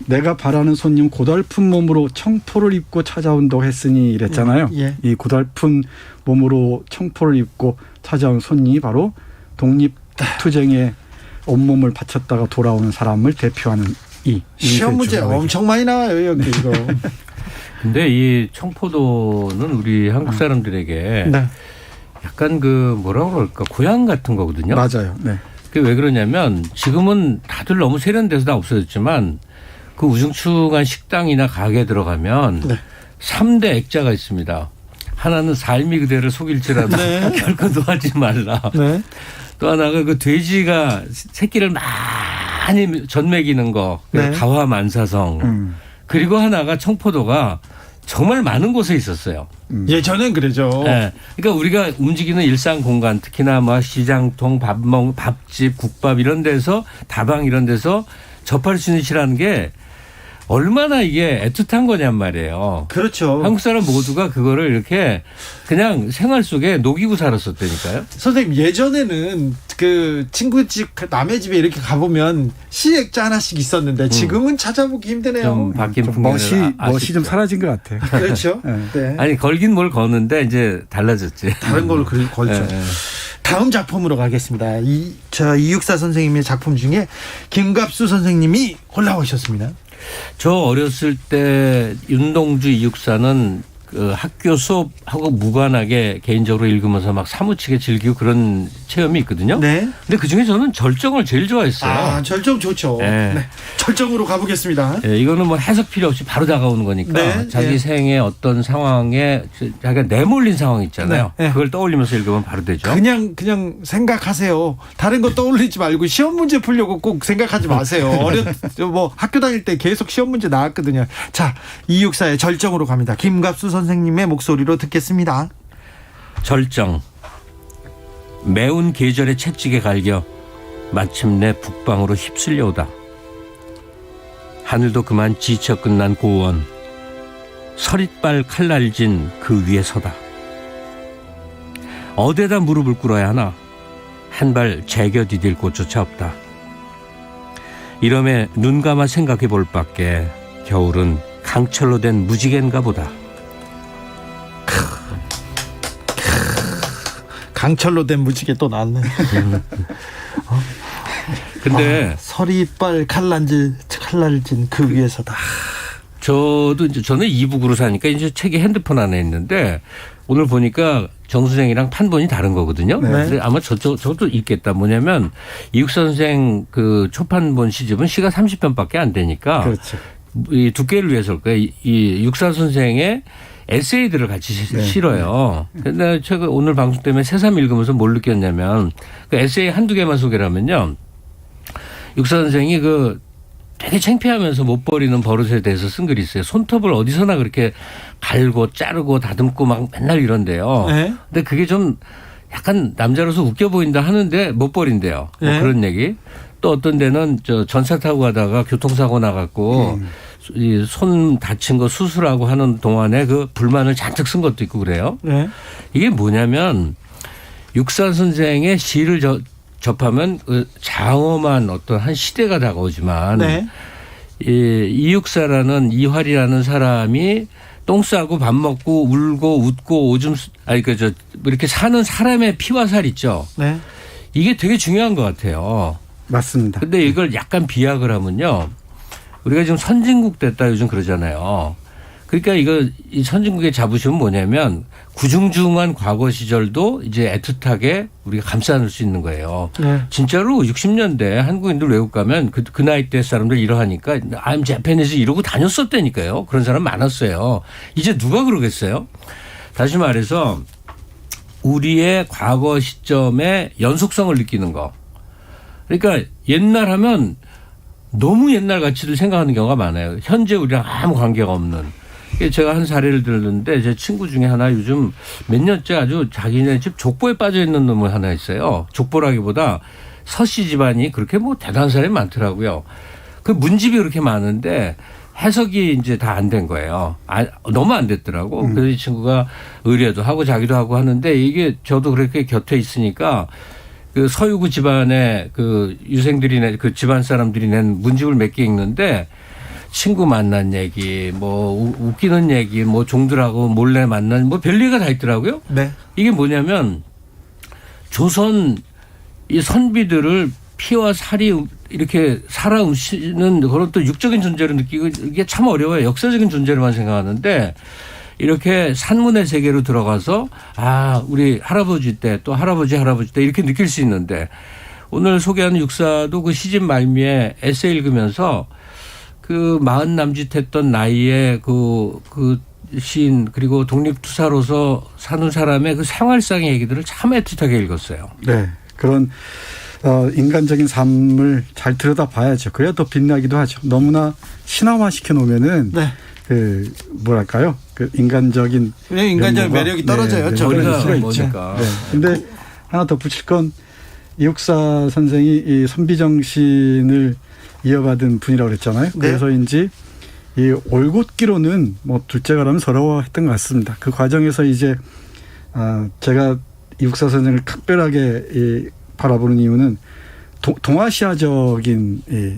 내가 바라는 손님 고달픈 몸으로 청포를 입고 찾아온다고 했으니 이랬잖아요. 이 고달픈 몸으로 청포를 입고 찾아온 손님이 바로 독립투쟁에 온몸을 바쳤다가 돌아오는 사람을 대표하는 시험 문제 엄청 많이 나와요 여기 이거. 근데 이 청포도는 우리 한국 사람들에게 약간 그 뭐라고 그럴까 고향 같은 거거든요. 맞아요. 네. 그게 왜 그러냐면 지금은 다들 너무 세련돼서 다 없어졌지만 그 우중충한 식당이나 가게에 들어가면 3대 액자가 있습니다. 하나는 삶이 그대를 속일지라도 결코 노하지 말라. 또 하나가 그 돼지가 새끼를 많이 젖먹이는 거, 가화만사성. 그리고 하나가 청포도가 정말 많은 곳에 있었어요. 예전엔 그러죠. 네. 그러니까 우리가 움직이는 일상 공간, 특히나 뭐 시장통, 밥집, 국밥 이런 데서 다방 이런 데서 접할 수 있는 시라는 게 얼마나 이게 애틋한 거냔 말이에요. 그렇죠. 한국 사람 모두가 그거를 이렇게 그냥 생활 속에 녹이고 살았었다니까요. 선생님 예전에는 그 친구 집 남의 집에 이렇게 가보면 시액자 하나씩 있었는데 지금은 찾아보기 힘드네요. 좀 바뀐 멋이 좀 사라진 것 같아요. 그렇죠. 네. 아니 걸긴 뭘 거는데 이제 달라졌지. 다른 걸로 걸죠. 다음 작품으로 가겠습니다. 이육사 선생님의 작품 중에 김갑수 선생님이 올라오셨습니다. 저 어렸을 때 윤동주 이육사는 그 학교 수업하고 무관하게 개인적으로 읽으면서 막 사무치게 즐기고 그런 체험이 있거든요. 네. 근데 그중에 저는 절정을 제일 좋아했어요. 아, 절정 좋죠. 네. 네. 절정으로 가보겠습니다. 네, 이거는 뭐 해석 필요 없이 바로 다가오는 거니까 네, 자기 네. 생의 어떤 상황에 자기가 내몰린 상황 있잖아요. 네, 네. 그걸 떠올리면서 읽으면 바로 되죠. 그냥 생각하세요. 다른 거 떠올리지 말고 시험 문제 풀려고 꼭 생각하지 마세요. 뭐 학교 다닐 때 계속 시험 문제 나왔거든요. 자, 264의 절정으로 갑니다. 김갑수 선생님의 목소리로 듣겠습니다. 절정. 매운 계절의 채찍에 갈겨 마침내 북방으로 휩쓸려오다. 하늘도 그만 지쳐 끝난 고원. 서릿발 칼날진 그 위에 서다. 어디에다 무릎을 꿇어야 하나. 한 발 제겨 디딜 곳조차 없다. 이러매 눈 감아 생각해 볼 밖에 겨울은 강철로 된 무지개인가 보다. 강철로 된 무지개 또 나왔네. 근데 서리빨 칼날진 그 위에서다. 저는 이북으로 사니까 이제 책이 핸드폰 안에 있는데 오늘 보니까 정수생이랑 판본이 다른 거거든요. 네. 근데 아마 저것도 읽겠다. 뭐냐면 이육사 선생 그 초판본 시집은 시가 30편밖에 안 되니까 그렇죠. 이 두께를 위해서일 거예요. 이 육사 선생의 에세이들을 같이 실어요. 근데 제가 오늘 방송 때문에 새삼 읽으면서 뭘 느꼈냐면 그 에세이 한두 개만 소개를 하면요. 육사 선생이 그 되게 창피하면서 못 버리는 버릇에 대해서 쓴 글이 있어요. 손톱을 어디서나 그렇게 갈고 자르고 다듬고 막 맨날 이런데요. 네. 근데 그게 좀 약간 남자로서 웃겨 보인다 하는데 못 버린대요. 뭐 네. 그런 얘기. 또 어떤 데는 저 전차 타고 가다가 교통사고 나갔고 이 손 다친 거 수술하고 하는 동안에 그 불만을 잔뜩 쓴 것도 있고 그래요. 네. 이게 뭐냐면 육사 선생의 시를 접하면 그 장엄한 어떤 한 시대가 다가오지만 네. 이육사라는 이활이라는 사람이 똥 싸고 밥 먹고 울고 웃고 오줌 이렇게 사는 사람의 피와 살 있죠. 네. 이게 되게 중요한 것 같아요. 맞습니다. 근데 이걸 약간 비약을 하면요. 우리가 지금 선진국 됐다 요즘 그러잖아요. 그러니까 이 선진국의 자부심은 뭐냐면 구중중한 과거 시절도 이제 애틋하게 우리가 감싸 안을 수 있는 거예요. 네. 진짜로 60년대 한국인들 외국 가면 그 나이 대 사람들 이러하니까 I'm Japanese 이러고 다녔었다니까요. 그런 사람 많았어요. 이제 누가 그러겠어요? 다시 말해서 우리의 과거 시점의 연속성을 느끼는 거. 그러니까 옛날 하면 너무 옛날 가치를 생각하는 경우가 많아요. 현재 우리랑 아무 관계가 없는. 제가 한 사례를 들었는데 제 친구 중에 하나 요즘 몇 년째 아주 자기네 집 족보에 빠져 있는 놈을 하나 있어요. 족보라기보다 서씨 집안이 그렇게 뭐 대단한 사람이 많더라고요. 그 문집이 그렇게 많은데 해석이 이제 다 안 된 거예요. 너무 안 됐더라고. 그래서 이 친구가 의뢰도 하고 자기도 하고 하는데 이게 저도 그렇게 곁에 있으니까 그 서유구 집안의 그 유생들이 그 집안 사람들이 낸 문집을 몇 개 읽는데 친구 만난 얘기, 뭐 웃기는 얘기, 뭐 종들하고 몰래 만난 뭐 별얘기가 다 있더라고요. 네. 이게 뭐냐면 조선 이 선비들을 피와 살이 이렇게 살아 움시는 그런 또 육적인 존재로 느끼고 이게 참 어려워요. 역사적인 존재로만 생각하는데 이렇게 산문의 세계로 들어가서 우리 할아버지 때 또 할아버지 때 이렇게 느낄 수 있는데 오늘 소개하는 육사도 그 시집 말미에 에세이 읽으면서 그 40 남짓했던 나이에 그 시인 그리고 독립투사로서 사는 사람의 그 생활상의 얘기들을 참 애틋하게 읽었어요. 네. 그런 인간적인 삶을 잘 들여다봐야죠. 그래야 더 빛나기도 하죠. 너무나 신화화 시켜놓으면은 네. 그 뭐랄까요? 그 인간적인 매력이 떨어져요. 저리가 수가 있죠. 그런데 하나 더 붙일 건 이육사 선생이 이 선비정신을 이어받은 분이라고 그랬잖아요. 네. 그래서인지 이 올곧기로는 뭐 둘째가 라면 서러워했던 것 같습니다. 그 과정에서 이제 제가 이육사 선생을 각별하게 바라보는 이유는 동아시아적인 이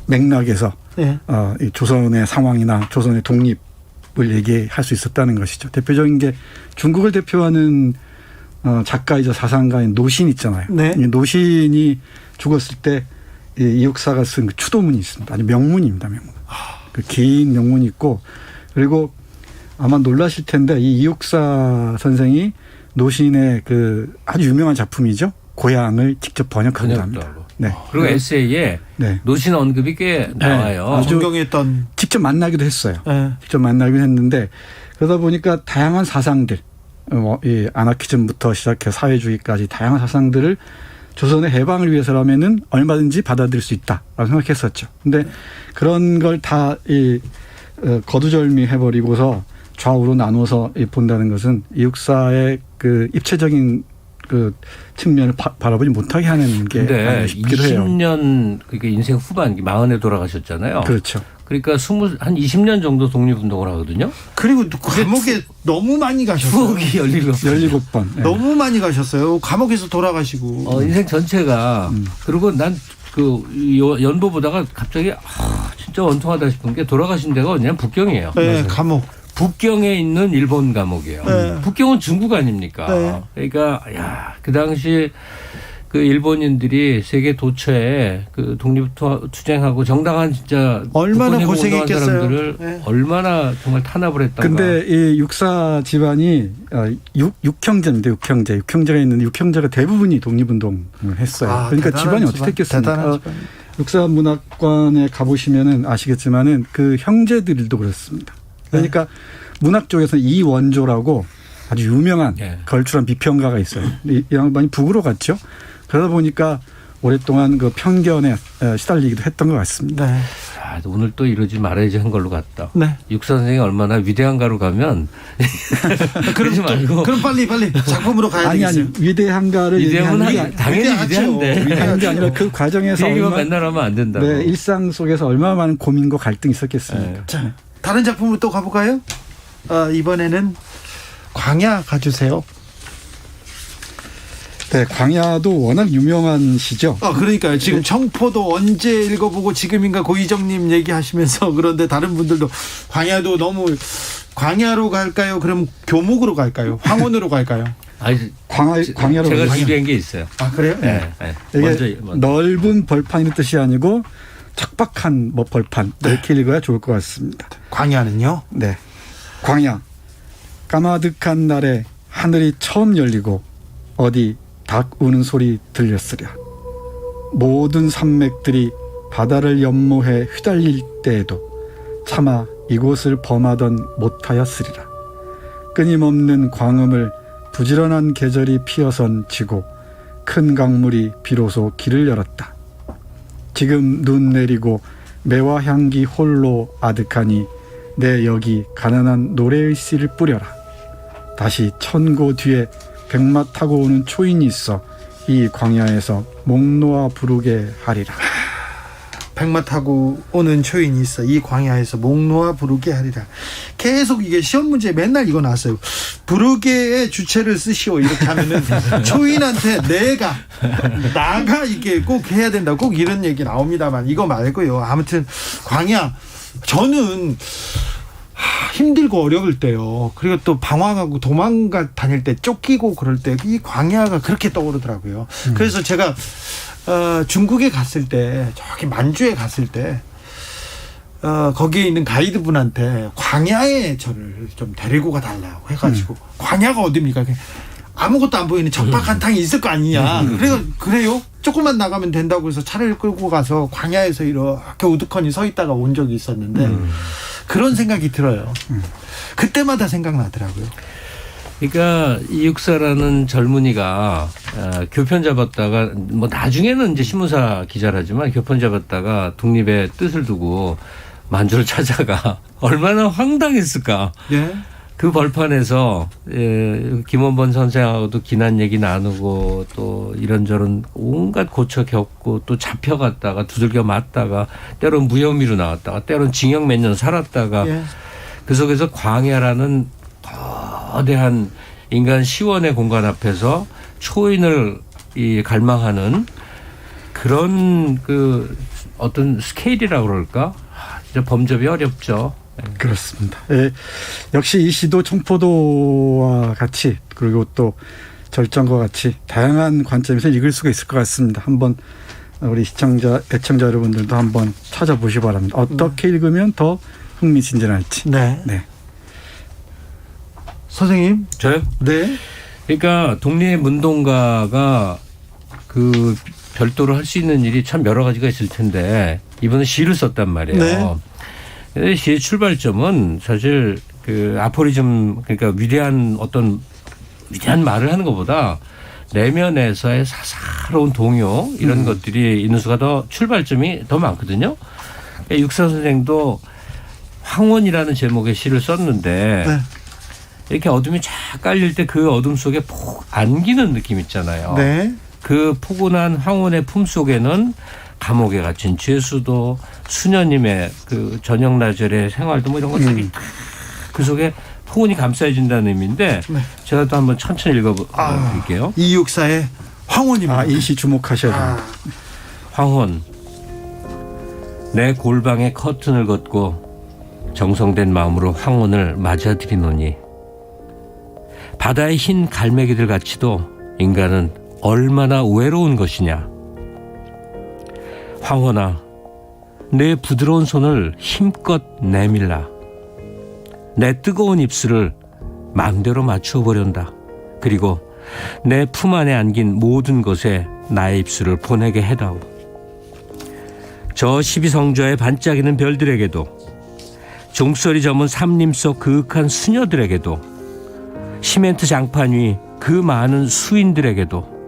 맥락에서 네. 이 조선의 상황이나 조선의 독립을 얘기할 수 있었다는 것이죠. 대표적인 게 중국을 대표하는 작가이자 사상가인 노신 있잖아요. 네. 이 노신이 죽었을 때 이육사가 쓴 그 추도문이 있습니다. 아주 명문입니다. 명문. 그 긴 명문이 있고 그리고 아마 놀라실 텐데 이 이육사 선생이 노신의 그 아주 유명한 작품이죠. 고향을 직접 번역하기도 합니다. 네. 그리고 에세이에 네. 노신 언급이 꽤 나와요. 아주 존경했던 직접 만나기도 했어요. 네. 직접 만나기도 했는데 그러다 보니까 다양한 사상들, 이 아나키즘부터 시작해 사회주의까지 다양한 사상들을 조선의 해방을 위해서라면은 얼마든지 받아들일 수 있다라고 생각했었죠. 근데 그런 걸 다 거두절미 해버리고서 좌우로 나눠서 본다는 것은 이육사의 그 입체적인 그 측면을 바라보지 못하게 하는 게 근데 싶기도 해요. 20년 그러니까 인생 후반 40에 돌아가셨잖아요. 그렇죠. 그러니까 한 20년 정도 독립운동을 하거든요. 그리고 감옥에 너무 많이 가셨어요. 추억이 17번. 네. 너무 많이 가셨어요. 감옥에서 돌아가시고. 인생 전체가 그리고 난 그 연보 보다가 갑자기 진짜 원통하다 싶은 게 돌아가신 데가 어디냐면 북경이에요. 네, 감옥. 북경에 있는 일본 감옥이에요. 네. 북경은 중국 아닙니까? 네. 그러니까 그 당시 그 일본인들이 세계 도처에 그 독립투쟁하고 정당한 진짜 얼마나 독립운동한 고생했겠어요. 사람들을 네. 얼마나 정말 탄압을 했던가. 근데 이 육사 집안이 육형제입니다. 육형제가 있는데 육형제가 대부분이 독립운동을 했어요. 그러니까 집안이 어떻게 했겠습니까? 육사 문학관에 가보시면은 아시겠지만은 그 형제들도 그렇습니다. 그러니까 문학 쪽에서 이원조라고 아주 유명한 걸출한 비평가가 있어요. 이 양반이 북으로 갔죠. 그러다 보니까 오랫동안 그 편견에 시달리기도 했던 것 같습니다. 네. 오늘 또 이러지 말아야지 한 걸로 갔다. 네. 육사 선생이 얼마나 위대한가로 가면 그러지 말고. 그럼 빨리 작품으로 가야 되겠어요. 아니 위대한가를 위대한 당연히 위대한데 위대한 게 아니라 그 과정에서 얼마나 맨날 하면 안 된다고. 네, 일상 속에서 얼마나 많은 고민과 갈등이 있었겠습니까. 네. 자, 다른 작품으로 또 가볼까요? 이번에는 광야 가주세요. 네, 광야도 워낙 유명한 시죠. 그러니까요. 지금 청포도 언제 읽어보고 지금인가 고희정님 얘기하시면서 그런데 다른 분들도 광야도 너무 광야로 갈까요? 그럼 교목으로 갈까요? 황혼으로 갈까요? 광야로 제가 준비한 게 있어요. 그래요? 네. 먼저. 넓은 벌판이라는 뜻이 아니고 척박한 벌판 이렇게 읽어야 좋을 것 같습니다. 광야는요? 네. 광야. 까마득한 날에 하늘이 처음 열리고 어디 닭 우는 소리 들렸으랴. 모든 산맥들이 바다를 연모해 휘달릴 때에도 차마 이곳을 범하던 못하였으리라. 끊임없는 광음을 부지런한 계절이 피어선 지고 큰 강물이 비로소 길을 열었다. 지금 눈 내리고 매화 향기 홀로 아득하니 내 여기 가난한 노래의 씨를 뿌려라. 다시 천고 뒤에 백마 타고 오는 초인이 있어 이 광야에서 목 놓아 부르게 하리라. 백마 타고 오는 초인이 있어 이 광야에서 목 놓아 부르게 하리라. 계속 이게 시험 문제에 맨날 이거 나왔어요. 부르게의 주체를 쓰시오 이렇게 하면은 초인한테 나가 이게 꼭 해야 된다. 꼭 이런 얘기 나옵니다만 이거 말고요. 아무튼 광야 저는 힘들고 어려울 때요. 그리고 또 방황하고 도망가 다닐 때 쫓기고 그럴 때 이 광야가 그렇게 떠오르더라고요. 그래서 제가 중국에 갔을 때 저기 만주에 갔을 때 거기에 있는 가이드분한테 광야에 저를 좀 데리고 가달라고 해가지고 광야가 어딥니까? 아무것도 안 보이는 척박한 땅이 있을 거 아니냐. 그래요? 조금만 나가면 된다고 해서 차를 끌고 가서 광야에서 이렇게 우두커니 서 있다가 온 적이 있었는데 그런 생각이 들어요. 그때마다 생각나더라고요. 그러니까 이육사라는 젊은이가 교편 잡았다가 뭐 나중에는 이제 신문사 기자라지만 교편 잡았다가 독립의 뜻을 두고 만주를 찾아가 얼마나 황당했을까. 예. 그 벌판에서 김원번 선생하고도 기난 얘기 나누고 또 이런저런 온갖 고쳐 겪고 또 잡혀갔다가 두들겨 맞다가 때론 무혐의로 나왔다가 때론 징역 몇 년 살았다가 그 속에서 광야라는 거대한 인간 시원의 공간 앞에서 초인을 갈망하는 그런 그 어떤 스케일이라고 그럴까? 진짜 범접이 어렵죠. 그렇습니다. 역시 이 시도 청포도와 같이 그리고 또 절정과 같이 다양한 관점에서 읽을 수가 있을 것 같습니다. 한번 우리 애청자 여러분들도 한번 찾아보시기 바랍니다. 어떻게 읽으면 더 흥미진진할지. 네. 선생님. 저요? 네. 그러니까 독립운동가가 그 별도로 할 수 있는 일이 참 여러 가지가 있을 텐데 이번에 시를 썼단 말이에요. 네. 근데 시의 출발점은 사실 그 아포리즘 그러니까 위대한 말을 하는 것보다 내면에서의 사사로운 동요 이런 것들이 있는 수가 더 출발점이 더 많거든요. 그러니까 육사 선생도 황혼이라는 제목의 시를 썼는데 네. 이렇게 어둠이 쫙 깔릴 때 그 어둠 속에 푹 안기는 느낌 있잖아요. 네. 그 포근한 황혼의 품 속에는 감옥에 갇힌 죄수도 수녀님의 그 저녁나절의 생활도 뭐 이런 것들이 그 속에 포근히 감싸진다는 의미인데 네. 제가 또 한번 천천히 읽어드릴게요. 이육사의 황혼입니다. 이 시 주목하셔야 돼요. 황혼. 내 골방에 커튼을 걷고 정성된 마음으로 황혼을 맞아들이노니 바다의 흰 갈매기들 같이도 인간은 얼마나 외로운 것이냐. 황혼아, 내 부드러운 손을 힘껏 내밀라. 내 뜨거운 입술을 맘대로 맞추어 보련다. 그리고 내 품 안에 안긴 모든 것에 나의 입술을 보내게 해다오. 저 12성저의 반짝이는 별들에게도 종소리 저문 삼림 속 그윽한 수녀들에게도 시멘트 장판 위 그 많은 수인들에게도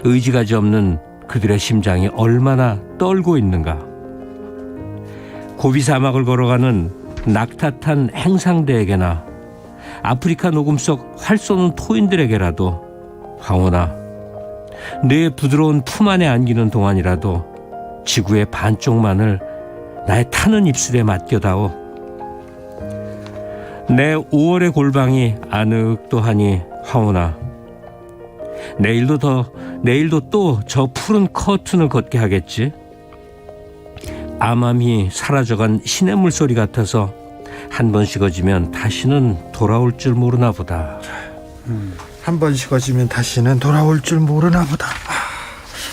의지가지 없는 그들의 심장이 얼마나 떨고 있는가. 고비 사막을 걸어가는 낙타탄 행상대에게나 아프리카 녹음 속 활 쏘는 토인들에게라도 황혼아, 내 부드러운 품 안에 안기는 동안이라도 지구의 반쪽만을 나의 타는 입술에 맡겨다오. 내 5월의 골방이 아늑도하니 황혼아, 내일도 또 저 푸른 커튼을 걷게 하겠지. 암암이 사라져간 신의 물소리 같아서 한 번 식어지면 다시는 돌아올 줄 모르나 보다. 한 번 식어지면 다시는 돌아올 줄 모르나 보다.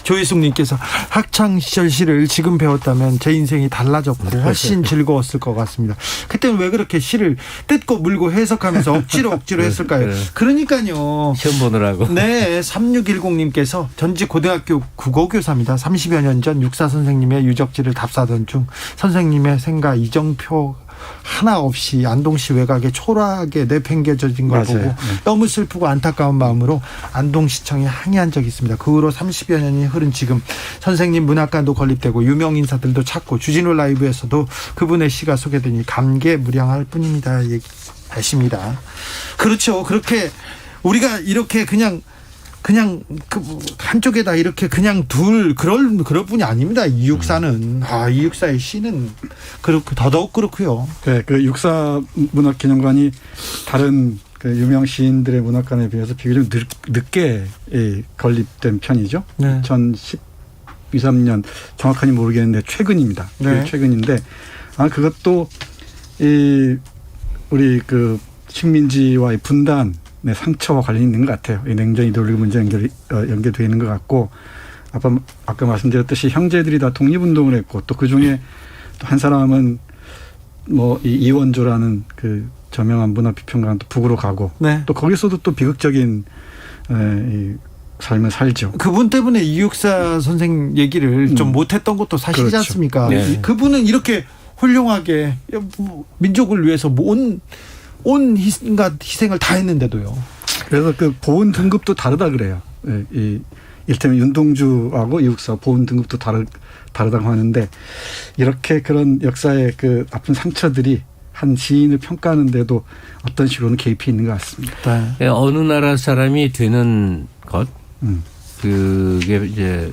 조희숙님께서 학창시절 시를 지금 배웠다면 제 인생이 달라졌고 훨씬 즐거웠을 것 같습니다. 그때는 왜 그렇게 시를 뜯고 물고 해석하면서 억지로 했을까요? 그러니까요. 시험 보느라고. 네, 3610님께서 전직 고등학교 국어교사입니다. 30여 년 전 육사 선생님의 유적지를 답사하던 중 선생님의 생가 이정표 하나 없이 안동시 외곽에 초라하게 내팽개져진 걸 보고 너무 슬프고 안타까운 마음으로 안동시청에 항의한 적이 있습니다. 그 후로 30여 년이 흐른 지금 선생님 문학관도 건립되고 유명 인사들도 찾고 주진우 라이브에서도 그분의 시가 소개되니 감개무량할 뿐입니다. 얘기하십니다. 그렇죠. 그렇게 우리가 이렇게 그냥 그 한쪽에다 이렇게 그냥 그럴 뿐이 아닙니다. 이육사는 이육사의 시는 그렇고 더더욱 그렇고요. 네, 그 육사 문학기념관이 다른 그 유명 시인들의 문학관에 비해서 비교적 늦게 건립된 편이죠. 네. 2012-13년 정확하게 모르겠는데 최근입니다. 네. 최근인데 그것도 우리 그 식민지와의 분단 상처와 관련이 있는 것 같아요. 이 냉전 이데올로기 문제 연계되어 있는 것 같고, 아까 말씀드렸듯이 형제들이 다 독립운동을 했고, 또 그 중에 또 한 사람은 이 이원조라는 그 저명한 문화비평가는 또 북으로 가고, 네. 또 거기서도 또 비극적인 이 삶을 살죠. 그분 때문에 이육사 선생 얘기를 좀 못했던 것도 사실이지 그렇죠. 않습니까? 네. 그분은 이렇게 훌륭하게 민족을 위해서 온 희생을 다 했는데도요. 그래서 그 보훈 등급도 다르다 그래요. 이를테면 윤동주하고 이육사 보훈 등급도 다르다고 하는데, 이렇게 그런 역사의 그 아픈 상처들이 한 시인을 평가하는데도 어떤 식으로는 개입이 있는 것 같습니다. 네. 어느 나라 사람이 되는 것, 그게 이제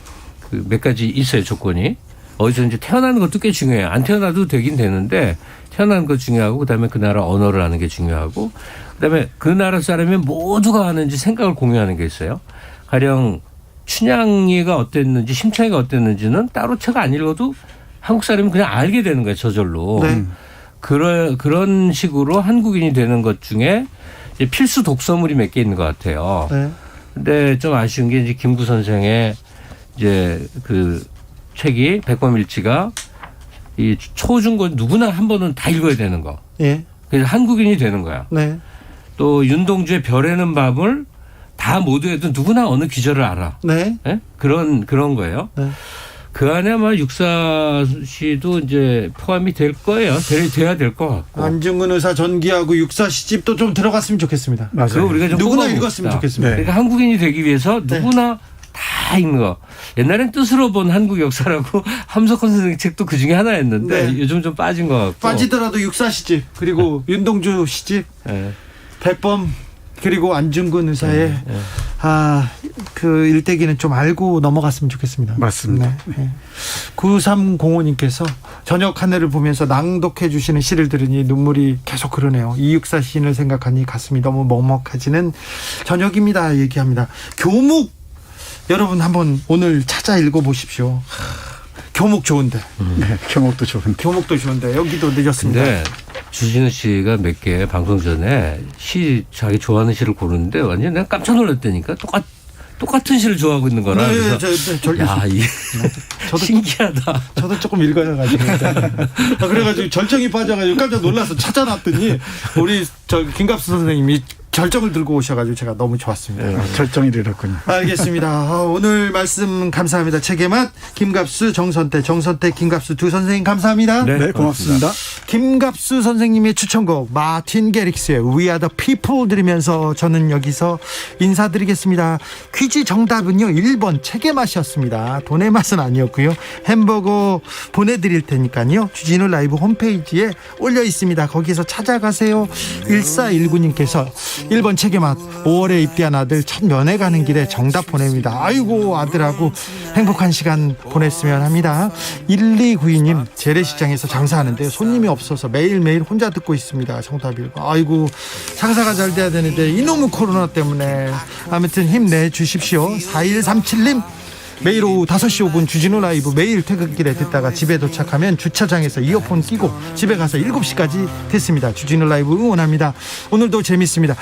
그 몇 가지 있어요, 조건이. 어디서 이제 태어나는 것도 꽤 중요해요. 안 태어나도 되긴 되는데, 태어나는 거 중요하고, 그다음에 그 나라 언어를 아는 게 중요하고, 그다음에 그 나라 사람이 모두가 하는지 생각을 공유하는 게 있어요. 가령 춘향이가 어땠는지, 심창이가 어땠는지는 따로 책 안 읽어도 한국 사람이 그냥 알게 되는 거예요, 저절로. 네. 그런 식으로 한국인이 되는 것 중에 이제 필수 독서물이 몇 개 있는 것 같아요. 네. 근데 좀 아쉬운 게 이제 김구 선생의 이제 그 책이 백범일지가 이 초중고 누구나 한 번은 다 읽어야 되는 거. 예. 그래서 한국인이 되는 거야. 네. 또 윤동주의 별에는 밤을 다 모두해도 누구나 어느 기절을 알아. 네. 네? 그런 거예요. 네. 그 안에 아마 육사 씨도 이제 포함이 될 거예요. 돼야 될 것 같고. 안중근 의사 전기하고 육사 시집도 좀 들어갔으면 좋겠습니다. 그거 우리가 좀 누구나 뽑아봅시다. 읽었으면 좋겠습니다. 그러니까 한국인이 되기 위해서 누구나 다 읽는 거. 옛날엔 뜻으로 본 한국 역사라고 함석헌 선생님 책도 그 중에 하나였는데 네. 요즘 좀 빠진 것 같고. 빠지더라도 육사 시집 그리고 윤동주 시집, 백범 그리고 안중근 의사의 그 일대기는 좀 알고 넘어갔으면 좋겠습니다. 맞습니다. 네. 9305님께서 저녁 하늘을 보면서 낭독해 주시는 시를 들으니 눈물이 계속 흐르네요. 이육사 시인을 생각하니 가슴이 너무 먹먹해지는 저녁입니다. 얘기합니다. 교묵 여러분 한번 오늘 찾아 읽어보십시오. 교묵 좋은데. 네, 교묵도 좋은데 여기도 늦었습니다. 근데 주진우 씨가 몇 개 방송 전에 시 자기 좋아하는 시를 고르는데 완전 내가 깜짝 놀랐다니까 똑같은 시를 좋아하고 있는 거라. 네, 그래서 야, 이게 신기하다. 저도 조금 읽어가지고 그래가지고 절정이 빠져가지고 깜짝 놀라서 찾아놨더니 우리 김갑수 선생님이 절정을 들고 오셔가지고 제가 너무 좋았습니다. 절정이 들었군요. 알겠습니다. 오늘 말씀 감사합니다. 책의 맛 김갑수 정선태 김갑수 두 선생님 감사합니다. 네, 고맙습니다. 김갑수 선생님의 추천곡 마틴 게릭스의 We Are The People 들으면서 저는 여기서 인사드리겠습니다. 퀴즈 정답은요 1번 책의 맛이었습니다. 돈의 맛은 아니었고요. 햄버거 보내드릴 테니까요. 주진우 라이브 홈페이지에 올려 있습니다. 거기서 찾아가세요. 1419님께서 1번 책의 맛 5월에 입대한 아들 첫 면회 가는 길에 정답 보냅니다. 아이고 아들하고 행복한 시간 보냈으면 합니다. 1292님 재래시장에서 장사하는데 손님이 없어서 매일매일 혼자 듣고 있습니다. 정답 1번. 아이고 장사가 잘 돼야 되는데 이놈의 코로나 때문에 아무튼 힘내주십시오. 4137님 매일 오후 5시 5분 주진우 라이브 매일 퇴근길에 듣다가 집에 도착하면 주차장에서 이어폰 끼고 집에 가서 7시까지 듣습니다. 주진우 라이브 응원합니다. 오늘도 재밌습니다.